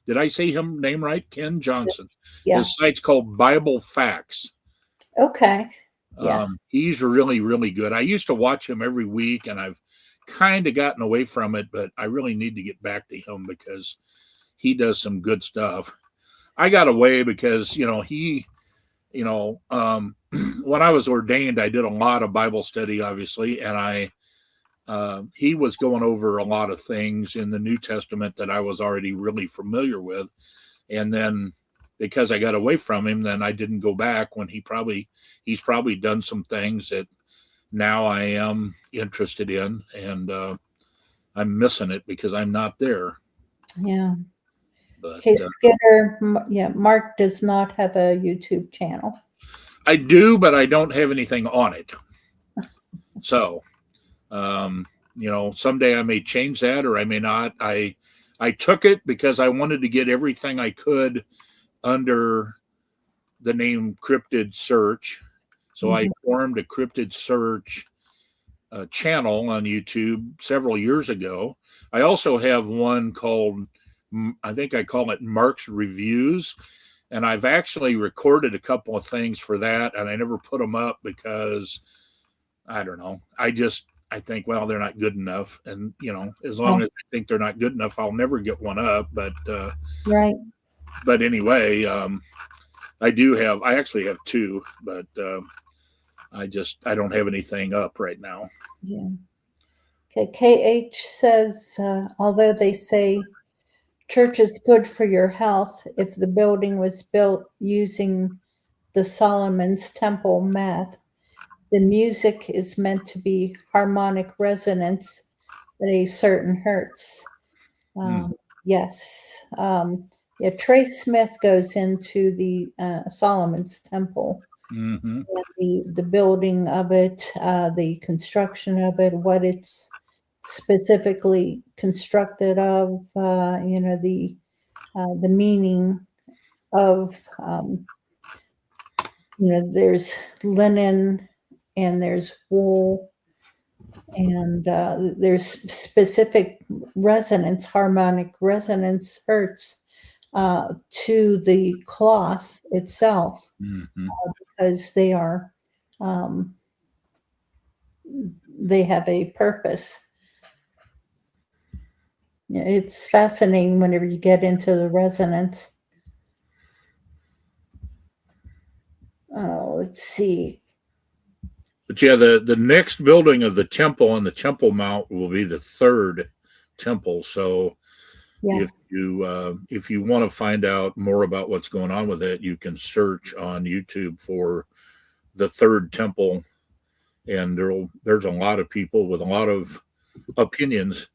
Did I say him name right? Ken Johnson. Yeah. His site's called Bible Facts. Okay. Yes. He's really, really good. I used to watch him every week, and I've kind of gotten away from it, but I really need to get back to him because he does some good stuff. I got away because he when I was ordained, I did a lot of Bible study, obviously, and he was going over a lot of things in the New Testament that I was already really familiar with, and then because I got away from him, then I didn't go back when he's probably done some things that now I am interested in, and I'm missing it because I'm not there. Yeah. But Okay, Skitter. Yeah, Mark does not have a YouTube channel. I do, but I don't have anything on it. So, someday I may change that, or I may not. I took it because I wanted to get everything I could under the name Cryptid Search. So I formed a Cryptid Search channel on YouTube several years ago. I also have one called, I think I call it Mark's Reviews. And I've actually recorded a couple of things for that, and I never put them up because I don't know. I think, well, they're not good enough. And, as long as I think they're not good enough, I'll never get one up. But, right. But anyway, I actually have two, but I don't have anything up right now. Yeah. Okay. KH says, although they say church is good for your health, if the building was built using the Solomon's Temple math, the music is meant to be harmonic resonance at a certain hertz. Yes. Yeah, Trey Smith goes into the Solomon's Temple. Mm-hmm. the building of it, the construction of it, what it's specifically constructed of, the meaning of, there's linen and there's wool and there's specific resonance, harmonic resonance hertz to the cloth itself Mm-hmm. because um, they have a purpose. It's fascinating whenever you get into the resonance. Oh, let's see. But yeah, the next building of the temple on the Temple Mount will be the third temple. So Yeah, if you want to find out more about what's going on with it, you can search on YouTube for the third temple, and there's a lot of people with a lot of opinions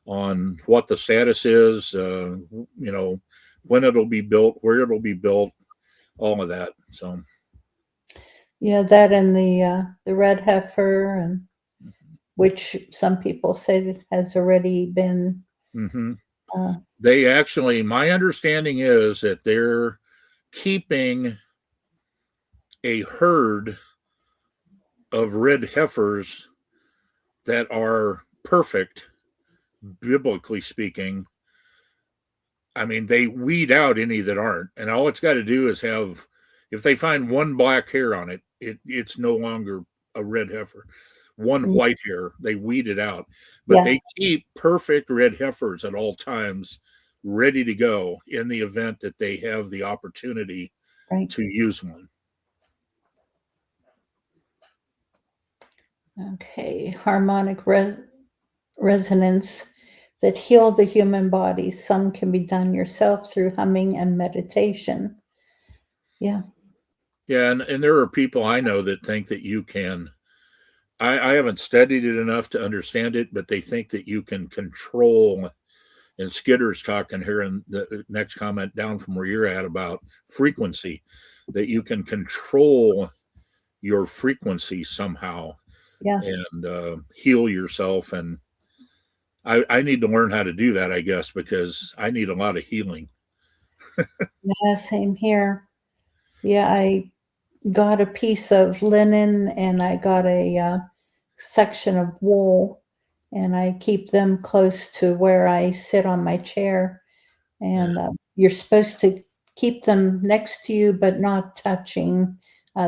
on what the status is, when it'll be built, where it'll be built, all of that. So yeah, that and the red heifer, and which some people say that has already been. mm-hmm. Uh, They actually, my understanding is that they're keeping a herd of red heifers that are perfect, biblically speaking. I mean, they weed out any that aren't, and all it's got to do is have, if they find one black hair on it, it's no longer a red heifer. One white hair, they weed it out, but yeah, they keep perfect red heifers at all times, ready to go in the event that they have the opportunity right. to use one. Okay, harmonic resonance that heal the human body. Some can be done yourself through humming and meditation. Yeah, Yeah, and there are people I know that think that you can. I haven't studied it enough to understand it, but they think that you can control. And Skitter's talking here in the next comment down from where you're at about frequency, that you can control your frequency somehow yeah, and heal yourself. And I need to learn how to do that, I guess, because I need a lot of healing. yeah. Same here. Yeah, I got a piece of linen and I got a section of wool, and I keep them close to where I sit on my chair. And you're supposed to keep them next to you, but not touching.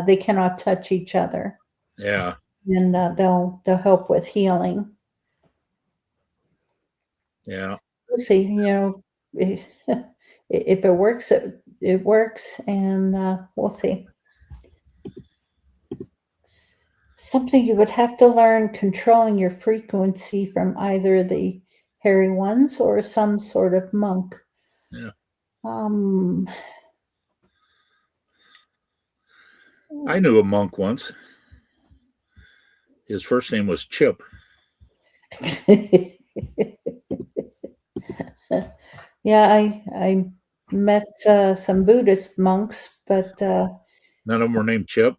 They cannot touch each other, Yeah. and they'll help with healing. Yeah. We'll see. If, if it works, it works, and we'll see. Something you would have to learn controlling your frequency from either the hairy ones or some sort of monk. Yeah. Um, I knew a monk once. His first name was Chip. yeah, I met some Buddhist monks, but None of them were named Chip.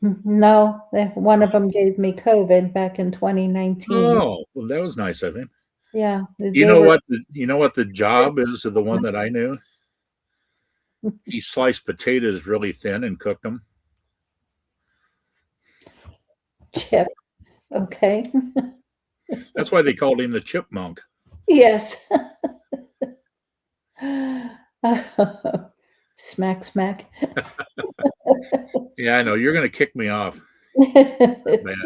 no, one of them gave me COVID back in 2019. Oh, well, that was nice of him. Yeah, You they know were what? You know what the job is of the one that I knew? He sliced potatoes really thin and cooked them. chip. Okay. That's why they called him the chipmunk. Yes. Smack, smack. Yeah, I know. You're going to kick me off. Bad.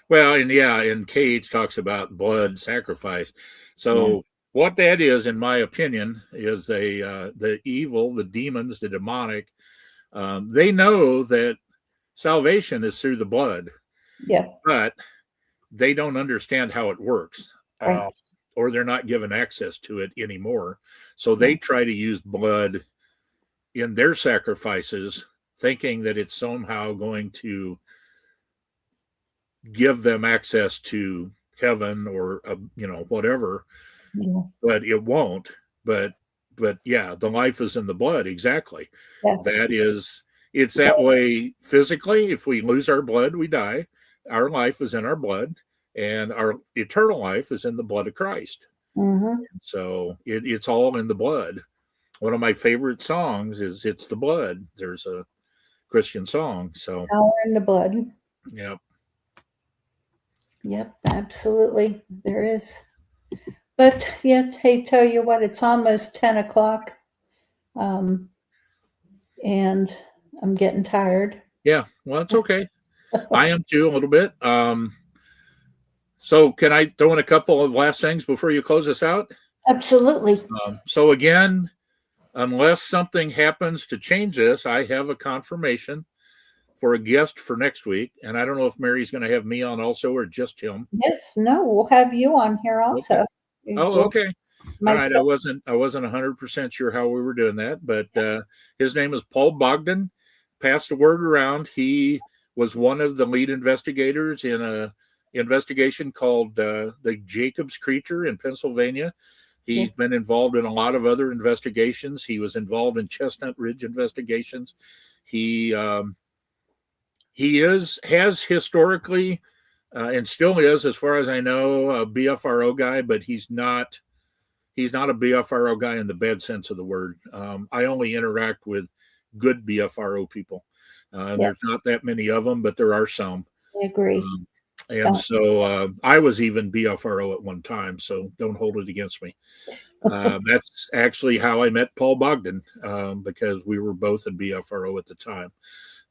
Well, and Cage talks about blood sacrifice. So Yeah. what that is, in my opinion, is the evil, the demons, the demonic. They know that salvation is through the blood, Yeah. but they don't understand how it works, Right. or they're not given access to it anymore. So Yeah. they try to use blood in their sacrifices, thinking that it's somehow going to give them access to heaven or whatever, Yeah. but it won't. But but yeah, the life is in the blood. Exactly. Yes. That is, it's that way physically. If we lose our blood, we die. Our life is in our blood, and our eternal life is in the blood of Christ. Mm-hmm. So it's all in the blood. One of my favorite songs is "It's the Blood." There's a Christian song. So, Power in the blood. yeah. Yep, absolutely. There is. But yeah, hey, tell you what, it's almost 10 o'clock. And I'm getting tired. Yeah. Well, it's okay. I am too, a little bit. So can I throw in a couple of last things before you close us out? Absolutely. So again, unless something happens to change this, I have a confirmation for a guest for next week. And I don't know if Mary's going to have me on also or just him. Yes, no, we'll have you on here Okay. also. Oh, We'll, okay. All right. I wasn't 100% sure how we were doing that, but his name is Paul Bogdan. Passed the word around. He was one of the lead investigators in a investigation called the Jacobs Creature in Pennsylvania. He's been involved in a lot of other investigations. He was involved in Chestnut Ridge investigations. He has historically and still is, as far as I know, a BFRO guy, but he's not a BFRO guy in the bad sense of the word. I only interact with good BFRO people. There's not that many of them, but there are some. I agree. And so I was even BFRO at one time, so don't hold it against me. That's actually how I met Paul Bogdan, because we were both in BFRO at the time.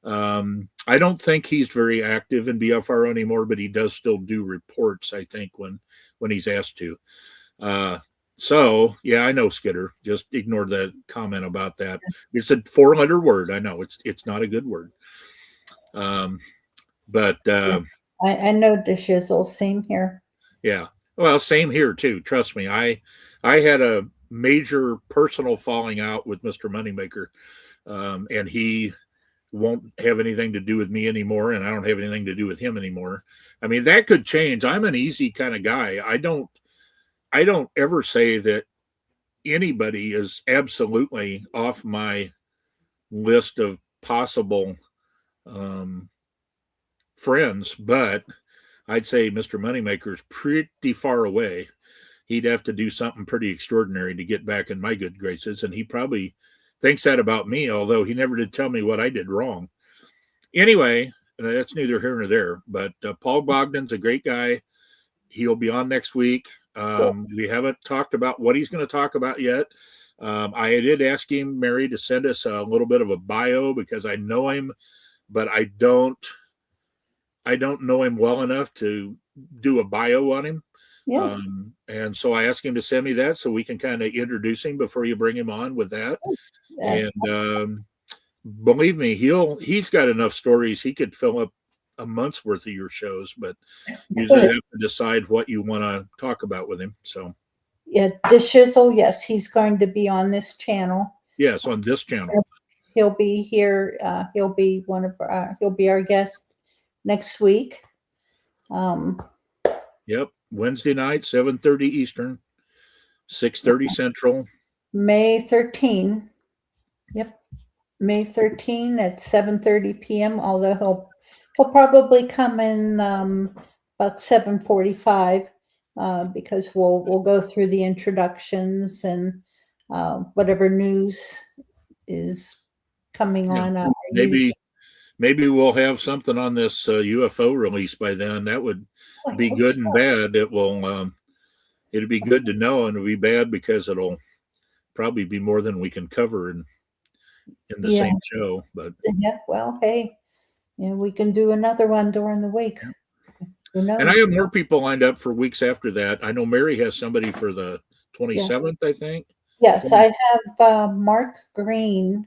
I don't think he's very active in BFRO anymore, but he does still do reports, I think, when he's asked to. So yeah, I know, Skidder. Just ignore that comment about that. It's a 4-letter word. I know it's not a good word. But I know the shizzle. Same here. yeah, well, same here too. Trust me. I had a major personal falling out with Mr. Moneymaker, and he won't have anything to do with me anymore, and I don't have anything to do with him anymore. I mean, that could change. I'm an easy kind of guy. I don't ever say that anybody is absolutely off my list of possible friends, but I'd say Mr. Moneymaker is pretty far away. He'd have to do something pretty extraordinary to get back in my good graces, and he probably thinks that about me, although he never did tell me what I did wrong. Anyway, that's neither here nor there, but Paul Bogdan's a great guy. He'll be on next week. We haven't talked about what he's going to talk about yet. I did ask him, Mary, to send us a little bit of a bio because I know him, but I don't know him well enough to do a bio on him. Yeah. And so I asked him to send me that so we can kind of introduce him before you bring him on with that. And believe me, he's got enough stories. He could fill up a month's worth of your shows, but you just have to decide what you want to talk about with him. So yeah, the shizzle. Yes, he's going to be on this channel. yes, on this channel. He'll be here. He'll be he'll be our guest next week. Yep, Wednesday night, 7:30 Eastern, 6:30 Central. May 13. Yep, May 13 at 7:30 p.m. Although he'll probably come in about 7:45 because we'll go through the introductions and whatever news is coming on. Maybe we'll have something on this UFO release by then. That would be good and bad. It'd be good to know, and it'll be bad because it'll probably be more than we can cover in the same show. But yeah, well, hey, we can do another one during the week. Who knows? And I have more people lined up for weeks after that. I know Mary has somebody for the 27th, I think. Yes, I have Mark Green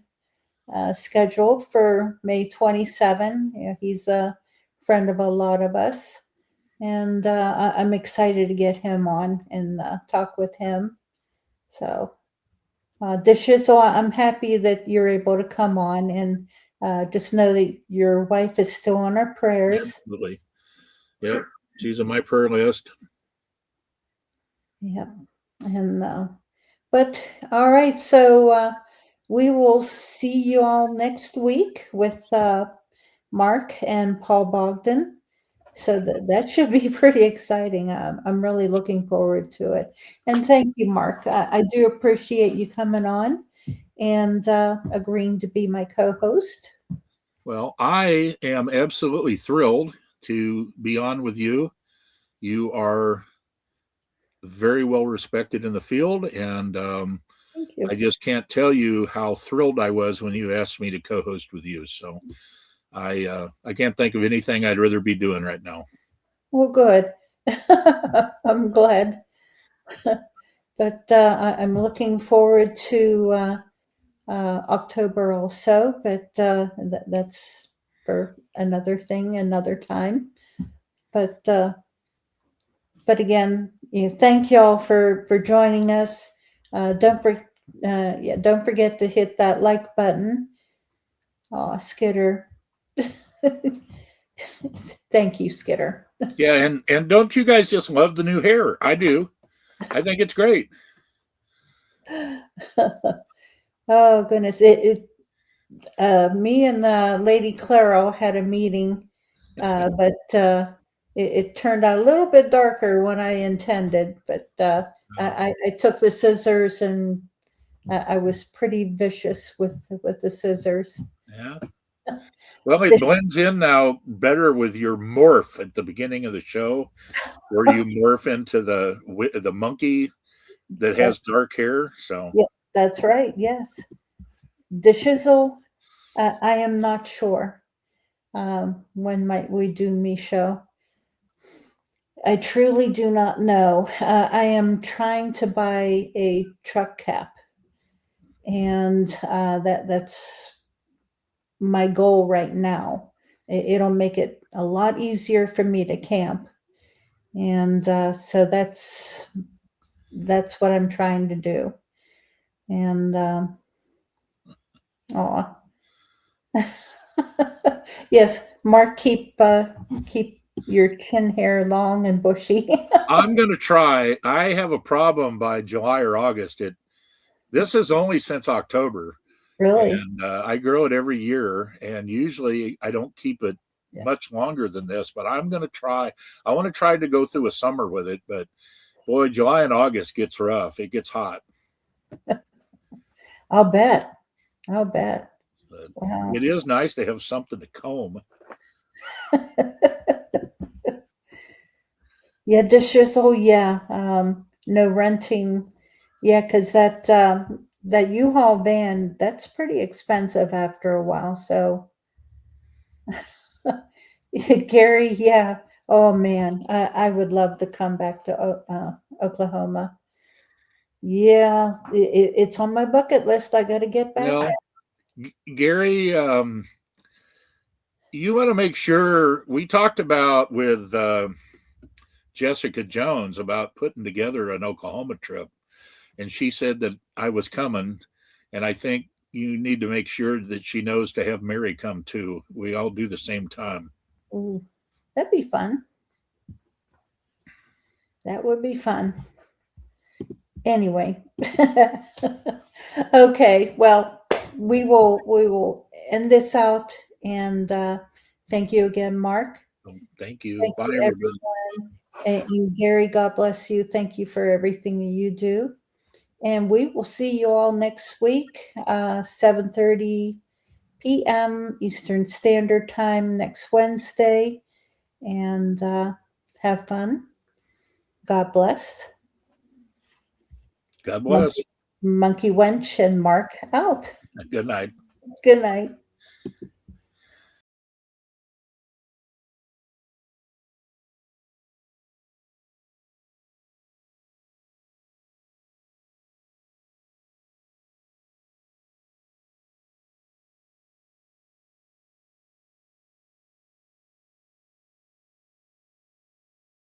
scheduled for May 27. He's a friend of a lot of us, and I'm excited to get him on and talk with him. So, so I'm happy that you're able to come on, and just know that your wife is still on our prayers. Absolutely. Yep, she's on my prayer list. Yep, and But all right, so we will see you all next week with Mark and Paul Bogdan. So that should be pretty exciting. I'm really looking forward to it. And thank you, Mark. I do appreciate you coming on and agreeing to be my co-host. Well, I am absolutely thrilled to be on with you. You are very well respected in the field, and Thank you. I just can't tell you how thrilled I was when you asked me to co-host with you. So I can't think of anything I'd rather be doing right now. Well, good. I'm glad. But I'm looking forward to October also, but that's for another thing, another time. But again, thank y'all for joining us. Don't forget to hit that like button. Oh, Skitter. Thank you, Skitter. Yeah, and don't you guys just love the new hair? I do. I think it's great. Oh goodness, me and Lady Claro had a meeting, but it turned out a little bit darker when I intended. But I took the scissors and I was pretty vicious with the scissors. Yeah. Well, it blends in now better with your morph at the beginning of the show, where you morph into the monkey that has dark hair. So yeah, that's right. Yes, the chisel. I am not sure. When might we do me show? I truly do not know. I am trying to buy a truck cap, and that's my goal right now. It'll make it a lot easier for me to camp, and so that's what I'm trying to do. And oh, yes, Mark, keep your chin hair long and bushy. I'm going to try. I have a problem by July or August. This is only since October, Really? and I grow it every year. And usually I don't keep it much longer than this. But I'm going to try. I want to try to go through a summer with it. But boy, July and August gets rough. It gets hot. I'll bet. I'll bet. But Wow. it is nice to have something to comb. Yeah, dishes. Oh, yeah. No renting. Yeah, because that U-Haul van, that's pretty expensive after a while. So, Gary, yeah. Oh man, I would love to come back to Oklahoma. Yeah, it's on my bucket list. I got to get back Well, there. Gary, you want to make sure we talked about with Jessica Jones about putting together an Oklahoma trip, and she said that I was coming, and I think you need to make sure that she knows to have Mary come too. We all do the same time. Ooh, that'd be fun. That would be fun. Anyway, okay. Well, we will end this out, and thank you again, Mark. Thank you. Thank Bye, you, everybody. everyone. And Gary, God bless you. Thank you for everything you do. And we will see you all next week, 7:30 p.m. Eastern Standard Time next Wednesday. And have fun. God bless. God bless. Monkey Wench and Mark out. Good night. Good night.